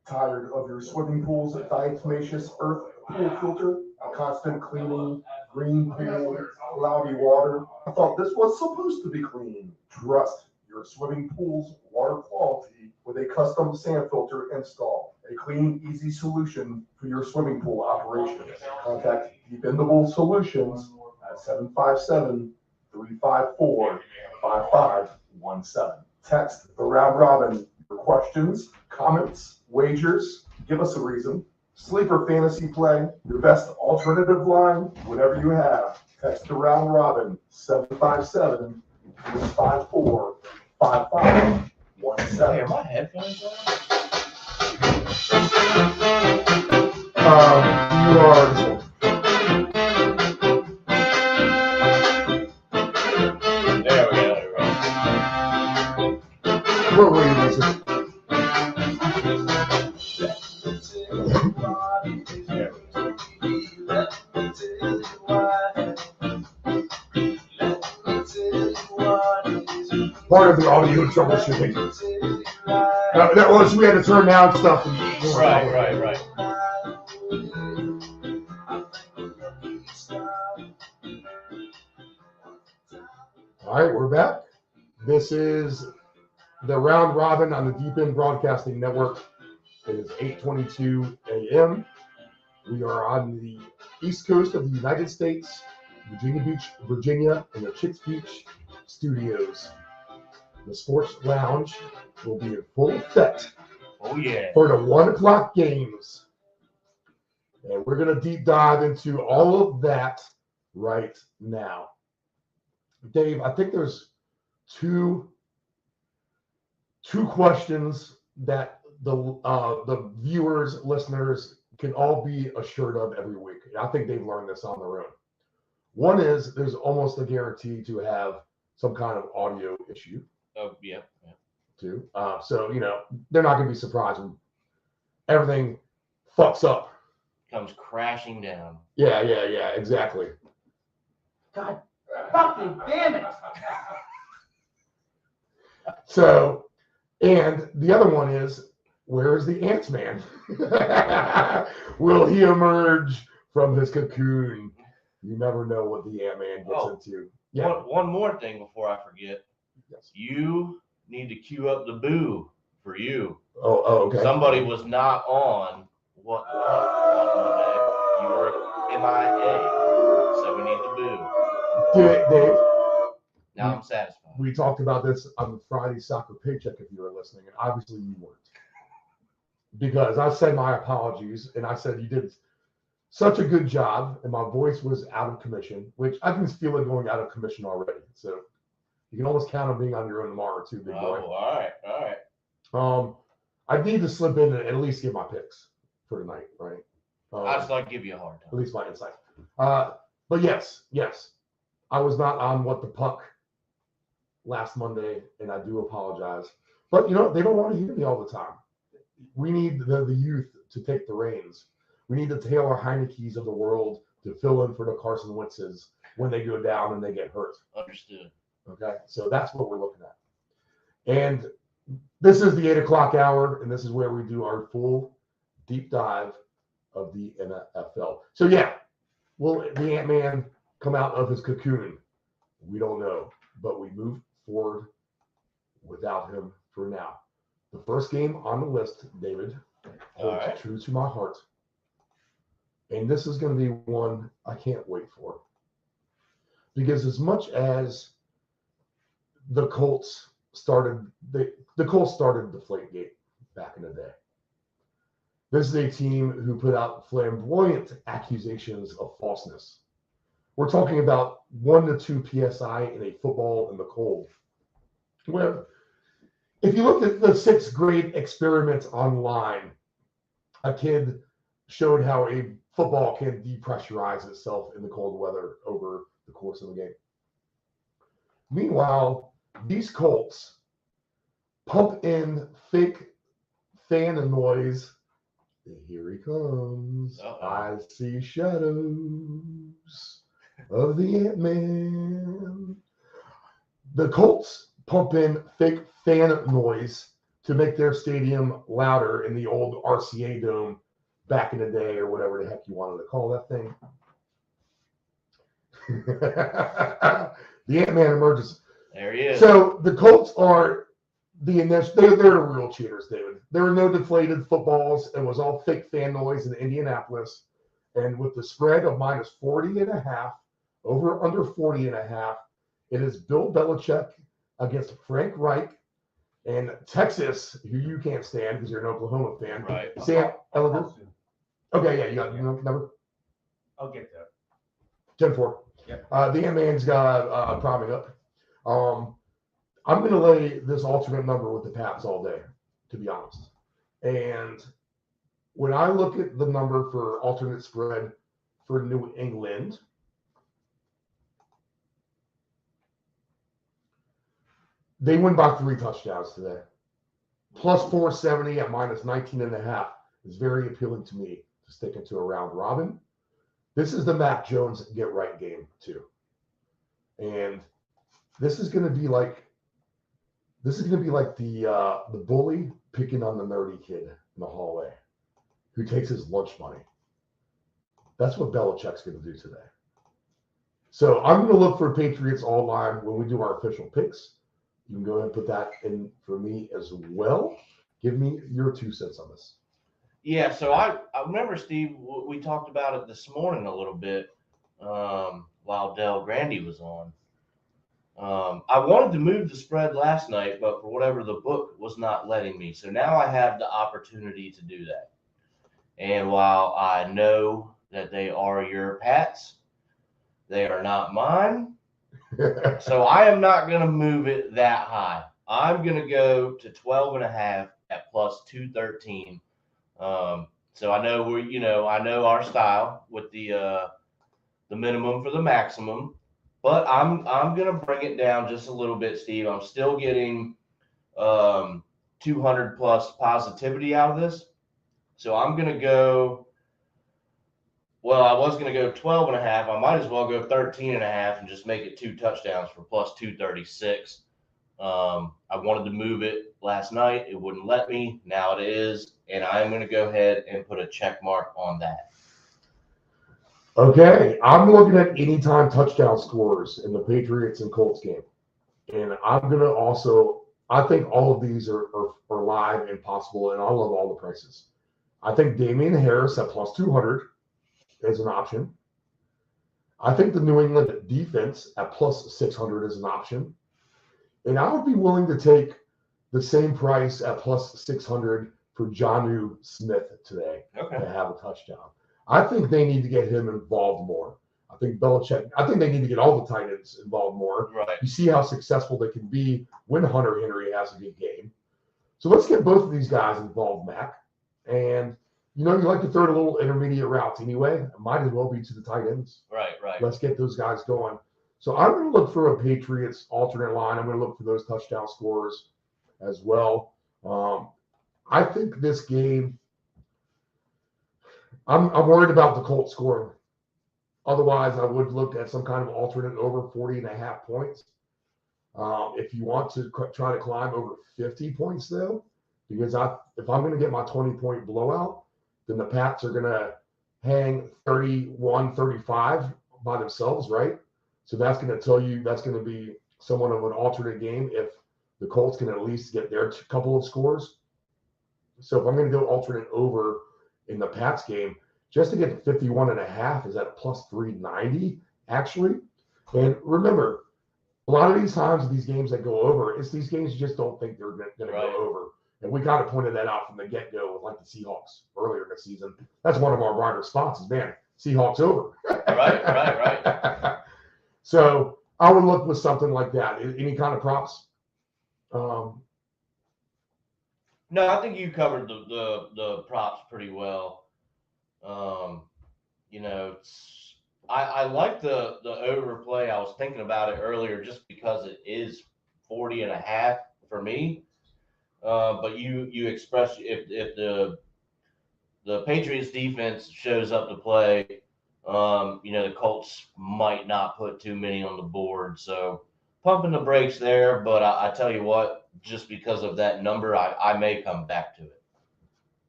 Tired of your swimming pool's diatomaceous earth pool filter, constant cleaning, green pool, cloudy water? I thought this was supposed to be clean. Trust your swimming pool's water quality with a custom sand filter installed. A clean, easy solution for your swimming pool operations. Contact Dependable Solutions at 757-354-5517. Text the round robin for questions, comments, wagers. Give us a reason. Sleeper fantasy play, your best alternative line, whatever you have. Text to round robin 757-354-5517. Hey, are my headphones on? You are. There we go. Where were you, Lisa? Part of the audio troubleshooting. That was, we had to turn down stuff. Right. All right, we're back. This is the round robin on the Deep End Broadcasting Network. It is 8:22 a.m. We are on the east coast of the United States, Virginia Beach, Virginia, in the Chicks Beach studios. The sports lounge will be in full effect. Oh yeah. For the 1 o'clock games. And we're going to deep dive into all of that right now. Dave, I think there's two questions that the viewers, listeners can all be assured of every week. And I think they've learned this on their own. One is there's almost a guarantee to have some kind of audio issue. Oh, yeah. Too. So, they're not going to be surprised when everything fucks up. Comes crashing down. Yeah, exactly. God fucking damn it. So, and the other one is, where is the Ant-Man? Will he emerge from his cocoon? You never know what the Ant-Man gets into. Yeah. One more thing before I forget. Yes. You need to cue up the boo for you. Oh, okay. Somebody was not on what Monday. You were MIA. So we need the boo. Do it, Dave. Now I'm satisfied. We talked about this on the Friday soccer paycheck if you were listening, and obviously you weren't. Because I said my apologies, and I said you did such a good job, and my voice was out of commission, which I can feel it going out of commission already. So you can almost count on being on your own tomorrow too, big boy. Oh, all right. I need to slip in and at least get my picks for tonight, right? I just like to give you a hard time. At least my insight. But yes, I was not on What the Puck last Monday, and I do apologize. But, they don't want to hear me all the time. We need the youth to take the reins. We need the Taylor Heineke's of the world to fill in for the Carson Wentz's when they go down and they get hurt. Understood. Okay, so that's what we're looking at. And this is the 8 o'clock hour, and this is where we do our full deep dive of the NFL. So, yeah, will the Ant-Man come out of his cocoon? We don't know, but we move forward without him for now. The first game on the list, David, holds true to my heart. And this is going to be one I can't wait for. Because as much as the Colts started Deflategate back in the day. This is a team who put out flamboyant accusations of falseness. We're talking about 1 to 2 PSI in a football in the cold. Where, if you look at the 6th grade experiment online, a kid showed how a football can depressurize itself in the cold weather over the course of the game. Meanwhile, these Colts pump in fake fan noise. Here he comes. I see shadows of the Ant-Man. The Colts pump in fake fan noise to make their stadium louder in the old RCA Dome back in the day, or whatever the heck you wanted to call that thing. The Ant-Man emerges. There he is. So the Colts are the initial. They're the real cheaters, David. There were no deflated footballs. It was all fake fan noise in Indianapolis. And with the spread of minus 40.5, over under 40.5, it is Bill Belichick against Frank Reich and Texas, who you can't stand because you're an Oklahoma fan. Right. Sam Ellinger. Okay, yeah, you got the number? I'll get there. 10-4. Yep. Dan Mann's got priming up. I'm going to lay this alternate number with the Pats all day, to be honest. And when I look at the number for alternate spread for New England, they win by 3 touchdowns today. Plus 470 at minus 19.5 is very appealing to me to stick into a round robin. This is the Mac Jones get right game too. And this is going to be like the bully picking on the nerdy kid in the hallway who takes his lunch money. That's what Belichick's going to do today. So I'm going to look for Patriots all line when we do our official picks. You can go ahead and put that in for me as well. Give me your 2 cents on this. Yeah, so I remember, Steve, we talked about it this morning a little bit while Del Grande was on. I wanted to move the spread last night, but for whatever, the book was not letting me. So now I have the opportunity to do that. And while I know that they are your Pats, they are not mine. So I am not going to move it that high. I'm going to go to 12.5 at plus 213. So I know I know our style with the minimum for the maximum, but I'm going to bring it down just a little bit, Steve. I'm still getting 200 plus positivity out of this. So I'm going to go, well, I was going to go 12.5. I might as well go 13.5 and just make it 2 touchdowns for plus 236. I wanted to move it last night. It wouldn't let me. Now it is. And I'm going to go ahead and put a check mark on that. Okay. I'm looking at anytime touchdown scores in the Patriots and Colts game. And I'm going to also, I think all of these are live and possible, and I love all the prices. I think Damian Harris at plus 200 is an option. I think the New England defense at plus 600 is an option. And I would be willing to take the same price at plus 600 for Jonnu Smith today to have a touchdown. I think they need to get him involved more. I think they need to get all the tight ends involved more. Right. You see how successful they can be when Hunter Henry has a good game. So let's get both of these guys involved, Mac. And, you like to throw a little intermediate routes anyway. It might as well be to the tight ends. Right. Let's get those guys going. So I'm going to look for a Patriots alternate line. I'm going to look for those touchdown scores as well. I think this game, I'm worried about the Colts scoring. Otherwise, I would look at some kind of alternate over 40.5 points. If you want to try to climb over 50 points, though, because if I'm going to get my 20-point blowout, then the Pats are going to hang 31-35 by themselves, right? So that's going to tell you that's going to be somewhat of an alternate game if the Colts can at least get their couple of scores. So if I'm going to go alternate over in the Pats game, just to get to 51.5 is at plus 390, actually. And remember, a lot of these times, these games that go over, it's these games you just don't think they're going to go over. And we kind of pointed that out from the get-go with like the Seahawks earlier in the season. That's one of our brighter spots is, man, Seahawks over. Right. So I would look with something like that. Any kind of props? No, I think you covered the props pretty well. I like the overplay. I was thinking about it earlier just because it is 40.5 for me. But you expressed if the Patriots defense shows up to play, the Colts might not put too many on the board. So pumping the brakes there, but I tell you what, just because of that number, I may come back to it.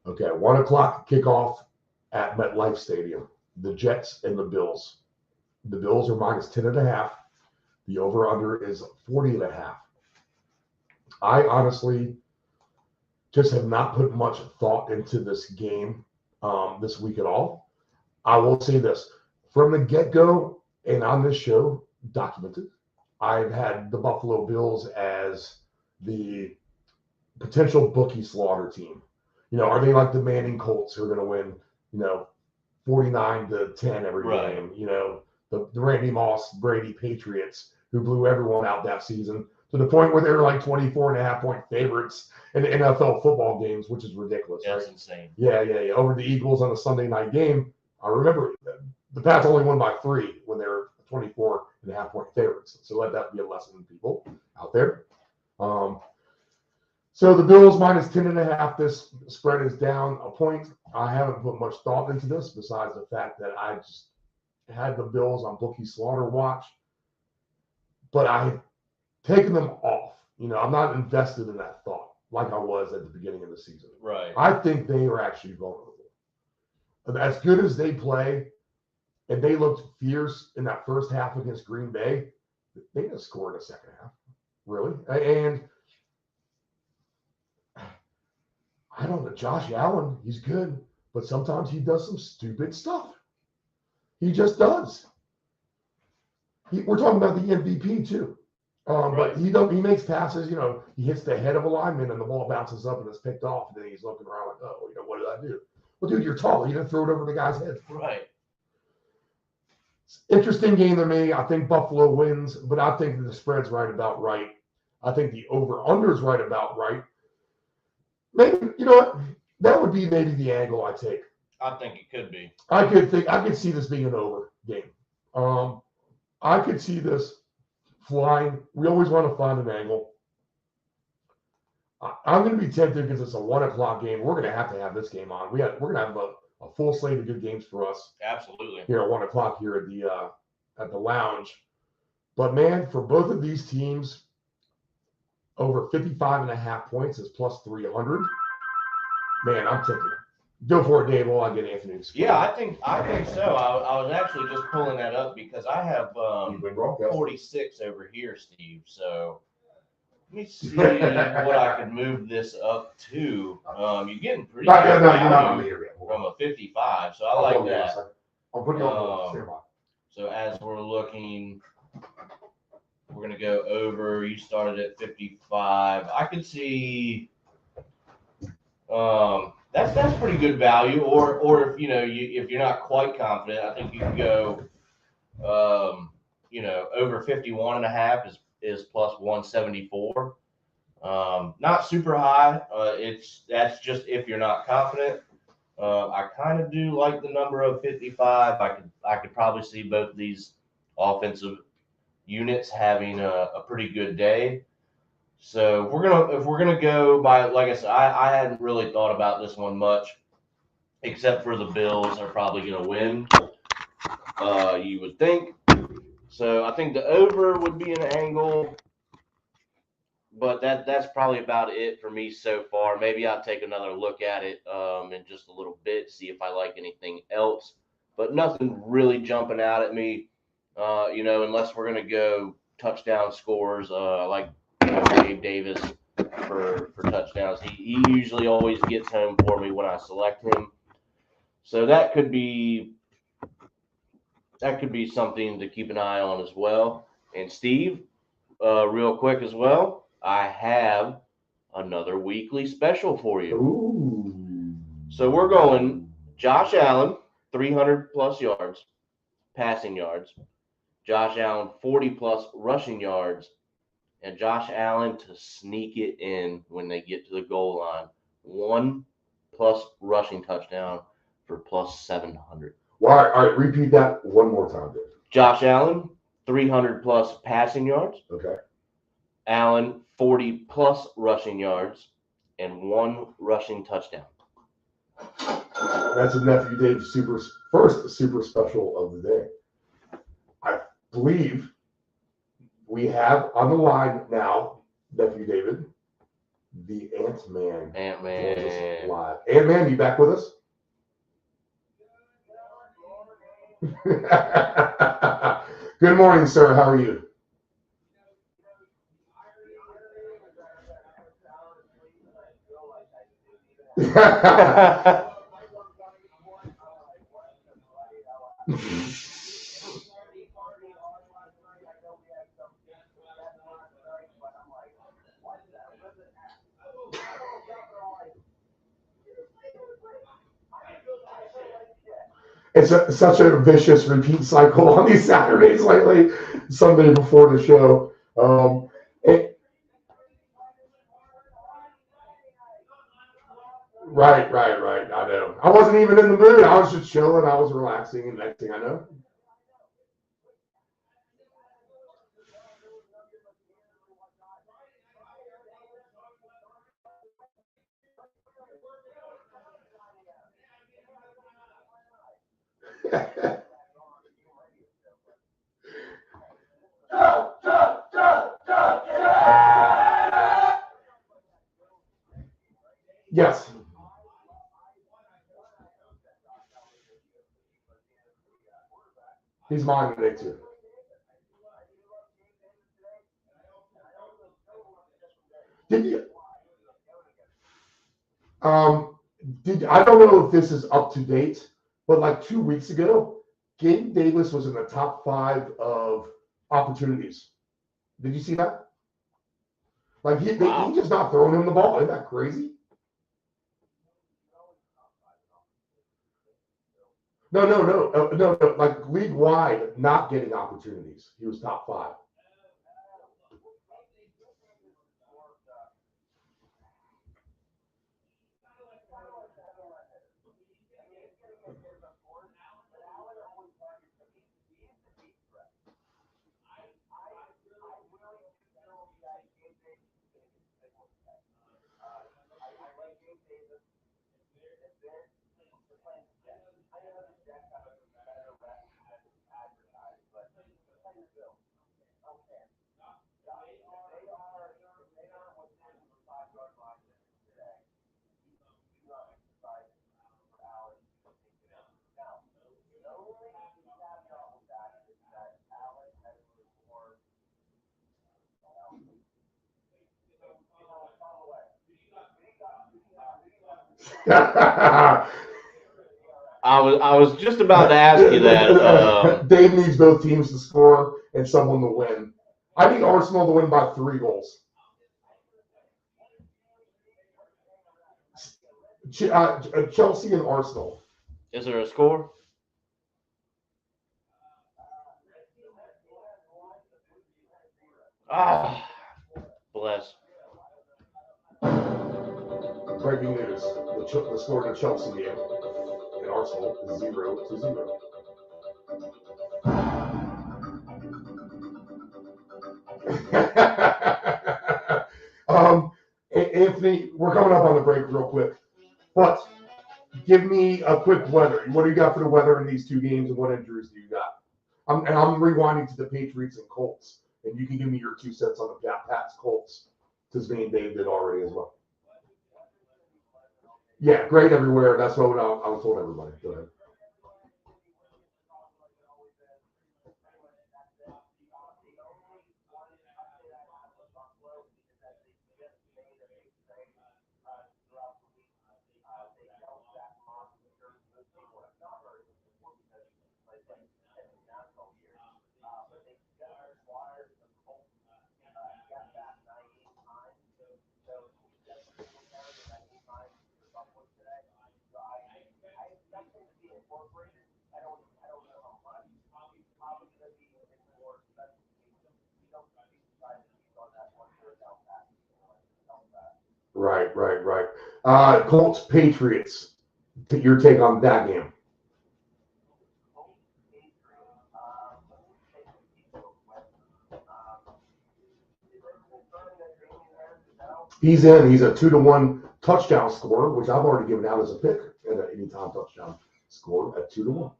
Okay, 1:00 kickoff at MetLife Stadium. The Jets and the Bills. The Bills are minus 10.5. The over-under is 40.5. I honestly just have not put much thought into this game this week at all. I will say this. From the get-go and on this show, documented, I've had the Buffalo Bills as the potential bookie slaughter team. Are they like the Manning Colts who are going to win, 49-10 every game? the Randy Moss Brady Patriots who blew everyone out that season to the point where they were like 24.5-point favorites in the NFL football games, which is ridiculous. That's right? insane. Yeah. Over the Eagles on a Sunday night game. I remember the Pats only won by 3 when they were 24.5-point favorites. So let that be a lesson to people out there. So the Bills minus 10.5. This spread is down a point. I haven't put much thought into this besides the fact that I just had the Bills on bookie slaughter watch, but I've taken them off. I'm not invested in that thought like I was at the beginning of the season. Right. I think they are actually vulnerable. As good as they play, and they looked fierce in that first half against Green Bay, they didn't score in the second half, really. And I don't know, Josh Allen, he's good, but sometimes he does some stupid stuff. He just does. We're talking about the MVP too. But he makes passes, he hits the head of a lineman and the ball bounces up and it's picked off. And then he's looking around like, oh, what did I do? Well, dude, you're tall. You didn't throw it over the guy's head. Right. Interesting game to me. I think Buffalo wins, but I think the spread's right about right. I think the over-under's right about right. Maybe, what? That would be maybe the angle I take. I think it could be. I could see this being an over game. I could see this flying. We always want to find an angle. I'm going to be tempted because it's a 1:00 game. We're going to have this game on. We're going to have a full slate of good games for us. Absolutely. Here at 1:00 here at the lounge. But man, for both of these teams, over 55.5 points is plus 300. Man, I'm tempted. Go for it, Dave. While I get Anthony. Yeah, I think so. I was actually just pulling that up because I have 46 over here, Steve. So let me see what I can move this up to. You're getting pretty good You're not on value here yet. from a 55, so I like that. I'll put you on stand by. So as we're looking, we're gonna go over. You started at 55. I could see. That's pretty good value. Or if if you're not quite confident, I think you can go. Over 51.5 is plus 174. Not super high. That's just if you're not confident. I kind of do like the number of 55. I could probably see both of these offensive units having a pretty good day. So if we're gonna go by, like I said, I hadn't really thought about this one much, except for the Bills are probably gonna win. You would think. So I think the over would be an angle, but that's probably about it for me so far. Maybe I'll take another look at it in just a little bit, see if I like anything else. But nothing really jumping out at me, unless we're gonna go touchdown scores. I like Dave Davis for touchdowns. He usually always gets home for me when I select him. So that could be something to keep an eye on as well. And Steve, real quick as well, I have another weekly special for you. Ooh. So we're going Josh Allen, 300 plus yards, passing yards. Josh Allen, 40 plus rushing yards. And Josh Allen to sneak it in when they get to the goal line. 1+ rushing touchdown for plus 700. Well, all right, repeat that one more time, Dave. Josh Allen, 300 plus passing yards. Okay. Allen, 40 plus rushing yards and 1 rushing touchdown. That's a Nephew Dave first super special of the day. I believe we have on the line now, Nephew David, the Ant-Man. Ant-Man. Live. Ant-Man, you back with us? Good morning, sir. How are you? It's such a vicious repeat cycle on these Saturdays lately. Sunday before the show. Right. I know. I wasn't even in the mood. I was just chilling. I was relaxing, and next thing I know. Yes. He's mine today too. Did you? I don't know if this is up to date, but like 2 weeks ago, Gabe Davis was in the top 5 of opportunities. Did you see that? Like he just not throwing him the ball. Isn't that crazy? No. Like league wide, not getting opportunities. He was top 5. I was just about to ask you that. Dave needs both teams to score and someone to win. I need Arsenal to win by 3 goals. Chelsea and Arsenal. Is there a score? Bless. Breaking news: the score in the Chelsea game and Arsenal is 0-0. Anthony, we're coming up on the break real quick, but give me a quick weather. What do you got for the weather in these 2 games, and what injuries do you got? I'm rewinding to the Patriots and Colts, and you can give me your 2 cents on the Pats Colts, because me and Dave did already as well. Yeah, great everywhere. That's what I was told everybody. Go ahead. Right. Colts, Patriots. Your take on that game? He's in. He's a 2-1 touchdown scorer, which I've already given out as a pick at an anytime touchdown score at 2-1.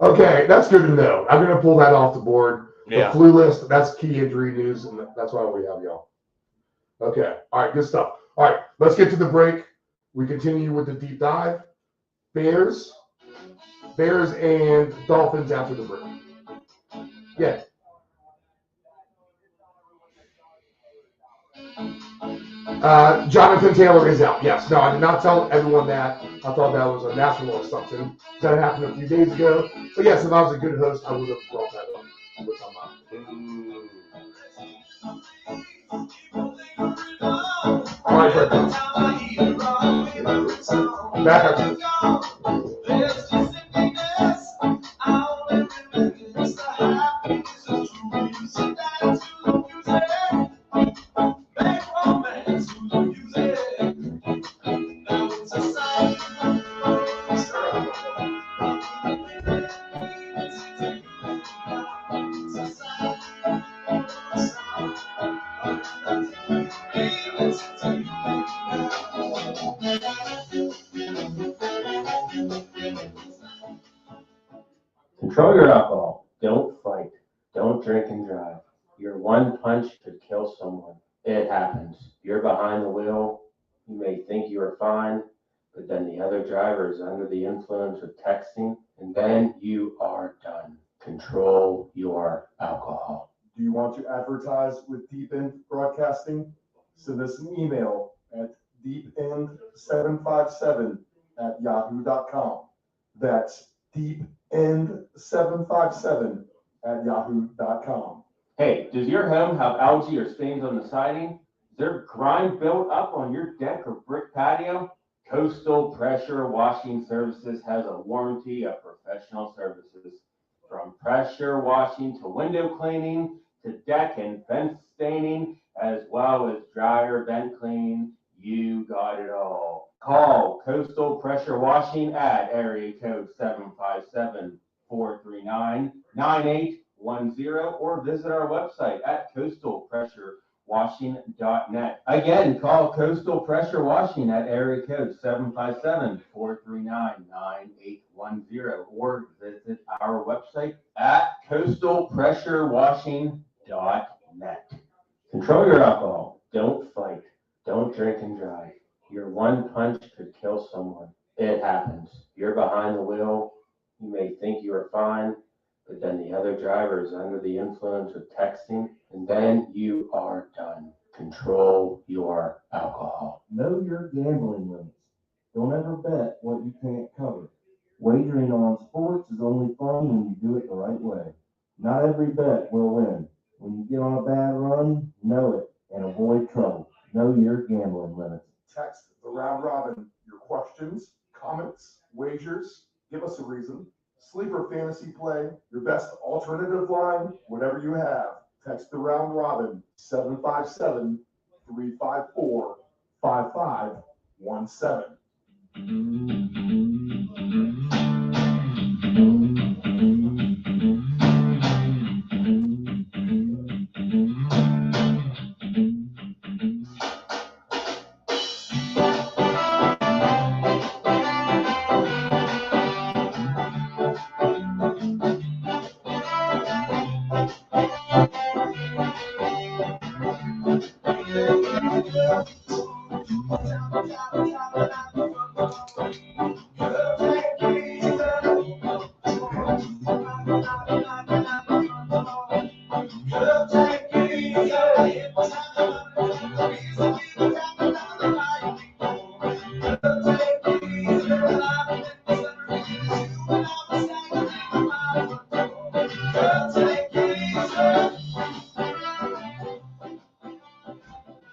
Okay, that's good to know. I'm going to pull that off the board. Yeah. The flu list, that's key injury news, and that's why we have y'all. Okay, all right, good stuff. All right, let's get to the break. We continue with the deep dive. Bears and Dolphins after the break. Yeah. Jonathan Taylor is out. Yes. No, I did not tell everyone that. I thought that was a natural assumption. That happened a few days ago. But yes, if I was a good host, I would have brought that up, which I'm not. All right, Fred. Back up. Control your alcohol. Don't fight. Don't drink and drive. Your one punch could kill someone. It happens. You're behind the wheel. You may think you are fine, but then the other driver is under the influence of texting, and then you are done. Control your alcohol. Do you want to advertise with Deep End Broadcasting? Send us an email at deepend757@yahoo.com. That's deepend757@yahoo.com. Hey, does your home have algae or stains on the siding? Is there grime built up on your deck or brick patio? Coastal Pressure Washing Services has a warranty of professional services. From pressure washing to window cleaning to deck and fence staining, as well as dryer vent cleaning, you got it all. Call Coastal Pressure Washing at area code 757-439-9810 or visit our website at coastalpressurewashing.net. Again, call Coastal Pressure Washing at area code 757-439-9810 or visit our website at coastalpressurewashing.net. Control your alcohol. Don't fight. Don't drink and drive. Your one punch could kill someone. It happens. You're behind the wheel. You may think you are fine, but then the other driver is under the influence of texting, and then you are done. Control your alcohol. Know your gambling limits. Don't ever bet what you can't cover. Wagering on sports is only fun when you do it the right way. Not every bet will win. When you get on a bad run, know it and avoid trouble. Know your gambling limits. Text the round robin your questions, comments, wagers. Give us a reason. Sleeper fantasy play, your best alternative line, whatever you have. Text the round robin 757-354-5517.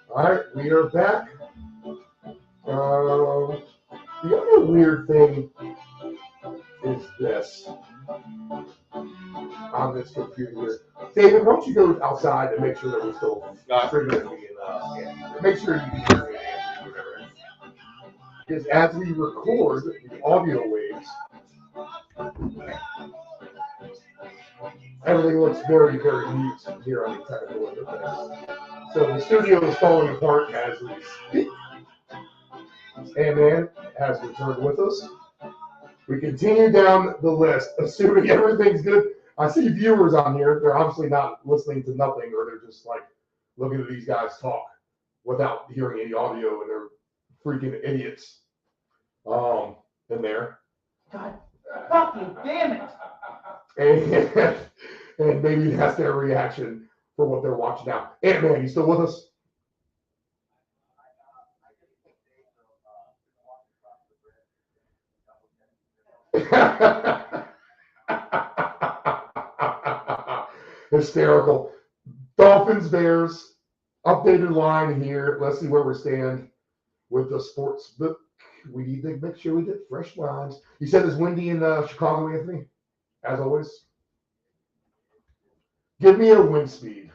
All right, we are back. The other weird thing is this on this computer here. David, why don't you go outside and make sure that we're still triggering and make sure you can hear me and whatever. Because as we record the audio waves, everything looks very, very neat here on the technical interface. So the studio is falling apart as we speak. A-Man has returned with us. We continue down the list, assuming everything's good. I see viewers on here. They're obviously not listening to nothing, or they're just like looking at these guys talk without hearing any audio, and they're freaking idiots in there. God fucking damn it. And maybe that's their reaction for what they're watching now. Ant-Man, you still with us? Hysterical. Dolphins, Bears, updated line here. Let's see where we stand with the sports book. We need to make sure we get fresh lines. You said it's windy in Chicago, Anthony, as always. Give me a wind speed.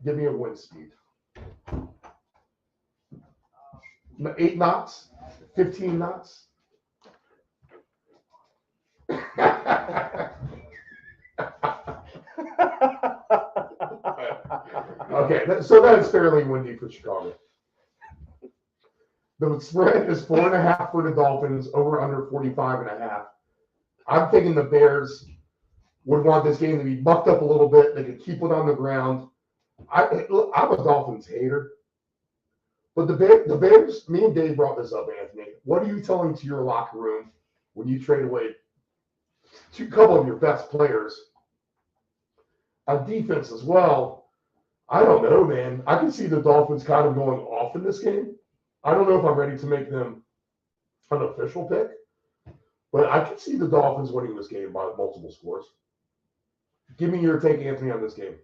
Give me a wind speed. 8 knots, 15 knots. Okay, so that's fairly windy for Chicago. The spread is 4.5 for the Dolphins, over under 45.5. I'm thinking the Bears would want this game to be bucked up a little bit. They could keep it on the ground. I'm a Dolphins hater. But the Bears, me and Dave brought this up, Anthony. What are you telling to your locker room when you trade away a couple of your best players on defense as well? I don't know, man. I can see the Dolphins kind of going off in this game. I don't know if I'm ready to make them an official pick, but I can see the Dolphins winning this game by multiple scores. Give me your take, Anthony, on this game.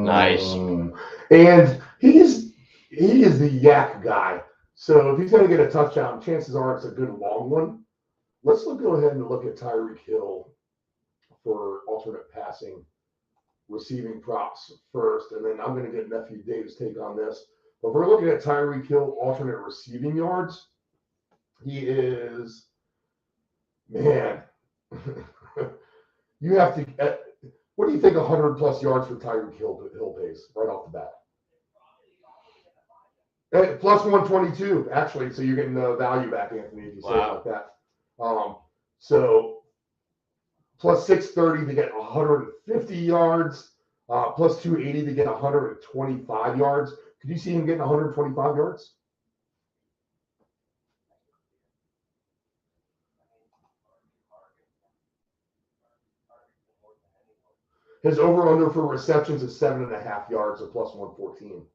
Nice. And he is the yak guy. So if he's going to get a touchdown, chances are it's a good long one. Let's go ahead and look at Tyreek Hill for alternate passing, receiving props first, and then I'm going to get Nephew Dave's take on this. But we're looking at Tyreek Hill alternate receiving yards. He is, man, you have to. What do you think 100 plus yards for Tyreek Hill pays right off the bat? Plus 122, actually. So you're getting the value back, Anthony, if you say it like that. So plus 630 to get 150 yards, plus 280 to get 125 yards. Could you see him getting 125 yards? His over-under for receptions is 7.5 yards, or plus 114.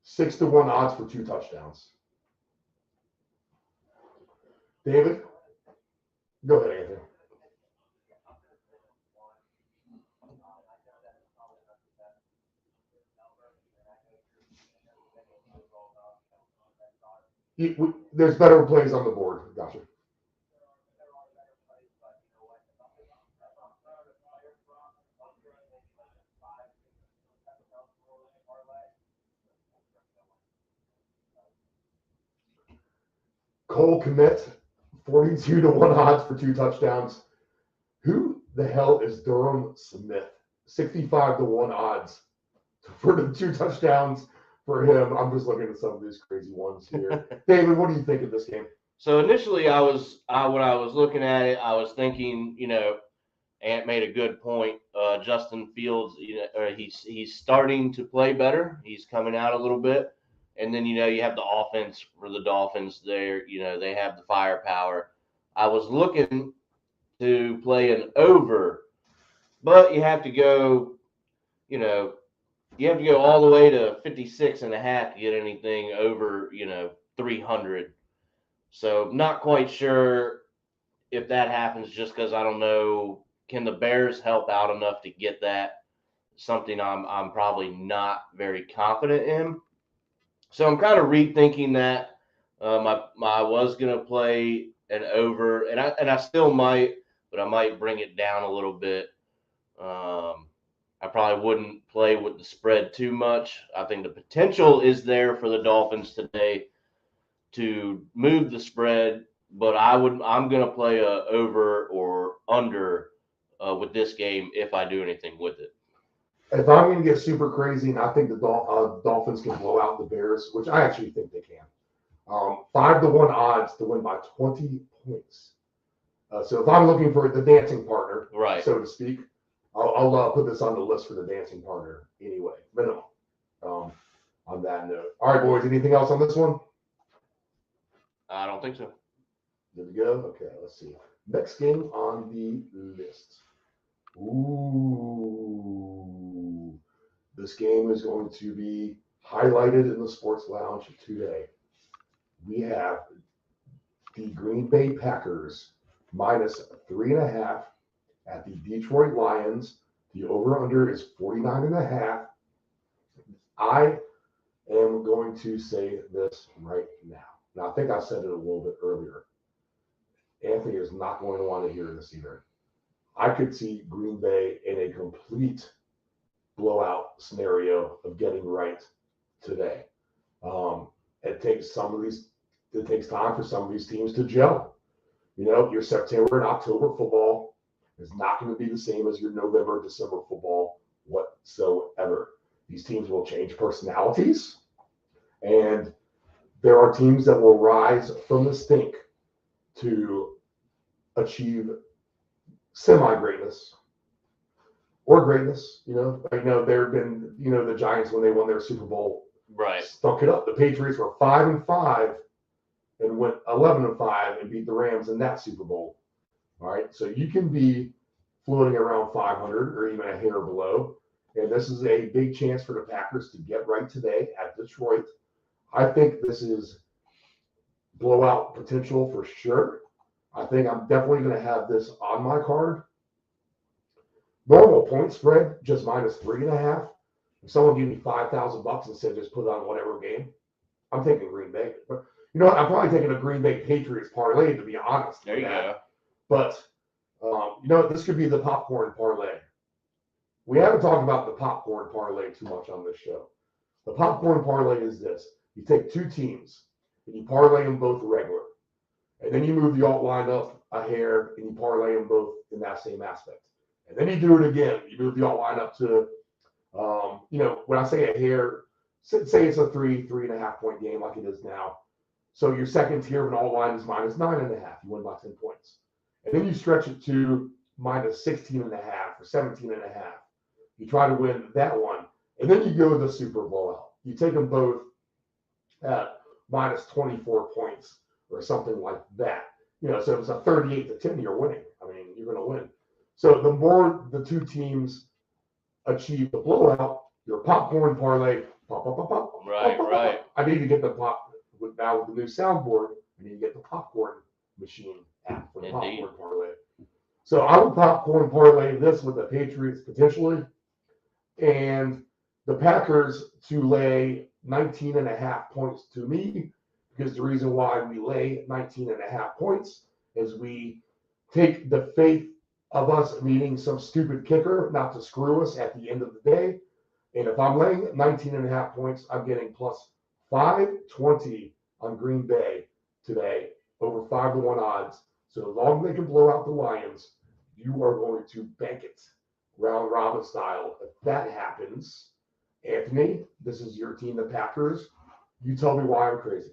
Six to 1 odds for 2 touchdowns. David? Go ahead, Anthony. There's better plays on the board. Gotcha. Cole Kmet, 42 to 1 odds for 2 touchdowns. Who the hell is Durham Smith? 65 to 1 odds for the 2 touchdowns for him. I'm just looking at some of these crazy ones here. David, what do you think of this game? So initially, when I was looking at it, I was thinking, Ant made a good point. Justin Fields, he's starting to play better. He's coming out a little bit, and then you have the offense for the Dolphins. There, they have the firepower. I was looking to play an over, but you have to go, all the way to 56.5 to get anything over, 300. So not quite sure if that happens, just because I don't know. Can the Bears help out enough to get that? Something I'm probably not very confident in. So I'm kind of rethinking that. I was gonna play an over, and I still might, but I might bring it down a little bit. I probably wouldn't play with the spread too much. I think the potential is there for the Dolphins today to move the spread, but I'm gonna play a over or under with this game if I do anything with it. If I'm going to get super crazy, and I think the Dolphins can blow out the Bears, which I actually think they can. 5 to 1 odds to win by 20 points. So if I'm looking for the dancing partner, right, so to speak, I'll put this on the list for the dancing partner anyway, minimum. On that note. All right, boys, anything else on this one? I don't think so. There we go. Okay, let's see. Next game on the list. Ooh. This game is going to be highlighted in the Sports Lounge today. We have the Green Bay Packers minus 3.5 at the Detroit Lions. The over-under is 49.5. I am going to say this right now. Now, I think I said it a little bit earlier. Anthony is not going to want to hear this either. I could see Green Bay in a complete blowout scenario of getting right today. It takes time for some of these teams to gel. Your September and October football is not going to be the same as your November, December football whatsoever. These teams will change personalities, and there are teams that will rise from the stink to achieve semi-greatness or greatness. There have been, the Giants when they won their Super Bowl, right, stunk it up. The Patriots were 5-5 and went 11-5 and beat the Rams in that Super Bowl. All right, so you can be floating around 500 or even a hair below, and this is a big chance for the Packers to get right today at Detroit. I think this is blowout potential for sure. I think I'm definitely going to have this on my card. Normal point spread, just minus 3.5. If someone gave me $5,000 and said just put it on whatever game, I'm taking Green Bay. But you know what? I'm probably taking a Green Bay Patriots parlay, to be honest. There you go. But this could be the popcorn parlay. We haven't talked about the popcorn parlay too much on this show. The popcorn parlay is this: you take 2 teams and you parlay them both regular. And then you move the alt line up a hair and you parlay them both in that same aspect. And then you do it again. You move the alt line up to, when I say a hair, say it's a 3.5 point game like it is now. So your second tier of an alt line is minus 9.5. You win by 10 points. And then you stretch it to minus 16.5 or 17.5. You try to win that one. And then you go to the super blowout. You take them both at minus 24 points. Or something like that. So if it's a 38-10, you're winning. I mean, you're going to win. So the more the 2 teams achieve the blowout, your popcorn parlay, pop, pop, pop, pop. Right, pop, pop, right. Pop. I need to get the with the new soundboard. I need to get the popcorn machine app for the Indeed. popcorn parlay. So I would popcorn parlay this with the Patriots potentially, and the Packers to lay 19.5 points to me. Because the reason why we lay 19.5 points is we take the faith of us meeting some stupid kicker not to screw us at the end of the day. And if I'm laying 19.5 points, I'm getting plus 520 on Green Bay today over 5-1 odds. So as long as they can blow out the Lions, you are going to bank it round robin style. If that happens, Anthony, this is your team, the Packers. You tell me why I'm crazy.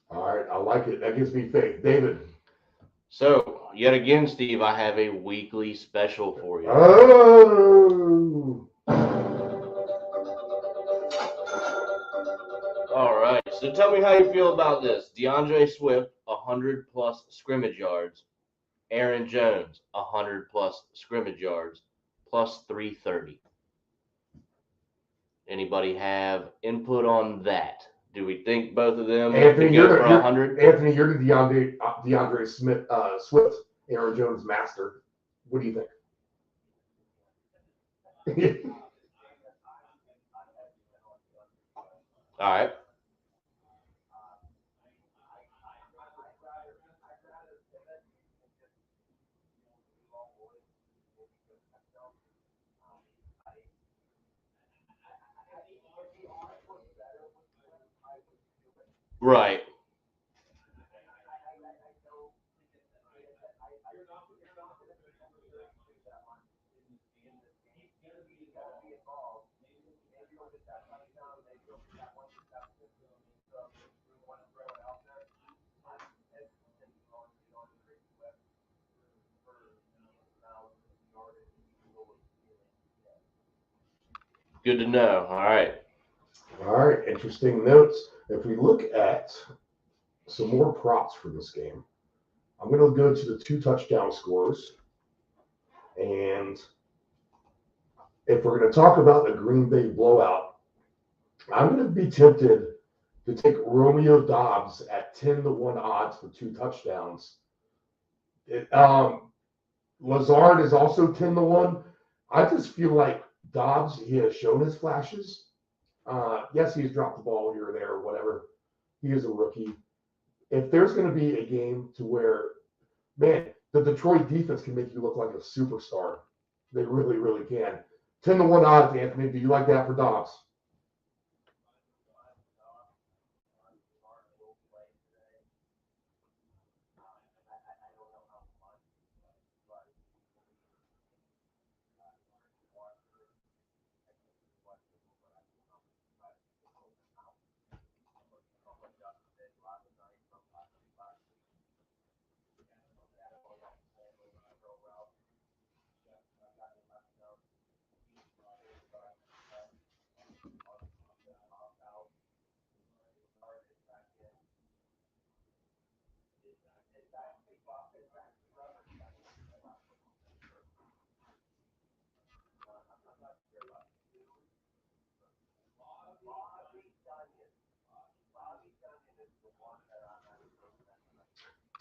All right, I like it. That gives me faith. David. So, yet again, Steve, I have a weekly special for you. Oh. All right. So tell me how you feel about this. DeAndre Swift, 100 plus scrimmage yards. Aaron Jones, 100 plus scrimmage yards, plus 330. Anybody have input on that? Do we think both of them Anthony, can go for 100? Anthony, you're the DeAndre Smith, Swift, Aaron Jones master. What do you think? All right. Right. Good to know. All right. All right, interesting notes. If we look at some more props for this game, I'm going to go to the 2 touchdown scores. And if we're going to talk about the Green Bay blowout, I'm going to be tempted to take Romeo Dobbs at 10-1 odds for 2 touchdowns. Lazard is also 10-1. I just feel like Dobbs, he has shown his flashes. Yes, he's dropped the ball here or there or whatever. He is a rookie. If there's going to be a game to where, man, the Detroit defense can make you look like a superstar. They really, really can. 10-1 odds, Anthony. Do you like that for Dobbs?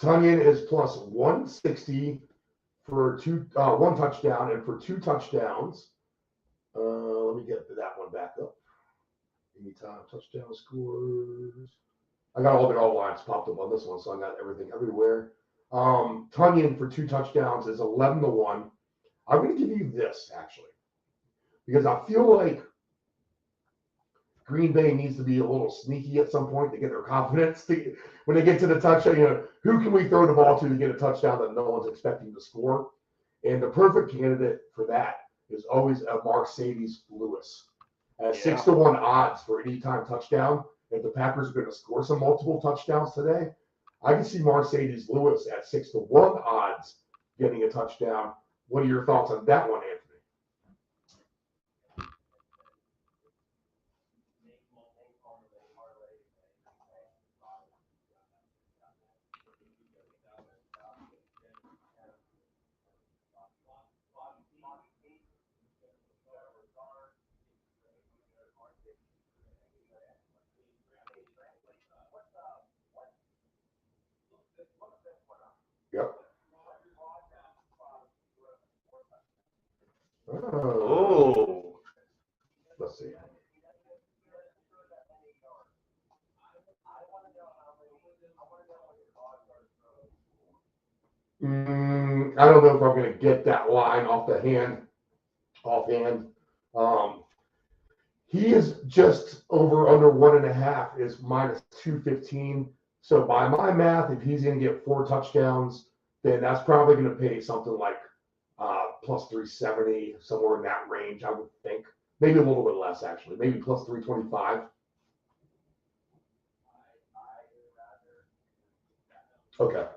Tunyon is plus 160 for 1 touchdown, and for 2 touchdowns. Let me get that one back up. Anytime touchdown scores. I got all lines popped up on this one, so I got everything everywhere. Tunyon for 2 touchdowns is 11-1. I'm going to give you this actually, because I feel like Green Bay needs to be a little sneaky at some point to get their confidence. When they get to the touchdown, who can we throw the ball to get a touchdown that no one's expecting to score? And the perfect candidate for that is always a Mercedes Lewis. At 6-1 odds for anytime touchdown. If the Packers are going to score some multiple touchdowns today, I can see Mercedes Lewis at 6-1 odds getting a touchdown. What are your thoughts on that one, Anthony? Yep. Oh. Let's see. I don't know if I'm going to get that line offhand. He is just over under 1.5 is -215. So by my math, if he's going to get 4 touchdowns, then that's probably going to pay something like plus 370, somewhere in that range, I would think. Maybe a little bit less, actually. Maybe plus 325. Okay.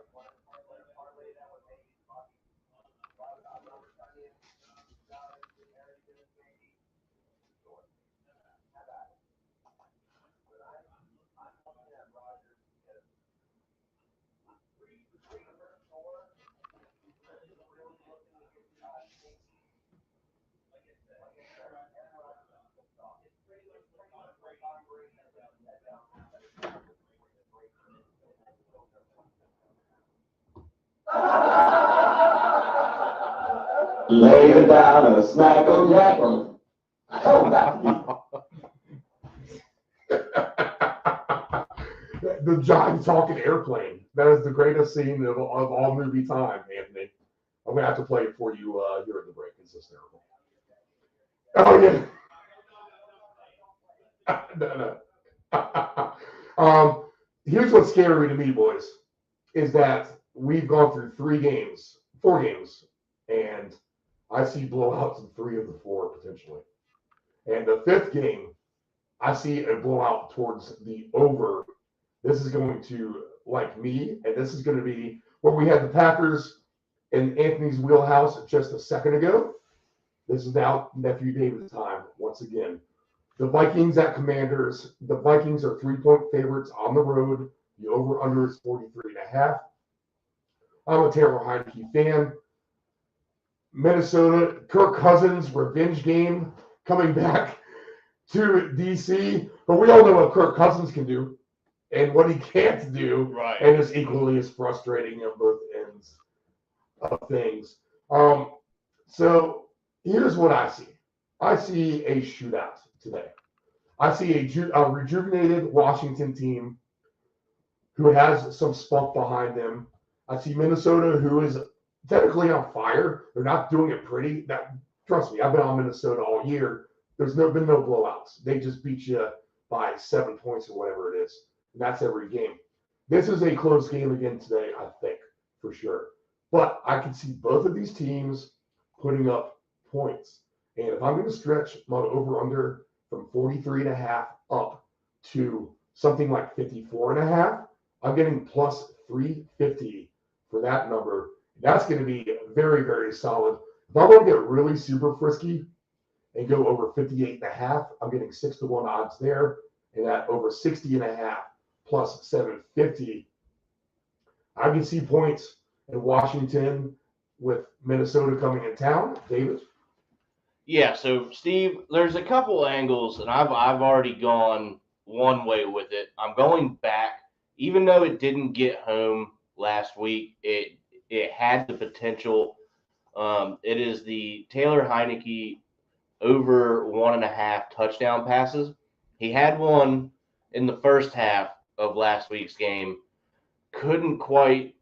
Lay it down and smack 'em, yak 'em. Oh, that The giant talking airplane. That is the greatest scene of all movie time, Anthony. I'm going to have to play it for you during the break. It's hysterical. Oh, yeah. No. Here's what's scary to me, boys, is that we've gone through 4 games, and I see blowouts in 3 of the 4 potentially. And the 5th game, I see a blowout towards the over. This is going to, like me, and this is going to be where we had the Packers in Anthony's wheelhouse just a second ago. This is now Nephew Dave's time once again. The Vikings at Commanders. The Vikings are 3-point favorites on the road. The over-under is 43.5. I'm a Taylor Heineke fan. Minnesota, Kirk Cousins revenge game coming back to DC. But we all know what Kirk Cousins can do and what he can't do. Right. And it's equally as frustrating on both ends of things. So here's what I see. I see a shootout today. I see a rejuvenated Washington team who has some spunk behind them. I see Minnesota, who is technically on fire. They're not doing it pretty. Trust me, I've been on Minnesota all year. There's been no blowouts. They just beat you by 7 points or whatever it is. And that's every game. This is a close game again today, I think, for sure. But I can see both of these teams putting up points. And if I'm going to stretch my over-under from 43.5 up to something like 54.5, I'm getting plus 350 for that number. That's going to be very, very solid. If I want to get really super frisky and go over 58.5, I'm getting 6-1 odds there. And at over 60.5 plus 750, I can see points in Washington with Minnesota coming in town. David? Yeah, so Steve, there's a couple angles, and I've already gone one way with it. I'm going back, even though it didn't get home last week. It had the potential. It is the Taylor Heineke over 1.5 touchdown passes. He had one in the first half of last week's game. Couldn't quite,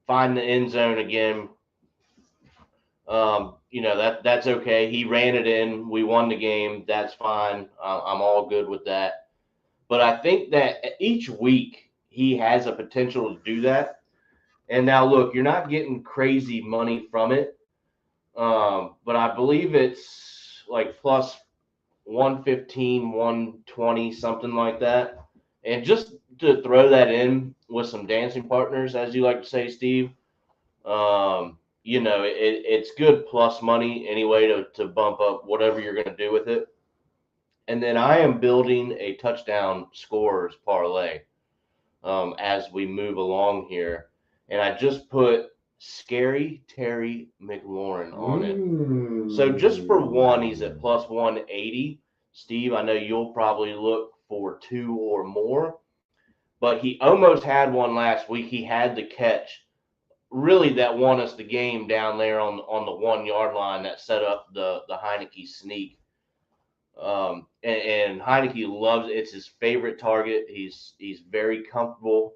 find the end zone again. You know, that's okay. He ran it in. We won the game. That's fine. I'm all good with that. But I think that each week he has a potential to do that. And now, look, you're not getting crazy money from it, but I believe it's like plus 115, 120, something like that. And just to throw that in with some dancing partners, as you like to say, Steve, you know, it's good plus money anyway to bump up whatever you're going to do with it. And then I am building a touchdown scorers parlay as we move along here. And I just put Scary Terry McLaurin on it. So just for one, he's at plus 180. Steve, I know you'll probably look for 2 or more, but he almost had one last week. He had the catch really that won us the game down there on the 1 yard line that set up the Heineke sneak. And Heineke loves it. It's his favorite target. He's very comfortable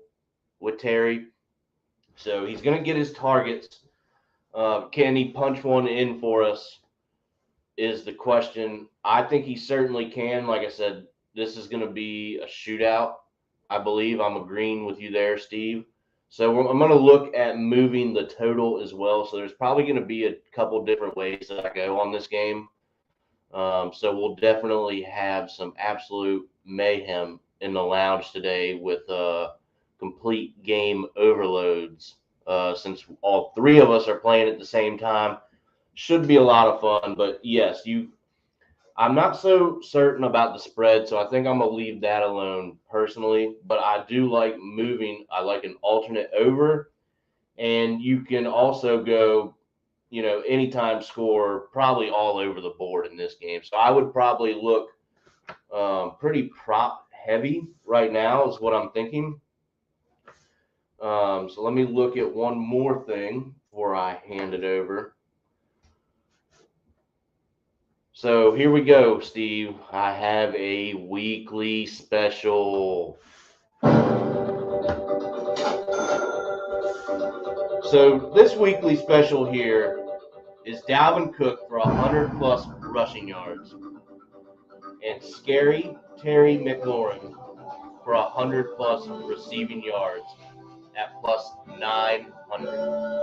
with Terry, so he's going to get his targets. Can he punch one in for us? Is the question. I think he certainly can. Like I said, this is going to be a shootout. I believe I'm agreeing with you there, Steve. So I'm going to look at moving the total as well. So there's probably going to be a couple different ways that I go on this game. So we'll definitely have some absolute mayhem in the lounge today with complete game overloads. Since all 3 of us are playing at the same time, should be a lot of fun. But yes, I'm not so certain about the spread, so I think I'm gonna leave that alone personally. But I do like moving. I like an alternate over, and you can also go, you know, anytime score probably all over the board in this game. So I would probably look pretty prop heavy right now is what I'm thinking. So let me look at one more thing before I hand it over. So here we go, Steve. I have a weekly special. So this weekly special here is Dalvin Cook for 100 plus rushing yards and Scary Terry McLaurin for 100 plus receiving yards at plus 900.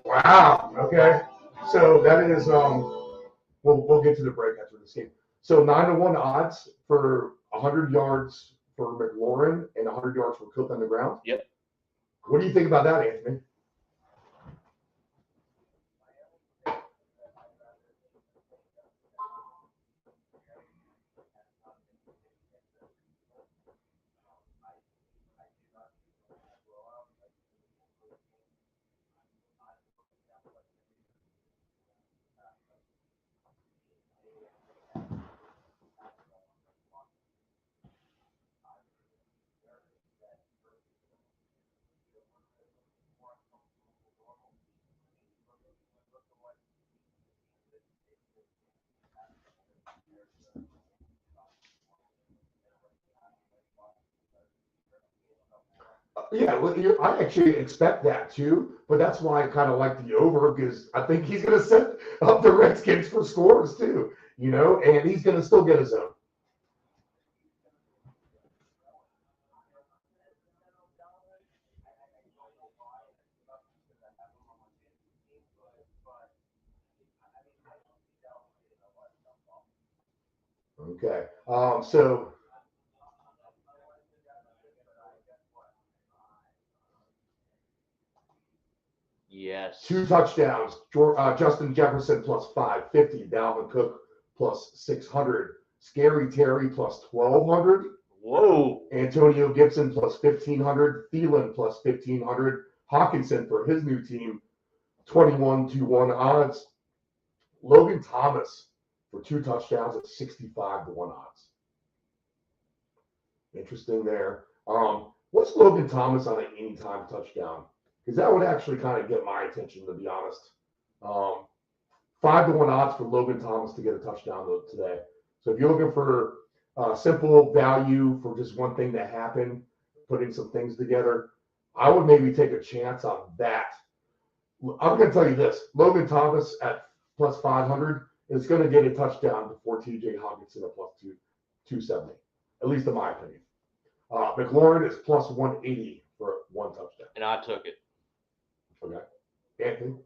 Wow. Okay. So that is we'll get to the break after this game. So 9-1 odds for 100 yards for McLaurin and 100 yards for Cook on the ground. Yep. What do you think about that, Anthony? Yeah, well, I actually expect that too, but that's why I kind of like the over because I think he's going to set up the Redskins for scores too, you know, and he's going to still get his own. Okay, so Yes. 2 touchdowns. Justin Jefferson plus 550. Dalvin Cook plus 600. Scary Terry plus 1200. Whoa. Antonio Gibson plus 1500. Thielen plus 1500. Hawkinson for his new team 21-1 odds. Logan Thomas for 2 touchdowns at 65-1 odds. Interesting there. What's Logan Thomas on an anytime touchdown? Because that would actually kind of get my attention, to be honest. 5-1 odds for Logan Thomas to get a touchdown today. So if you're looking for simple value for just one thing to happen, putting some things together, I would maybe take a chance on that. I'm going to tell you this. Logan Thomas at plus 500. It's going to get a touchdown before TJ Hawkinson at plus 270, at least in my opinion. McLaurin is plus 180 for one touchdown. And I took it. Okay. Anthony?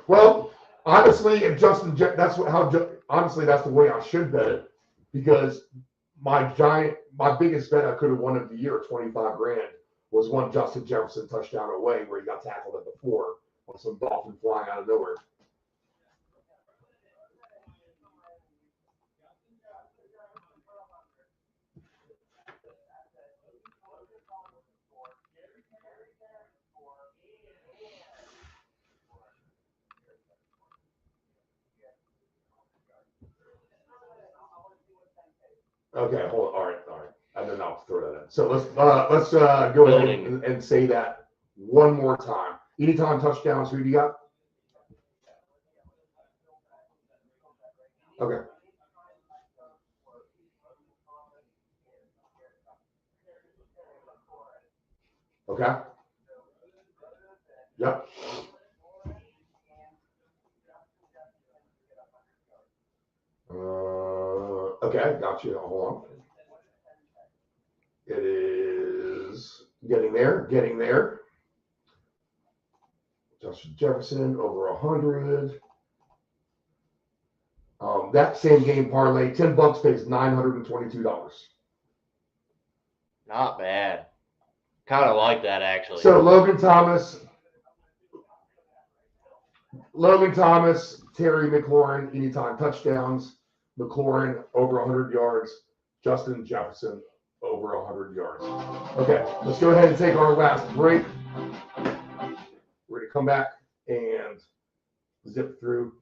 Well, honestly, if Justin, that's the way I should bet it, because my biggest bet I could have won of the year, 25 grand, was one Justin Jefferson touchdown away where he got tackled at the 4 on some dolphin flying out of nowhere. Okay, hold on. All right. And then I'll throw that in. So let's go ahead and say that one more time. Anytime touchdowns, who do you got? Okay. Okay. Yep. Okay, got you. Hold on. It is getting there. Justin Jefferson over 100. That same game parlay, $10 pays $922. Not bad. Kind of like that, actually. So Logan Thomas, Terry McLaurin, anytime touchdowns. McLaurin over 100 yards. Justin Jefferson over 100 yards. Okay, let's go ahead and take our last break. We're going to come back and zip through.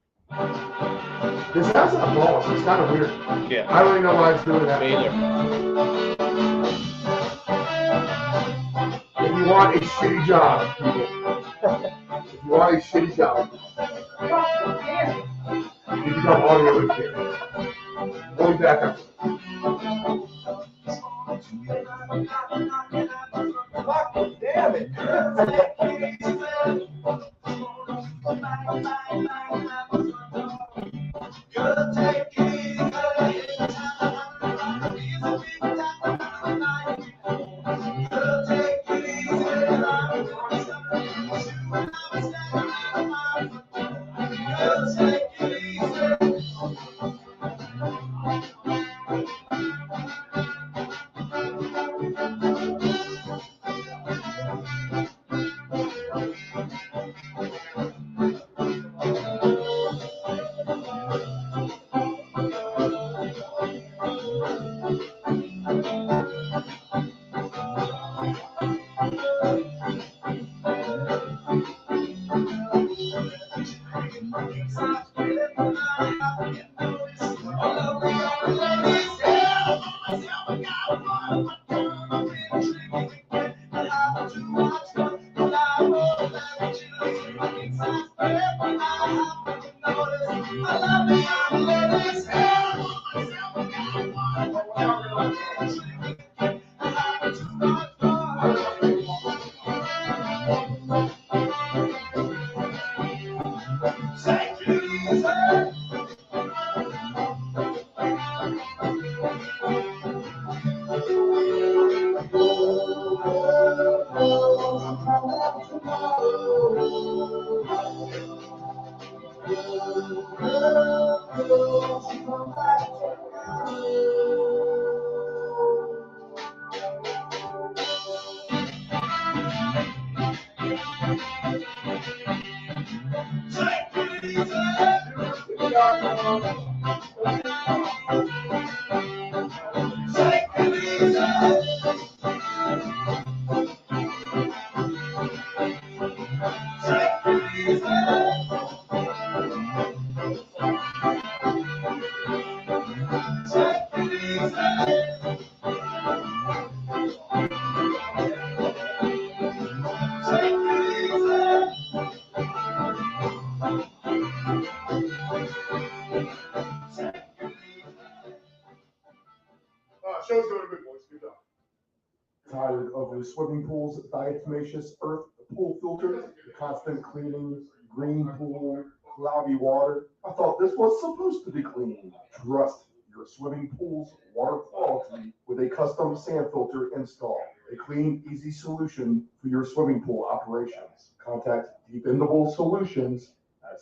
This has a ball, so it's kind of weird. Yeah. I don't even know why it's doing that. Me either. If you want a shitty job, people. If you want a shitty job, you become audio engineer. We'll be back up. Damn it. swimming pool's diatomaceous earth pool filter, the constant cleaning, green pool, cloudy water. I thought this was supposed to be clean. Trust your swimming pool's water quality with a custom sand filter installed. A clean, easy solution for your swimming pool operations. Contact Dependable Solutions at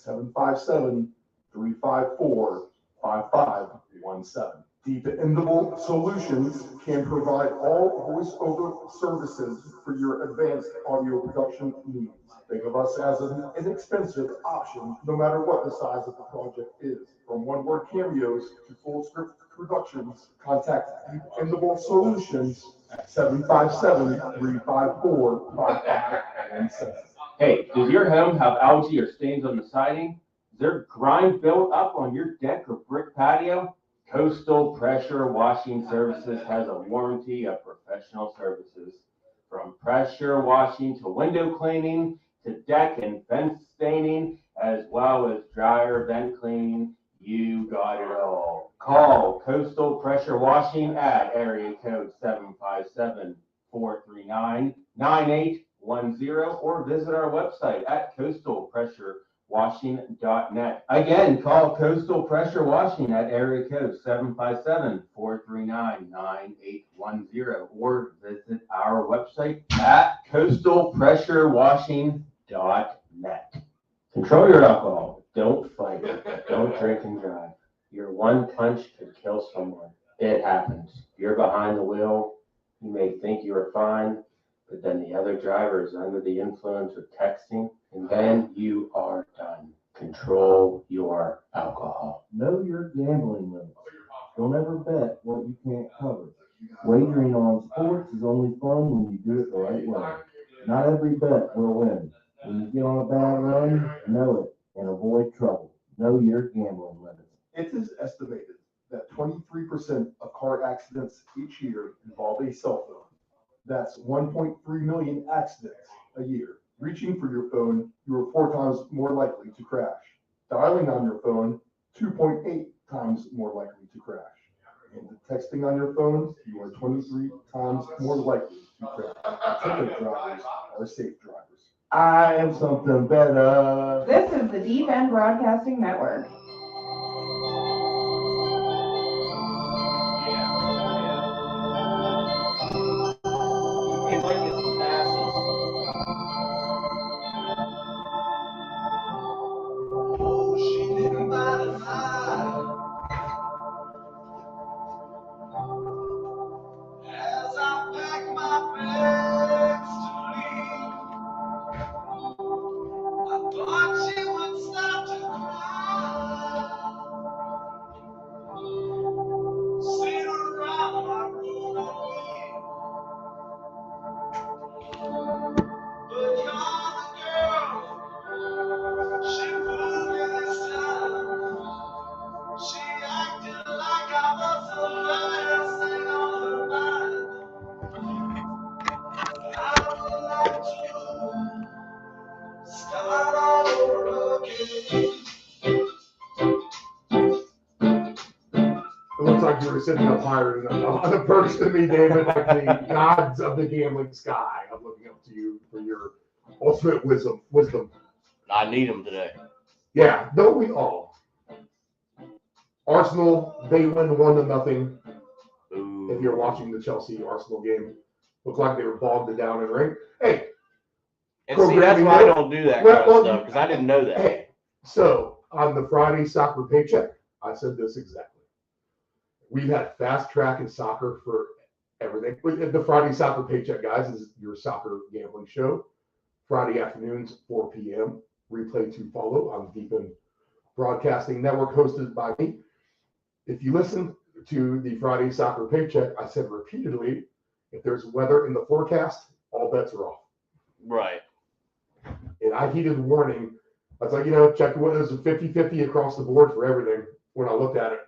757-354-5517. Dependable Solutions can provide all voice-over services for your advanced audio production needs. Think of us as an inexpensive option, no matter what the size of the project is. From one-word cameos to full-script productions, contact Dependable Solutions at 757-354-5517. Hey, does your home have algae or stains on the siding? Is there grime built up on your deck or brick patio? Coastal Pressure Washing Services has a warranty of professional services. From pressure washing to window cleaning to deck and fence staining, as well as dryer vent cleaning, you got it all. Call Coastal Pressure Washing at area code 757-439-9810 or visit our website at coastalpressurewashing.net. Again, call Coastal Pressure Washing at area code 757-439-9810 or visit our website at coastalpressurewashing.net. Control your alcohol. Don't fight it. Don't drink and drive. Your one punch could kill someone. It happens. You're behind the wheel. You may think you are fine, but then the other driver is under the influence of texting, and then you are done. Control your alcohol. Know your gambling limits. Don't ever bet what you can't cover. Wagering on sports is only fun when you do it the right way. Not every bet will win. When you get on a bad run, know it and avoid trouble. Know your gambling limits. It is estimated that 23% of car accidents each year involve a cell phone. That's 1.3 million accidents a year. Reaching for your phone, you are 4 times more likely to crash. Dialing on your phone, 2.8 times more likely to crash. And texting on your phone, you are 23 times more likely to crash. Ticket drivers are safe drivers. I am something better. This is the Deep End Broadcasting Network. Like you were sitting up higher on a perch than me, David, like the gods of the gambling sky. I'm looking up to you for your ultimate wisdom. I need them today. Yeah, don't we all? Arsenal, they win 1-0. Ooh. If you're watching the Chelsea Arsenal game, looked like they were bogged down in rain. Hey, and see, that's why I don't do that kind of stuff, because I didn't know that. Hey, so on the Friday soccer paycheck, I said this exactly. We've had fast track in soccer for everything. The Friday Soccer Paycheck, guys, is your soccer gambling show. Friday afternoons, 4 p.m. Replay to follow on Deep End Broadcasting Network, hosted by me. If you listen to the Friday Soccer Paycheck, I said repeatedly, if there's weather in the forecast, all bets are off. Right. And I heeded the warning. I was like, check the weather. There's a 50-50 across the board for everything when I looked at it.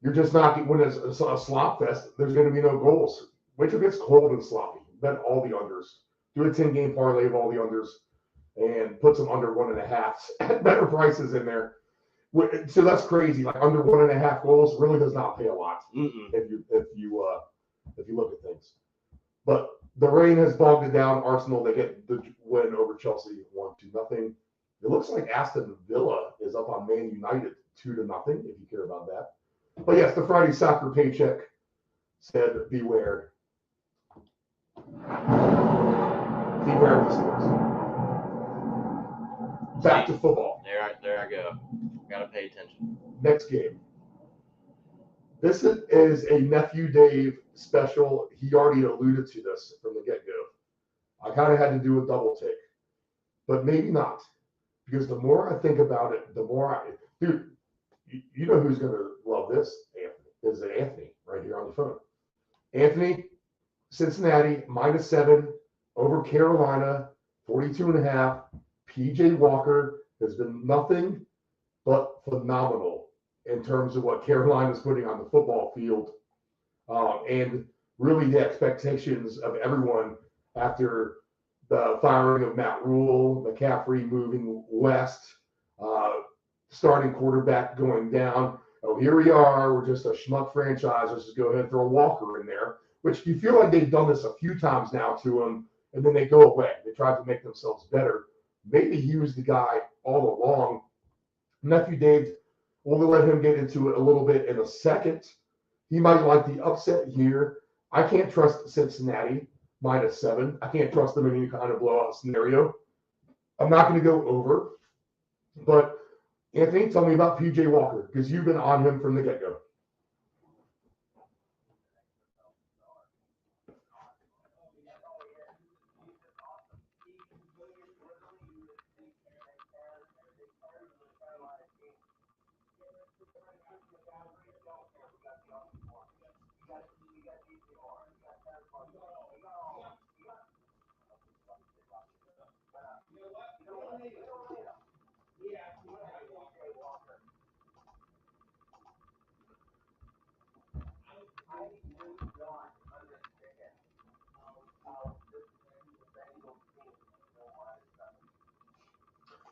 You're just not, when it's a slop fest, there's going to be no goals. Winter gets cold and sloppy. Bet all the unders. Do a 10-game parlay of all the unders and put some under 1.5 at better prices in there. So that's crazy. Like under 1.5 goals really does not pay a lot if you look at things. But the rain has bogged it down. Arsenal, they get the win over Chelsea 1-0. It looks like Aston Villa is up on Man United 2-0, if you care about that. But yes, the Friday soccer paycheck said, beware. Beware of the Steelers. Back to football. There I go. Gotta pay attention. Next game. This is a Nephew Dave special. He already alluded to this from the get-go. I kind of had to do a double take, but maybe not. Because the more I think about it, the more dude, you know who's going to love this? Anthony. Is Anthony right here on the phone. Anthony, Cincinnati, -7 over Carolina, 42.5. PJ Walker has been nothing but phenomenal in terms of what Carolina's putting on the football field. And really the expectations of everyone after the firing of Matt Rule, McCaffrey moving west, starting quarterback going down. Oh, here we are. We're just a schmuck franchise. Let's just go ahead and throw Walker in there, which you feel like they've done this a few times now to him, and then they go away. They try to make themselves better. Maybe he was the guy all along. Nephew Dave, we'll let him get into it a little bit in a second. He might like the upset here. I can't trust Cincinnati -7. I can't trust them in any kind of blowout scenario. I'm not going to go over. But, Anthony, tell me about PJ Walker, because you've been on him from the get-go.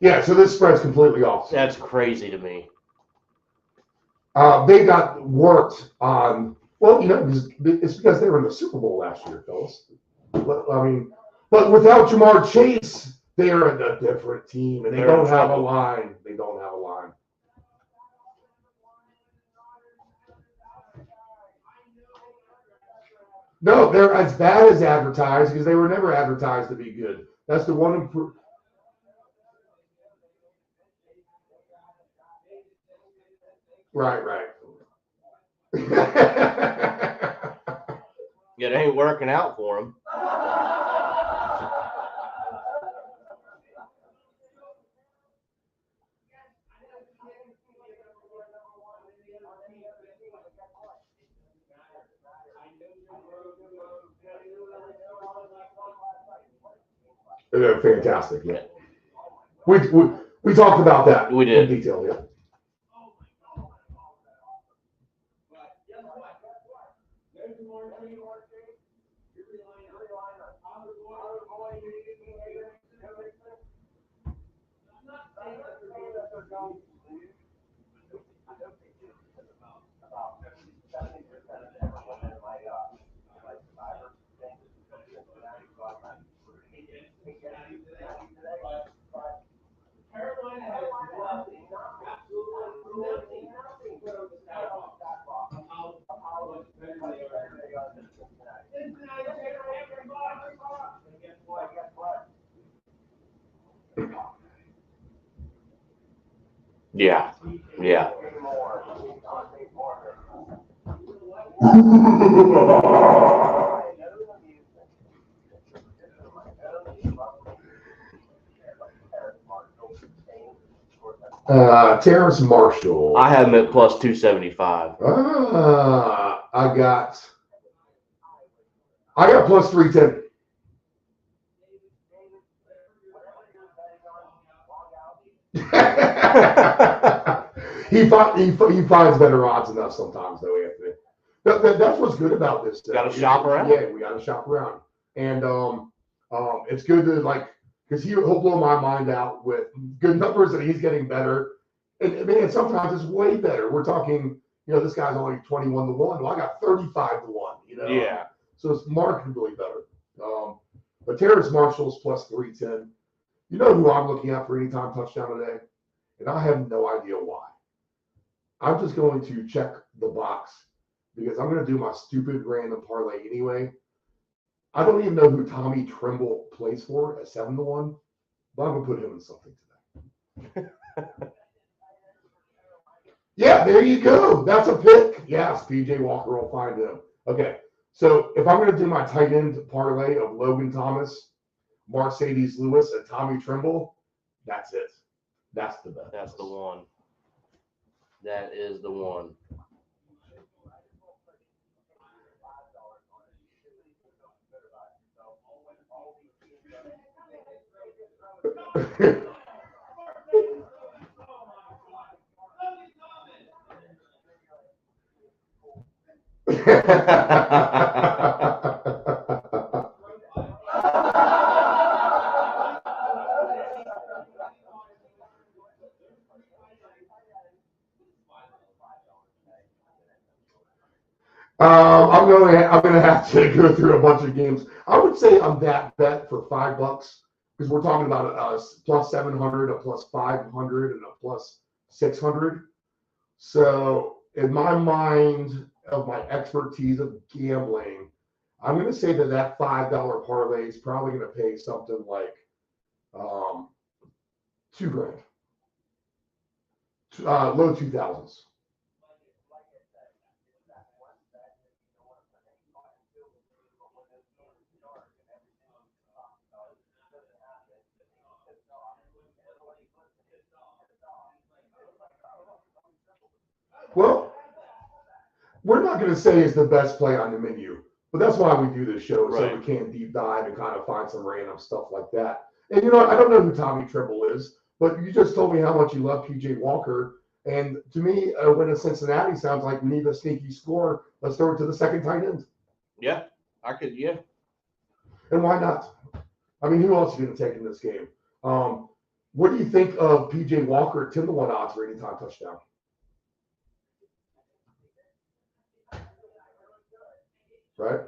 Yeah, so this spread's completely off. That's crazy to me. They got worked on, well, you know, it's because they were in the Super Bowl last year, fellas. I mean, but without Jamar Chase, they are a different team, and they don't have a line. They don't have a line. No, they're as bad as advertised because they were never advertised to be good. That's the one improvement. Right. Yeah, it ain't working out for him. They're fantastic, yeah. We talked about that. We did. In detail, yeah. Yeah. Terrace Marshall. I have him at +275. I got +310. He finds better odds than us sometimes, though, Anthony. That's what's good about this. Got to shop around. Yeah, we got to shop around, and it's good to because he'll blow my mind out with good numbers and he's getting better. And man, sometimes it's way better. We're talking, this guy's only 21-1. Well, I got 35-1. Yeah. So it's markedly better. But Terrace Marshall's plus 310. You know who I'm looking at for anytime touchdown today? And I have no idea why. I'm just going to check the box because I'm going to do my stupid random parlay anyway. I don't even know who Tommy Tremble plays for at 7-1, but I'm going to put him in something today. Yeah, there you go. That's a pick. Yes, PJ Walker will find him. Okay, so if I'm going to do my tight end parlay of Logan Thomas, Mercedes Lewis, and Tommy Tremble, that's it. That's the best. That's the one. That is the one. I'm gonna have to go through a bunch of games. I would say on that bet for $5 because we're talking about a plus 700, a plus 500, and a plus 600. So in my mind of my expertise of gambling, I'm gonna say that $5 parlay is probably gonna pay something like $2,000, low 2000s. Well, we're not going to say it's the best play on the menu, but that's why we do this show, so we can deep dive and kind of find some random stuff like that. And you know, I don't know who Tommy Tremble is, but you just told me how much you love PJ Walker. And to me, a win in Cincinnati sounds like we need a sneaky score. Let's throw it to the second tight end. Yeah, I could, yeah. And why not? I mean, who else are you going to take in this game? What do you think of PJ Walker at 10-1 odds for anytime touchdown? Right?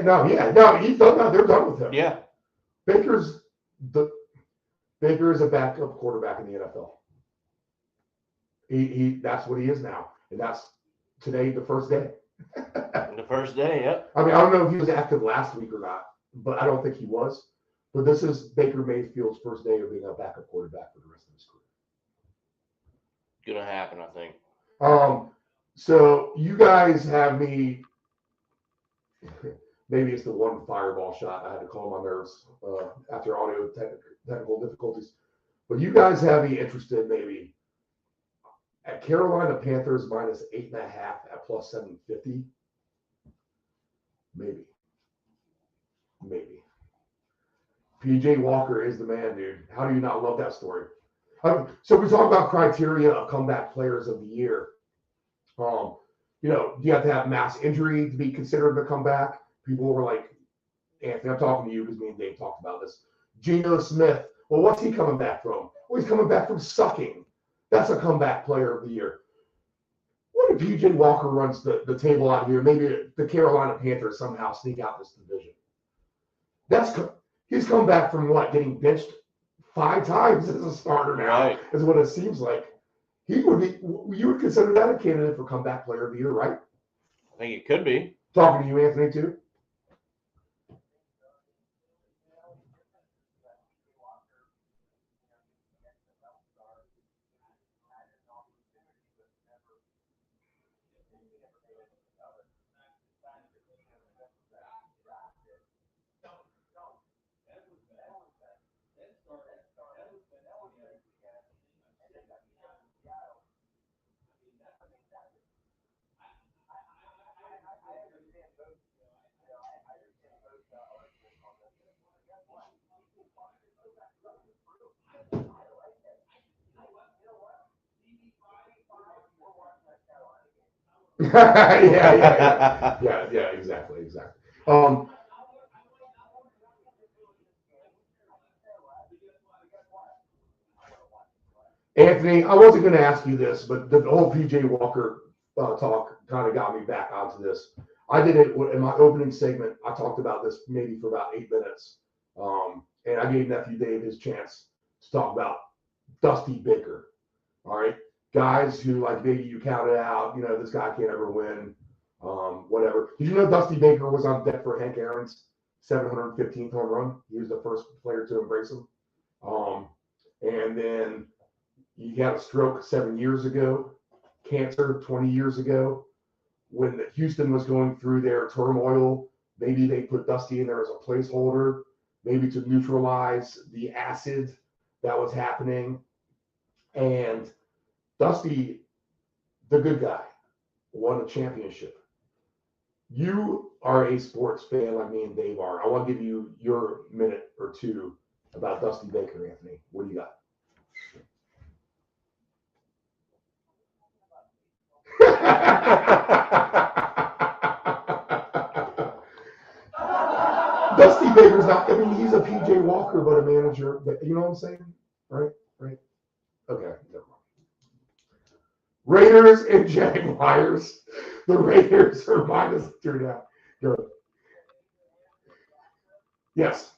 No, he's done that. They're done with him. Yeah. Baker is a backup quarterback in the NFL. He that's what he is now, and that's today, the first day. The first day, yep. I mean, I don't know if he was active last week or not, but I don't think he was. But this is Baker Mayfield's first day of being a backup quarterback for the rest of his career. Gonna happen, I think. So you guys have me. Maybe it's the one fireball shot. I had to calm my nerves after audio technical difficulties. But you guys have me interested maybe at Carolina Panthers minus 8.5 at plus 750. Maybe. PJ Walker is the man, dude. How do you not love that story? So we talk about criteria of comeback players of the year. You know, do you have to have mass injury to be considered a comeback? People were like, Anthony, I'm talking to you because me and Dave talked about this. Geno Smith. Well, what's he coming back from? Well, he's coming back from sucking. That's a comeback player of the year. What if PJ Walker runs the table out here? Maybe the Carolina Panthers somehow sneak out this division. He's come back from what? Getting benched 5 times as a starter now, right, is what it seems like. You would consider that a candidate for comeback player of the year, right? I think it could be. Talking to you, Anthony, too. Yeah, exactly. Anthony, I wasn't going to ask you this, but the whole PJ Walker talk kind of got me back onto this. I did it in my opening segment. I talked about this maybe for about 8 minutes, and I gave Nephew Dave his chance to talk about Dusty Baker. All right, guys who like maybe you counted out. You know, this guy can't ever win. Whatever. Did you know Dusty Baker was on deck for Hank Aaron's 715th home run? He was the first player to embrace him. And then he had a stroke 7 years ago, cancer 20 years ago. When Houston was going through their turmoil, maybe they put Dusty in there as a placeholder, maybe to neutralize the acid that was happening. And Dusty, the good guy, won a championship. You are a sports fan like me and Dave are. I want to give you your minute or two about Dusty Baker, Anthony. What do you got? Dusty Baker's not, I mean, he's a PJ Walker, but a manager. But you know what I'm saying? Right? Okay, never mind. Raiders and Jaguars. The Raiders are -2.5. Go. Yes.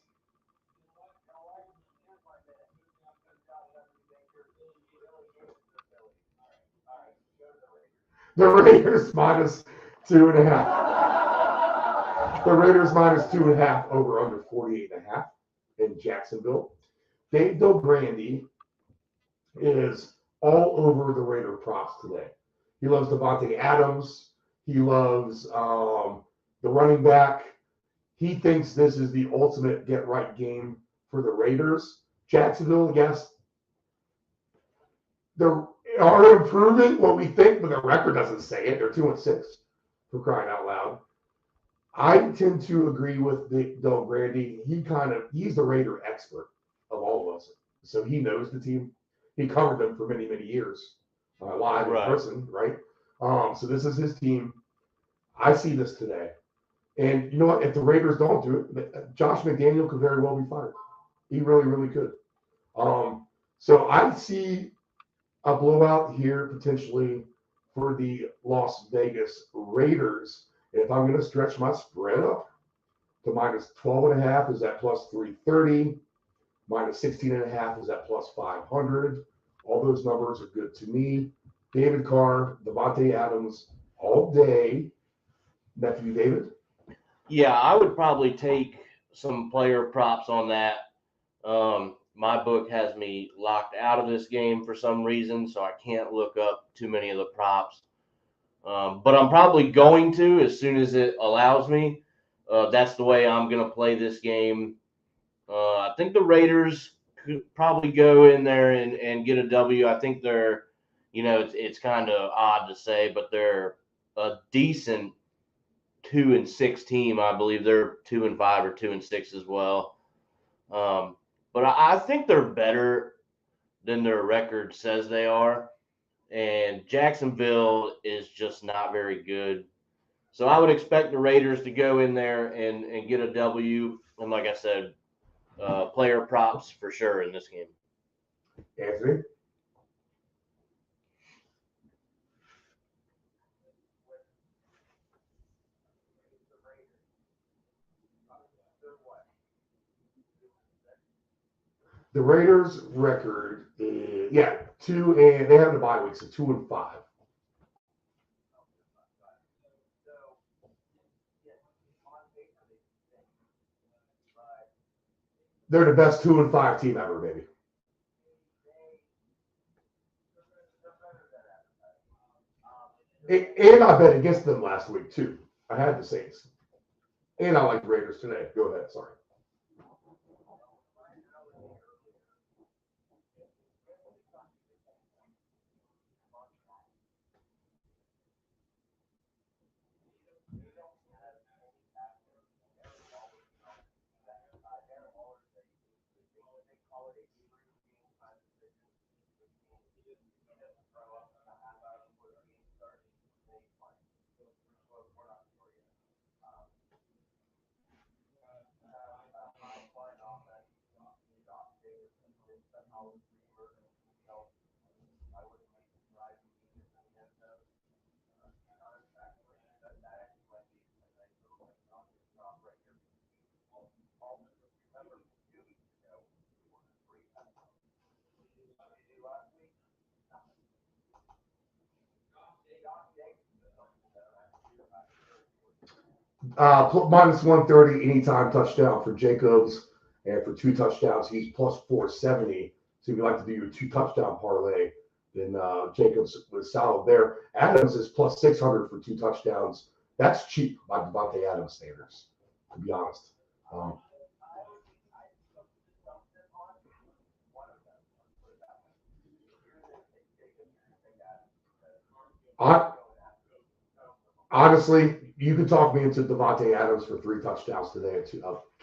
The Raiders -2.5. The Raiders -2.5 over under 48.5 in Jacksonville. Dave Del Grande is all over the Raider props today. He loves Devontae Adams. He loves the running back. He thinks this is the ultimate get-right game for the Raiders. Jacksonville, yes, they are improving what we think, but the record doesn't say it. They're 2-6 for crying out loud. I tend to agree with Del Grande. He's the Raider expert of all of us. So he knows the team. He covered them for many, many years, live in person, right? So this is his team. I see this today. And you know what? If the Raiders don't do it, Josh McDaniel could very well be fired. He really, really could. So I see a blowout here potentially for the Las Vegas Raiders. If I'm going to stretch my spread up to -12.5 is at +330, -16.5 is at +500. All those numbers are good to me. David Carr, Devontae Adams, all day. Nephew David? Yeah, I would probably take some player props on that. My book has me locked out of this game for some reason, so I can't look up too many of the props. But I'm probably going to as soon as it allows me. That's the way I'm going to play this game. I think the Raiders could probably go in there and get a W. I think they're, it's kind of odd to say, but they're a decent 2-6 team. I believe they're 2-5 or 2-6 as well. But I think they're better than their record says they are. And Jacksonville is just not very good. So I would expect the Raiders to go in there and get a W. And like I said, player props for sure in this game. Anthony? The Raiders' record is 2, and they have the bye week, so 2-5. They're the best 2-5 team ever, baby. And I bet against them last week too. I had the Saints, and I like the Raiders today. Go ahead, sorry. Minus 130 anytime touchdown for Jacobs, and for 2 touchdowns, he's plus 470. So if you like to do your 2 touchdown parlay, then Jacobs was solid there. Adams is plus 600 for 2 touchdowns. That's cheap by Devontae Adams standards, to be honest. Honestly, you could talk me into Devontae Adams for 3 touchdowns today at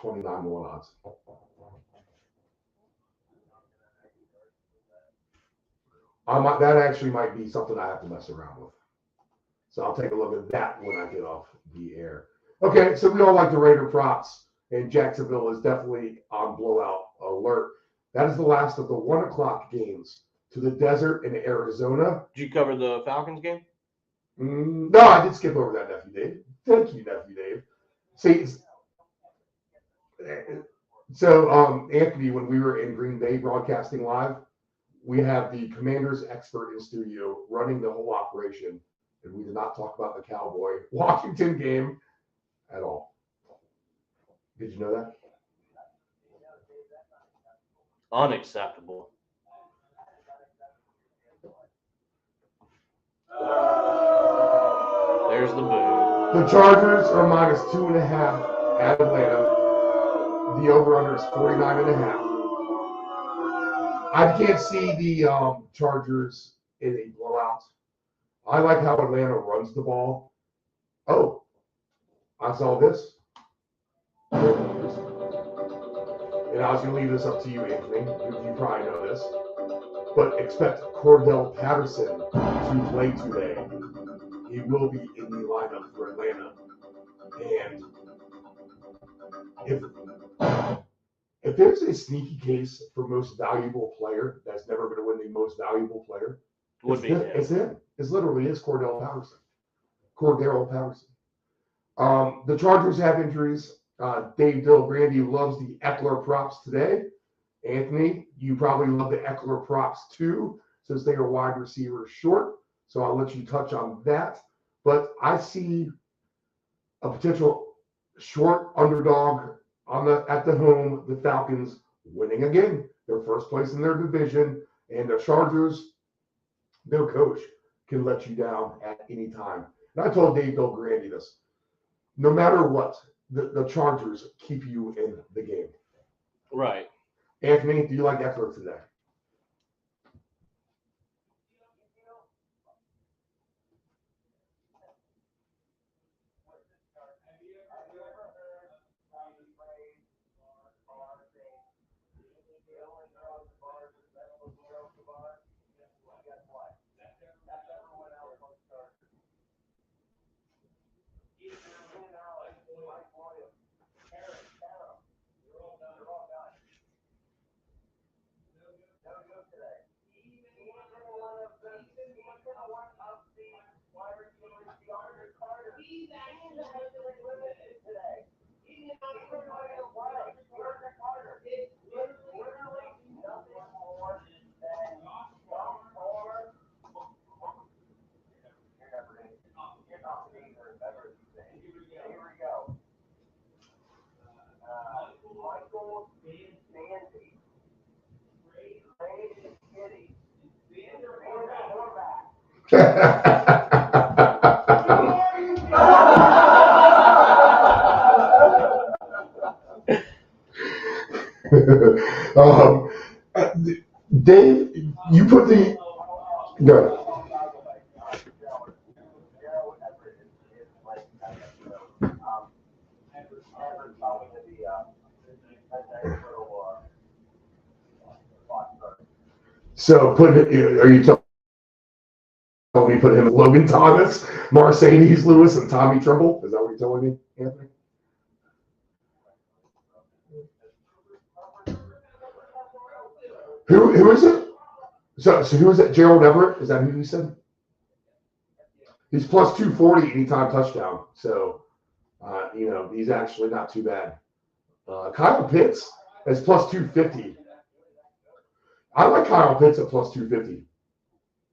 29-1 odds. That actually might be something I have to mess around with. So I'll take a look at that when I get off the air. Okay, so we all like the Raider props, and Jacksonville is definitely on blowout alert. That is the last of the 1 o'clock games to the desert in Arizona. Did you cover the Falcons game? No, I did skip over that, Nephew Dave. Thank you, Nephew Dave. See, so Anthony, when we were in Green Bay broadcasting live, we have the Commanders expert in studio running the whole operation, and we did not talk about the Cowboy Washington game at all. Did you know that? Unacceptable. There's the boo. The Chargers are minus 2.5 at Atlanta. The over-under is 49.5. I can't see the Chargers in a blowout. I like how Atlanta runs the ball. Oh, I saw this. And I was going to leave this up to you, Anthony. You probably know this. But expect Cordell Patterson to play today. He will be in the lineup for Atlanta. And if there's a sneaky case for most valuable player that's never going to win the most valuable player, it's him. It's literally Cordell Patterson. The Chargers have injuries. Dave Del Grande loves the Eckler props today. Anthony, you probably love the Eckler props too, since they are wide receiver short. So I'll let you touch on that. But I see a potential short underdog at the home, the Falcons winning again. They're first place in their division, and the Chargers, their coach, can let you down at any time. And I told Dave Del Grande this. No matter what, the Chargers keep you in the game. Right. Anthony, do you like Eckler today? Dave, you put the go. So are you telling me put him with Logan Thomas, Mercedes Lewis, and Tommy Tremble? Is that what you're telling me, Anthony? Who is it? So who is it? Gerald Everett? Is that who you said? He's plus 240 anytime touchdown. So, he's actually not too bad. Kyle Pitts is plus 250. I like Kyle Pitts at plus 250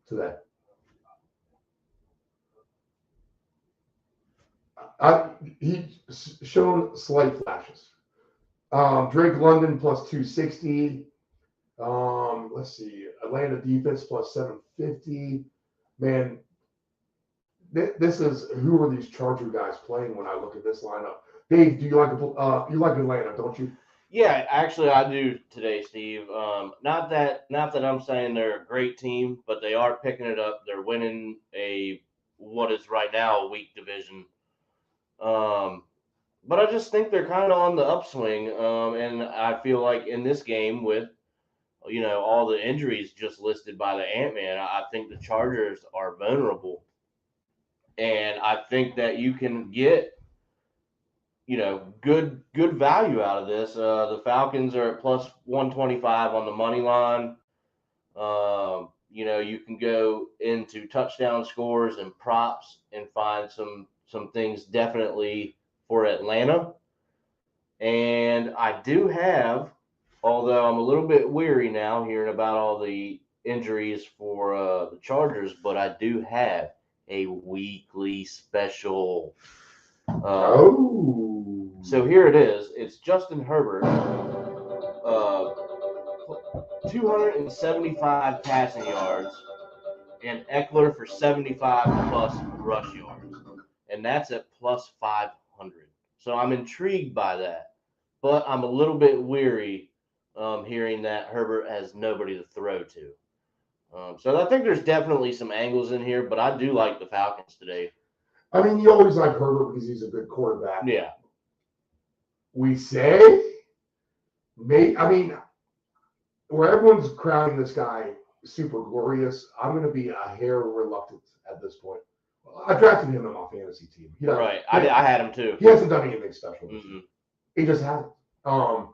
today. He's shown slight flashes. Drake London plus 260. Let's see. Atlanta defense plus 750. Man, this is, who are these Charger guys playing when I look at this lineup? Dave, do you like Atlanta, don't you? Yeah, actually, I do today, Steve. Not that I'm saying they're a great team, but they are picking it up. They're winning what is right now a weak division. But I just think they're kind of on the upswing. And I feel like in this game with, all the injuries just listed by the Ant-Man, I think the Chargers are vulnerable. And I think that you can get, good value out of this. The Falcons are at plus 125 on the money line. You can go into touchdown scores and props and find some things definitely for Atlanta. And I do have, although I'm a little bit weary now hearing about all the injuries for the Chargers, but I do have a weekly special. So here it is. It's Justin Herbert, 275 passing yards, and Eckler for 75 plus rush yards, and that's at plus 500. So I'm intrigued by that, but I'm a little bit weary hearing that Herbert has nobody to throw to. So I think there's definitely some angles in here, but I do like the Falcons today. I mean, you always like Herbert because he's a good quarterback. Yeah. We say, where everyone's crowning this guy super glorious, I'm going to be a hair reluctant at this point. I drafted him in my fantasy team. Right. I had him too. He hasn't done anything special. He just hasn't. I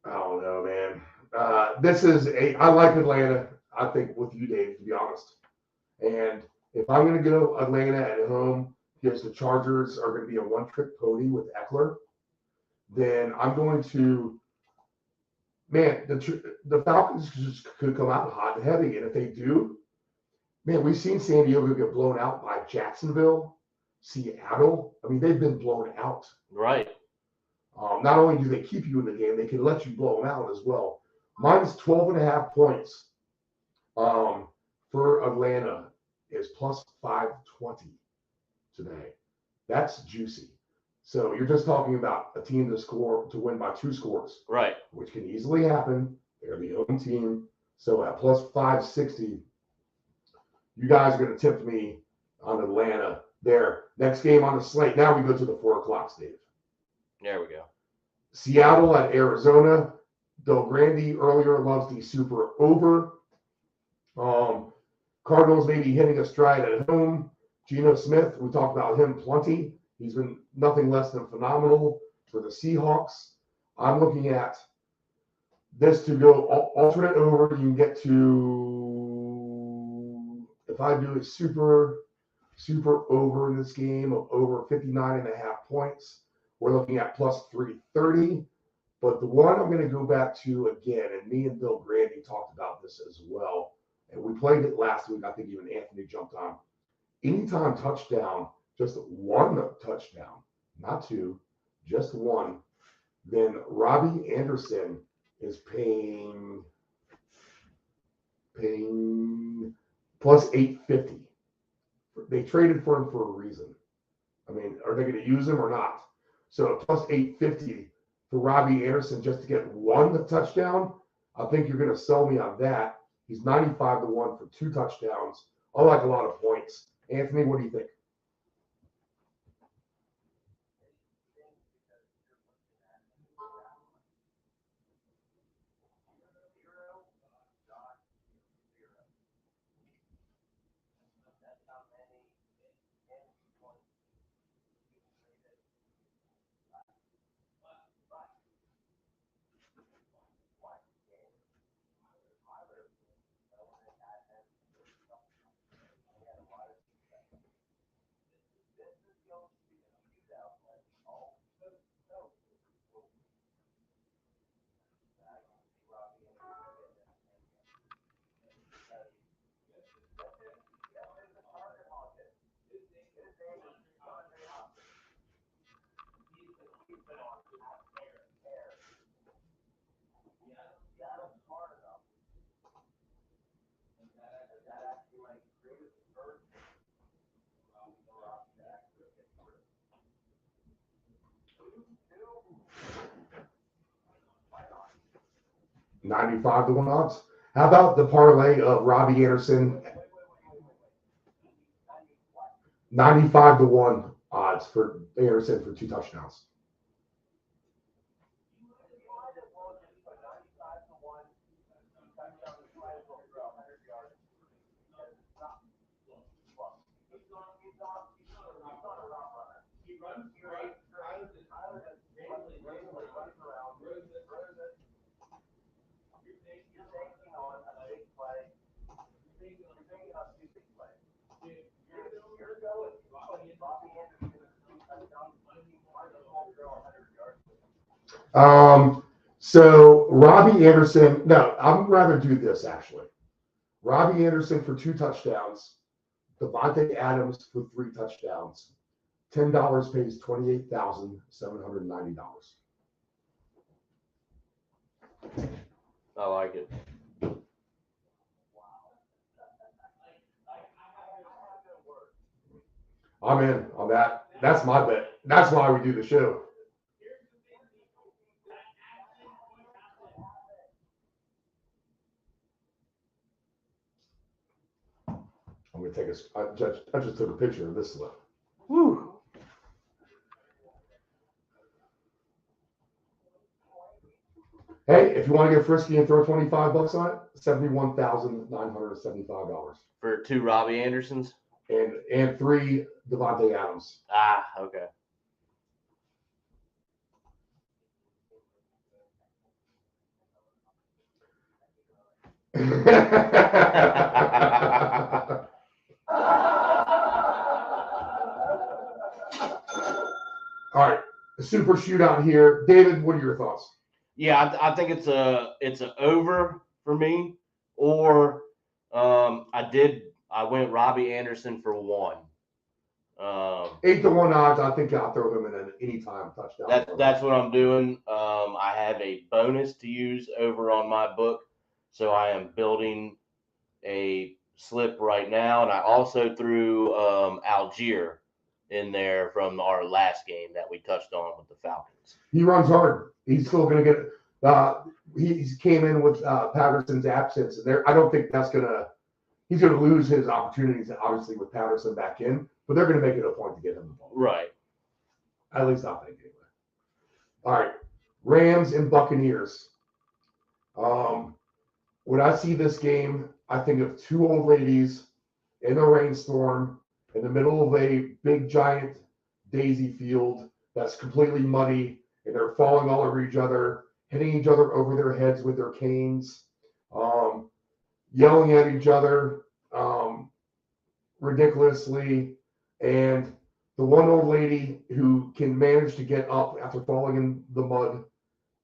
don't know, man. I like Atlanta, I think, with you, Dave, to be honest. And if I'm going to go Atlanta at home, because the Chargers are going to be a one-trick pony with Eckler, then I'm going to, the Falcons could come out hot and heavy. And if they do, we've seen San Diego get blown out by Jacksonville, Seattle. I mean, they've been blown out. Right. Not only do they keep you in the game, they can let you blow them out as well. Minus 12.5 points for Atlanta is plus 520 today. That's juicy. So you're just talking about a team to win by 2 scores. Right. Which can easily happen. They're the home team. So at plus 560, you guys are going to tip me on Atlanta there. Next game on the slate. Now we go to the 4 o'clock, Steve. There we go. Seattle at Arizona. Del Grande earlier loves the super over. Cardinals maybe hitting a stride at home. Geno Smith, we talked about him plenty. He's been nothing less than phenomenal for the Seahawks. I'm looking at this to go alternate over. You can get to, if I do a super over in this game of over 59.5 points, we're looking at plus 330. But the one I'm going to go back to again, and me and Bill Grande talked about this as well, and we played it last week. I think even Anthony jumped on. Anytime touchdown, just one touchdown, not 2, just 1, then Robbie Anderson is paying plus 850. They traded for him for a reason. I mean, are they going to use him or not? So plus 850 for Robbie Anderson just to get 1 touchdown. I think you're going to sell me on that. He's 95 to 1 for 2 touchdowns. I like a lot of points. Anthony, what do you think? 95 to 1 odds. How about the parlay of Robbie Anderson? 95 to 1 odds for Anderson for 2 touchdowns. So Robbie Anderson, no, I'd rather do this actually. Robbie Anderson for 2 touchdowns, Devontae Adams for 3 touchdowns. $10 pays $28,790. I like it. I'm in on that. That's my bet. That's why we do the show. I'm gonna take I just took a picture of this slip. Woo. Hey, if you want to get frisky and throw $25 on it, $71,975 For 2 Robbie Andersons? and 3 Devontae Adams. Ah, okay. All right, the super shootout here. David, what are your thoughts? Yeah, I think it's a over for me. Or I went Robbie Anderson for 1. 8 to 1 odds. I think I'll throw him in an anytime touchdown. That's what I'm doing. I have a bonus to use over on my book, so I am building a slip right now, and I also threw Algier in there from our last game that we touched on with the Falcons. He runs hard. He's still going to get. He came in with Patterson's absence, and I don't think that's going to. He's going to lose his opportunities, obviously, with Patterson back in, but they're going to make it a point to get him the ball. Right. At least I think anyway. All right, Rams and Buccaneers. When I see this game, I think of 2 old ladies in a rainstorm in the middle of a big giant daisy field that's completely muddy, and they're falling all over each other, hitting each other over their heads with their canes, yelling at each other ridiculously, and the one old lady who can manage to get up after falling in the mud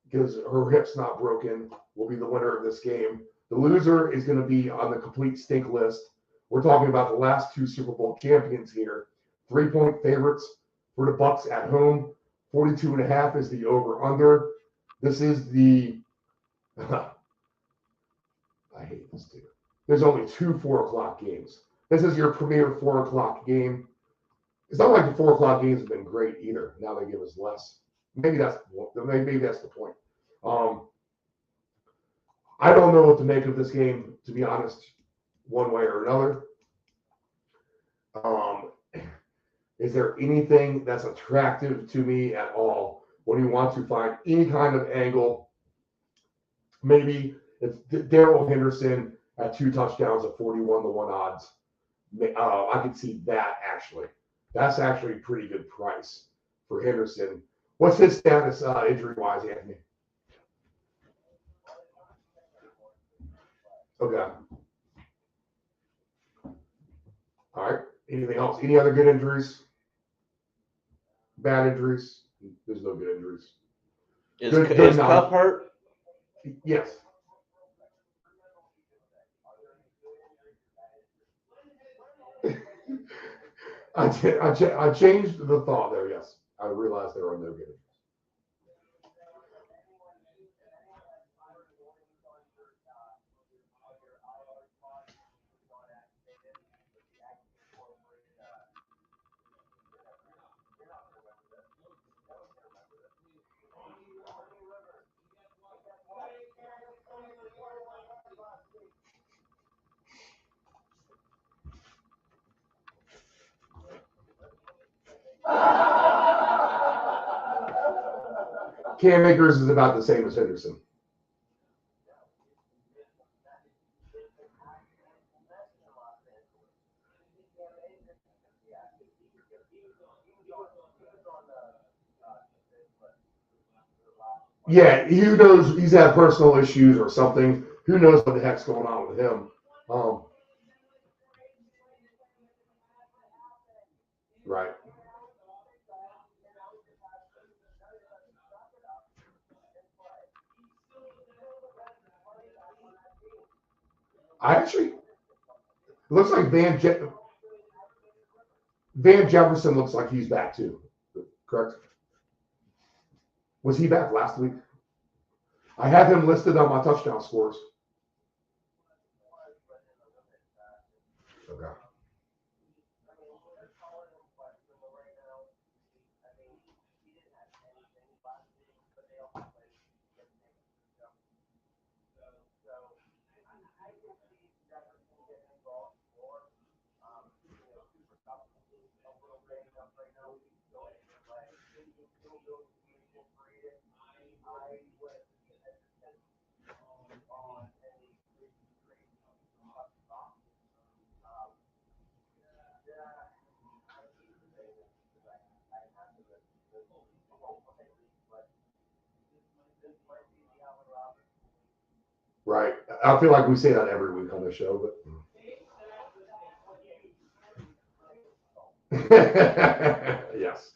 because her hip's not broken will be the winner of this game. The loser is going to be on the complete stink list. We're talking about the last 2 Super Bowl champions here. 3-point favorites for the Bucs at home. 42.5 is the over/under. This is the. I hate this too. There's only 2 4:00 games. This is your premier 4:00 game. It's not like the 4:00 games have been great either. Now they give us less. Maybe that's the point. I don't know what to make of this game, to be honest, one way or another. Is there anything that's attractive to me at all when you want to find any kind of angle? Maybe it's Darrell Henderson at 2 touchdowns at 41 to 1 odds. I could see that actually. That's actually a pretty good price for Henderson. What's his status injury-wise, Anthony? Okay. All right. Anything else? Any other good injuries? Bad injuries? There's no good injuries. Is Cup hurt? Yes. I changed the thought there, yes. I realized there are no good injuries. Cam Akers is about the same as Henderson. Yeah, who knows? He's had personal issues or something. Who knows what the heck's going on with him? Right. It looks like Van Jefferson looks like he's back too. Correct? Was he back last week? I had him listed on my touchdown scores. Okay. Right. I feel like we say that every week on the show, but yes.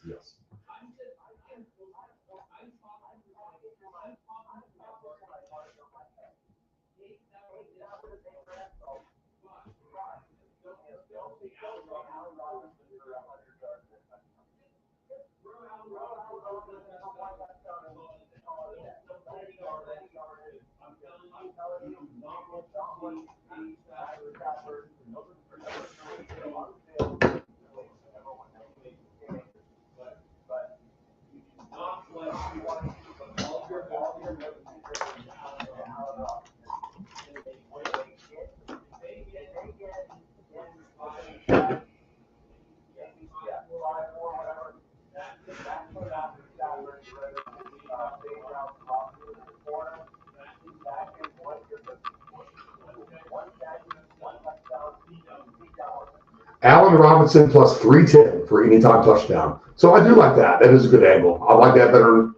Allen Robinson plus 310 for anytime touchdown. So I do like that. That is a good angle. I like that better.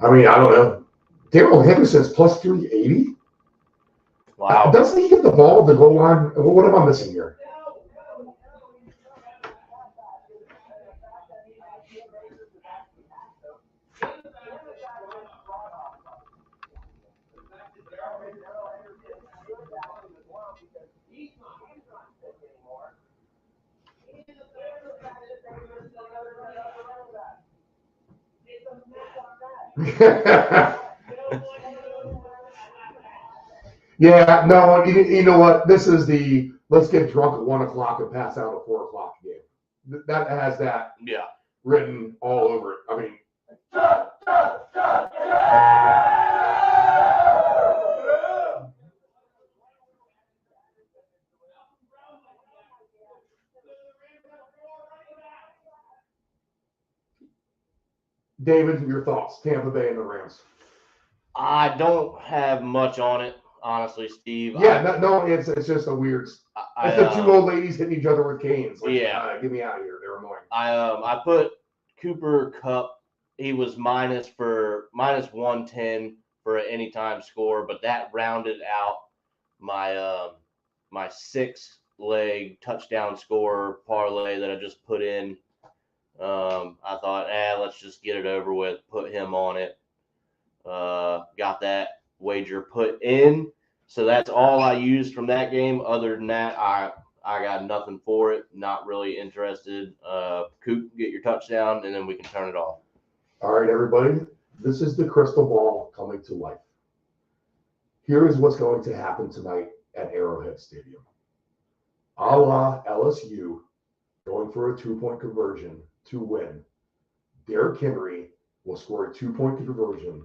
I mean, I don't know. Darrell Henderson's plus 380. Wow. Doesn't he get the ball at the goal line? What am I missing here? Yeah, no, you know what? This is the let's get drunk at 1 o'clock and pass out at 4 o'clock game. That has that written all over it. I mean, David, your thoughts? Tampa Bay and the Rams. I don't have much on it, honestly, Steve. Yeah, no, it's just a weird. It's the two old ladies hitting each other with canes. Like, get me out of here. They're annoying. I put Cooper Kupp. He was minus 110 for an anytime score, but that rounded out my my 6-leg touchdown score parlay that I just put in. I thought, let's just get it over with. Put him on it. Got that wager put in. So that's all I used from that game. Other than that, I got nothing for it. Not really interested. Coop, get your touchdown, and then we can turn it off. All right, everybody. This is the crystal ball coming to life. Here is what's going to happen tonight at Arrowhead Stadium. A la LSU going for a 2-point conversion to win. Derrick Henry will score a 2-point conversion,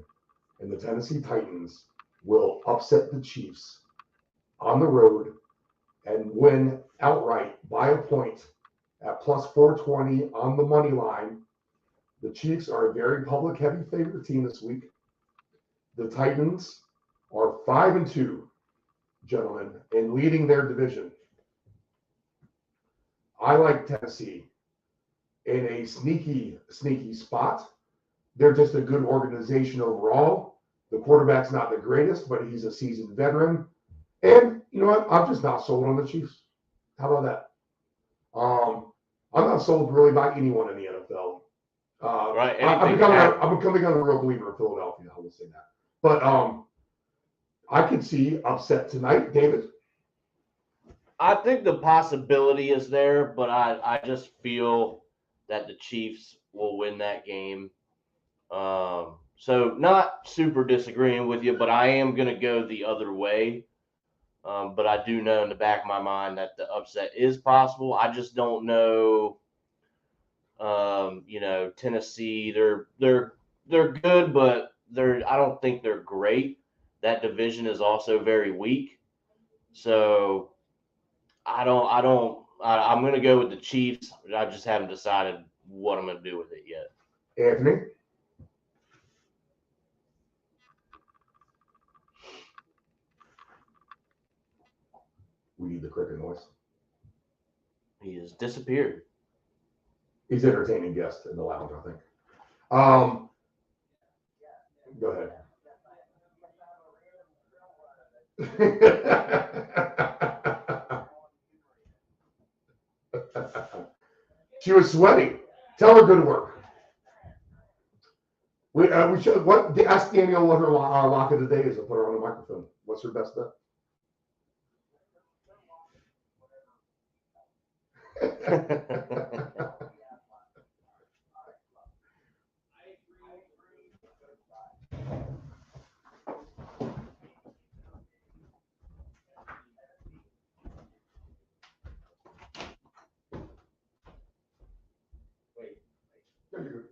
and the Tennessee Titans will upset the Chiefs on the road and win outright by a point at plus 420 on the money line. The Chiefs are a very public heavy favorite team this week. The Titans are 5-2, gentlemen, and leading their division. I like Tennessee in a sneaky spot. They're just a good organization overall. The quarterback's not the greatest, but he's a seasoned veteran. And you know what? I'm just not sold on the Chiefs. How about that? I'm not sold really by anyone in the NFL. Right. I'm becoming a real believer in Philadelphia. I will say that. But I could see upset tonight, David. I think the possibility is there, but I just feel that the Chiefs will win that game. So not super disagreeing with you, but I am going to go the other way. But I do know in the back of my mind that the upset is possible. I just don't know. Tennessee, they're good, but I don't think they're great. That division is also very weak. So I'm going to go with the Chiefs. I just haven't decided what I'm going to do with it yet. Anthony? We need the cricket noise. He has disappeared. He's an entertaining guest in the lounge, I think. Go ahead. She was sweaty. Tell her good work. We should ask Danielle what her lock of the day is and put her on the microphone. What's her best bet?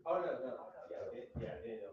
Oh, no. Yeah, Daniel.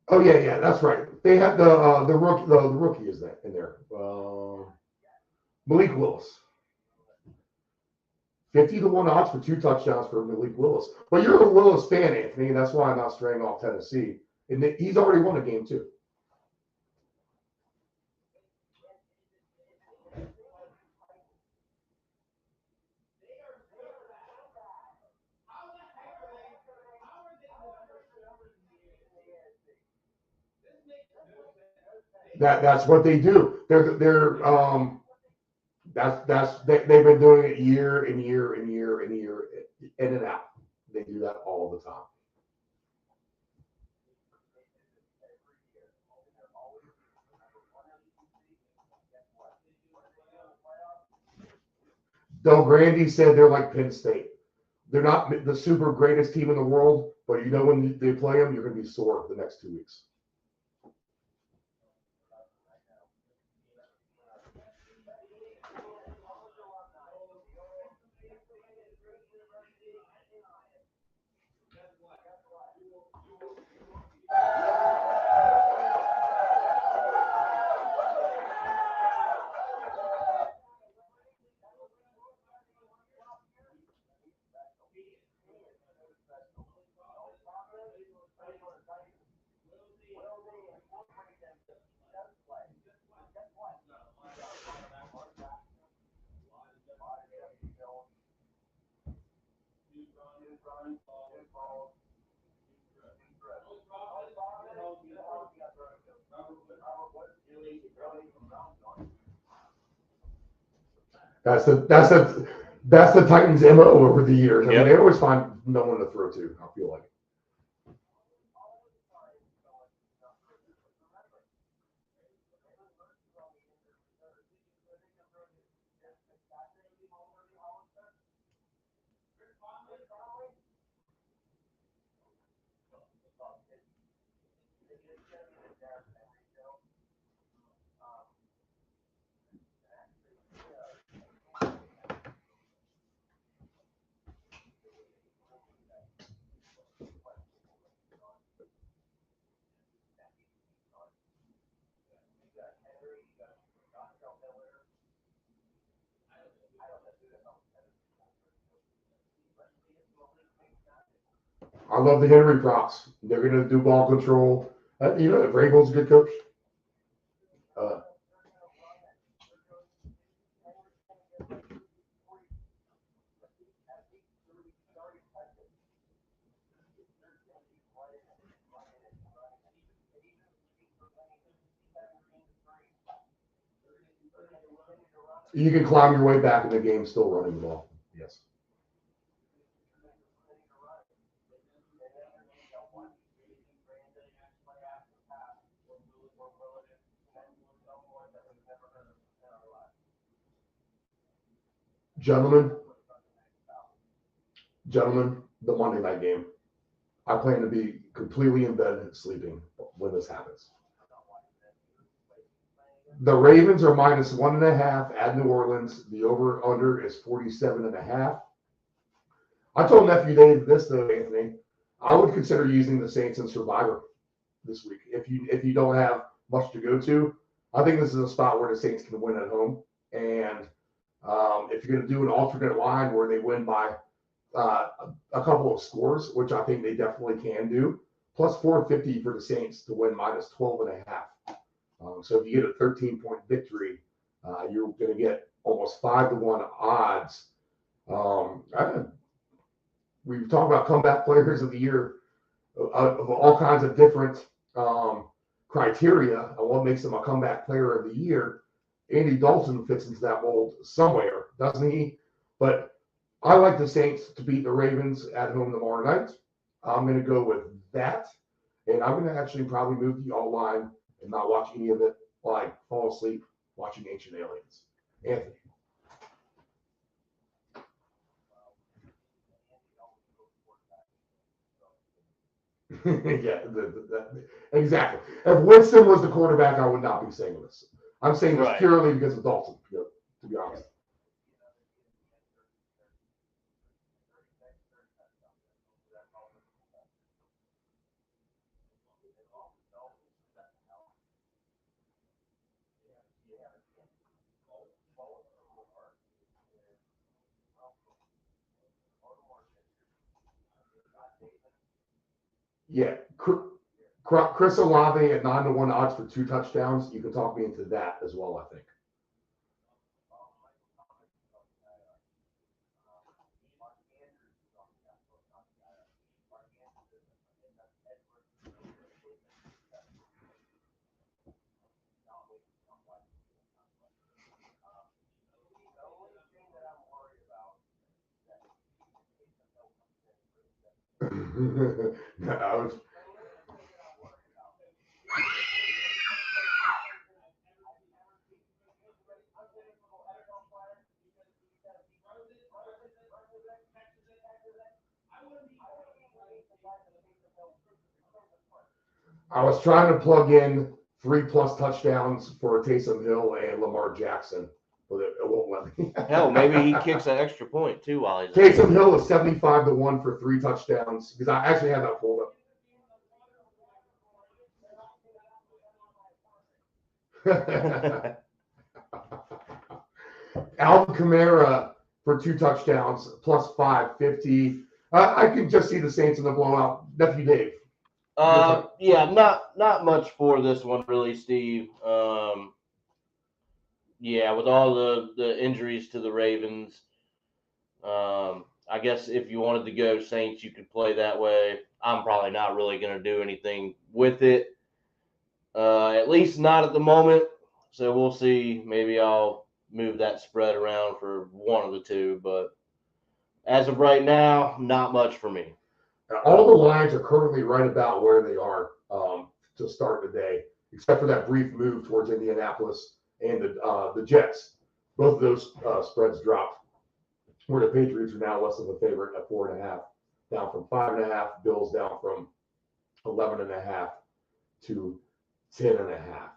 Oh yeah, that's right. They had the rookie is that in there. Malik Willis. 50-1 odds for 2 touchdowns for Malik Willis. But you're a Willis fan, Anthony, and that's why I'm not straying off Tennessee. And he's already won a game too. That's what they do. They've been doing it year and year and year and year in and out. They do that all the time. Del Grande said they're like Penn State. They're not the super greatest team in the world, but you know when they play them, you're going to be sore the next 2 weeks. That's the Titans' MO over the years. I mean, they always find no one to throw to, I feel like. I love the Henry props. They're going to do ball control. You know, Vrabel's a good coach. You can climb your way back in the game still running the ball. Yes. Gentlemen, the Monday night game. I plan to be completely in bed sleeping when this happens. The Ravens are -1.5 at New Orleans. The over/under is 47.5. I told Nephew Dave this though, Anthony. I would consider using the Saints in Survivor this week if you don't have much to go to. I think this is a spot where the Saints can win at home, and if you're going to do an alternate line where they win by a couple of scores, which I think they definitely can do, plus 450 for the Saints to win -12.5. So if you get a 13-point victory, you're going to get almost 5-1 odds. We've talked about comeback players of the year of all kinds of different criteria on what makes them a comeback player of the year. Andy Dalton fits into that mold somewhere, doesn't he? But I like the Saints to beat the Ravens at home tomorrow night. I'm going to go with that. And I'm going to actually probably move the all line and not watch any of it while I fall asleep watching Ancient Aliens. Anthony. Yeah, exactly. If Winston was the quarterback, I would not be saying this. I'm saying this purely because of Dalton, to be honest. Yeah, Chris Olave at 9-1 odds for 2 touchdowns. You can talk me into that as well, I think. I was trying to plug in 3+ touchdowns for Taysom Hill and Lamar Jackson, but it won't let me. Hell, maybe he kicks an extra point too while he's Taysom Hill is 75-1 for 3 touchdowns because I actually have that pulled up. Alvin Kamara for 2 touchdowns plus 550. I can just see the Saints in the blowout. Nephew Dave. Yeah, not much for this one really, Steve. Yeah, with all the injuries to the Ravens, I guess if you wanted to go Saints, you could play that way. I'm probably not really going to do anything with it, at least not at the moment. So we'll see. Maybe I'll move that spread around for one of the two, but as of right now, not much for me. All the lines are currently right about where they are to start the day, except for that brief move towards Indianapolis and the Jets. Both of those spreads dropped, where the Patriots are now less of a favorite at 4.5, down from 5.5. Bills down from 11.5 to 10.5.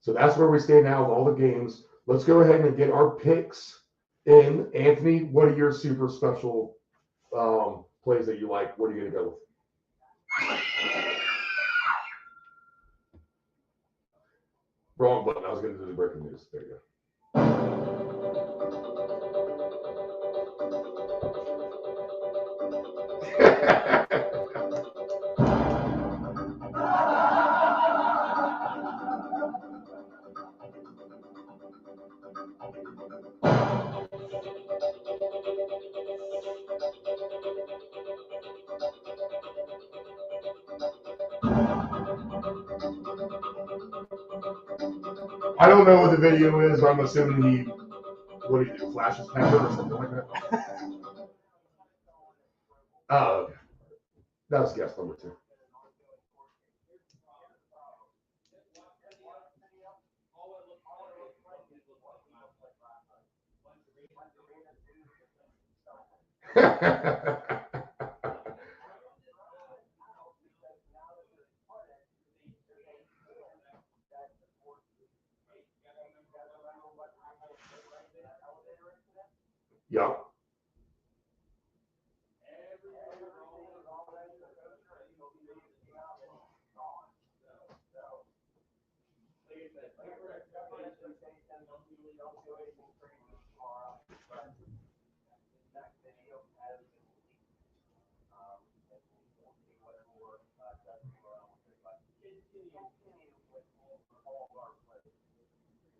So that's where we stay now with all the games. Let's go ahead and get our picks in. Anthony, what are your super special plays that you like? What are you going to go with? Wrong button. I was going to do the breaking news. There you I don't know what the video is. I'm assuming he, what do you do, flashes pepper or something like that? Oh, okay. That was guess number 2. Yep.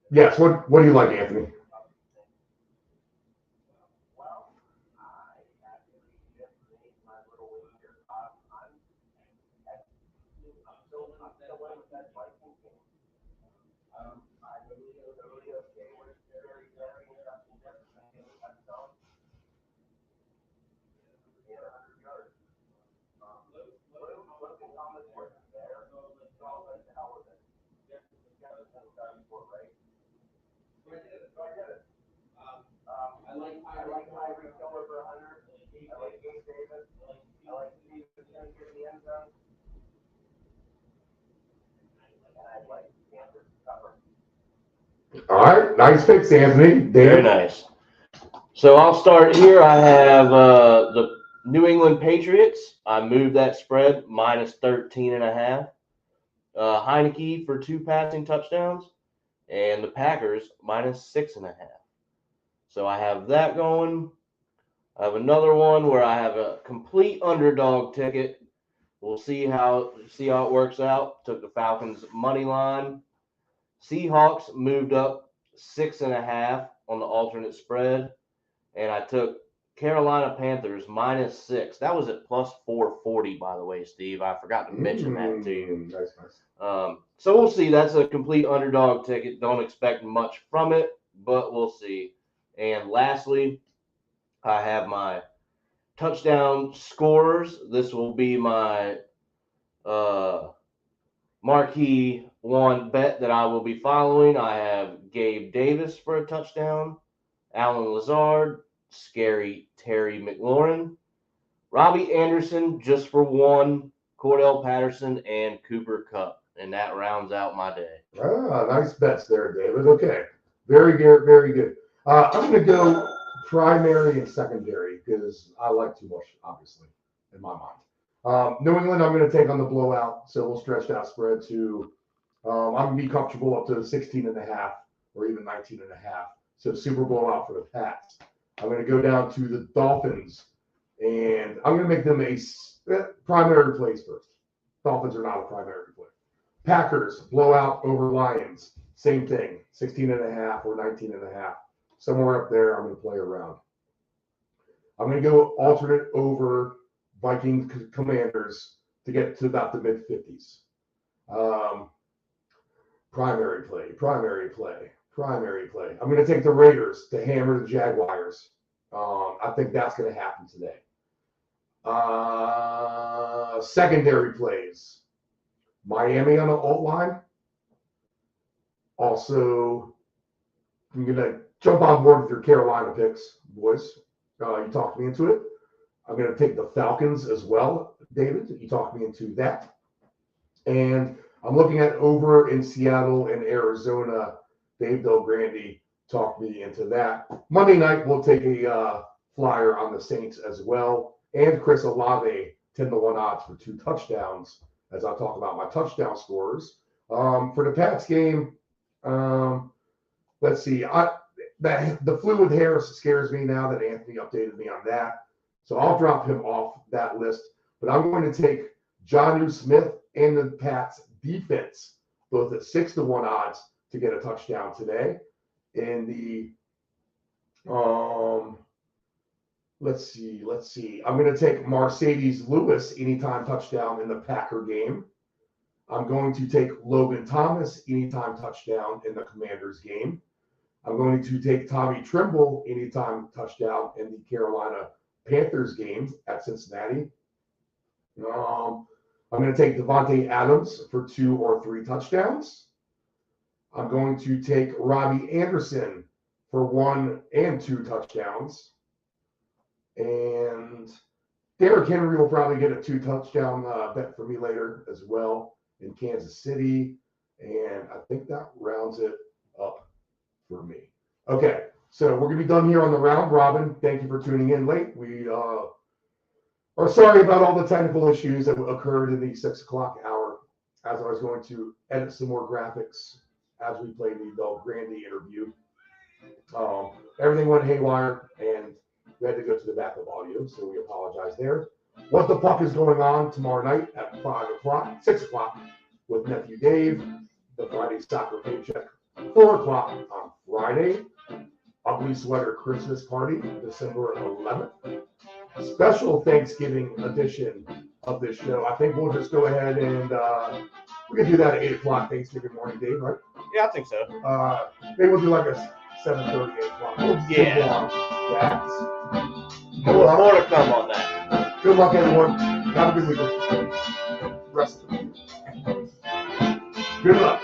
Yes. What do you like, Anthony? All right, nice picks, Anthony. Dave. Very nice. So I'll start here. I have the New England Patriots. I moved that spread minus 13.5. Heineke for 2 passing touchdowns, and the Packers minus 6.5. So I have that going. I have another one where I have a complete underdog ticket. We'll see how it works out. Took the Falcons money line. Seahawks moved up 6.5 on the alternate spread, and I took Carolina Panthers minus 6. That was at plus 440, by the way, Steve. I forgot to mention that to you. Nice. So we'll see. That's a complete underdog ticket. Don't expect much from it, but we'll see. And lastly, I have my touchdown scorers. This will be my marquee one bet that I will be following. I have Gabe Davis for a touchdown, Alan Lazard, Scary Terry McLaurin, Robbie Anderson just for one, Cordell Patterson, and Cooper Kupp. And that rounds out my day. Ah, nice bets there, David. Okay. Very good. Very good. I'm going to go primary and secondary because I like too much, obviously, in my mind. New England, I'm going to take on the blowout, so we'll stretch that spread to, I'm going to be comfortable up to 16.5 or even 19.5. So super blowout for the Pats. I'm going to go down to the Dolphins, and I'm going to make them a primary plays first. Dolphins are not a primary play. Packers, blowout over Lions. Same thing, 16.5 or 19.5. Somewhere up there, I'm going to play around. I'm going to go alternate over Vikings Commanders to get to about the mid-50s. Primary play. I'm going to take the Raiders to hammer the Jaguars. I think that's going to happen today. Secondary plays. Miami on the alt line. Also, I'm going to jump on board with your Carolina picks, boys. You talked me into it. I'm going to take the Falcons as well, David. You talked me into that. And I'm looking at over in Seattle and Arizona. Dave Del Grande talked me into that. Monday night, we'll take a flyer on the Saints as well. And Chris Olave, 10-1 odds for 2 touchdowns, as I talk about my touchdown scorers. For the Pats game, let's see. The flu with Harris scares me now that Anthony updated me on that. So I'll drop him off that list. But I'm going to take Jonnu Smith and the Pats defense, both at 6-1 odds to get a touchdown today. In the let's see. I'm going to take Mercedes Lewis anytime touchdown in the Packer game. I'm going to take Logan Thomas anytime touchdown in the Commanders game. I'm going to take Tommy Trimble anytime touchdown in the Carolina Panthers game at Cincinnati. I'm going to take Devontae Adams for 2 or 3 touchdowns. I'm going to take Robbie Anderson for 1 and 2 touchdowns. And Derrick Henry will probably get a 2-touchdown bet for me later as well in Kansas City. And I think that rounds it up for me. Okay, so we're going to be done here on the round robin. Thank you for tuning in late. We are sorry about all the technical issues that occurred in the 6 o'clock hour, as I was going to edit some more graphics as we play the Del Grande interview. Everything went haywire, and we had to go to the backup audio, so we apologize there. What the Puck is going on tomorrow night at 6 o'clock with Nephew Dave, the Friday soccer paycheck, 4 o'clock on Friday. Ugly Sweater Christmas Party, December 11th. Special Thanksgiving edition of this show. I think we'll just go ahead and we can do that at 8 o'clock Thanksgiving morning, Dave, right? Yeah, I think so. Maybe we'll do like a 7:30, 8 o'clock. Yeah. Good luck. More to come on that. Good luck, everyone. Have a good weekend. Rest of it. Good luck.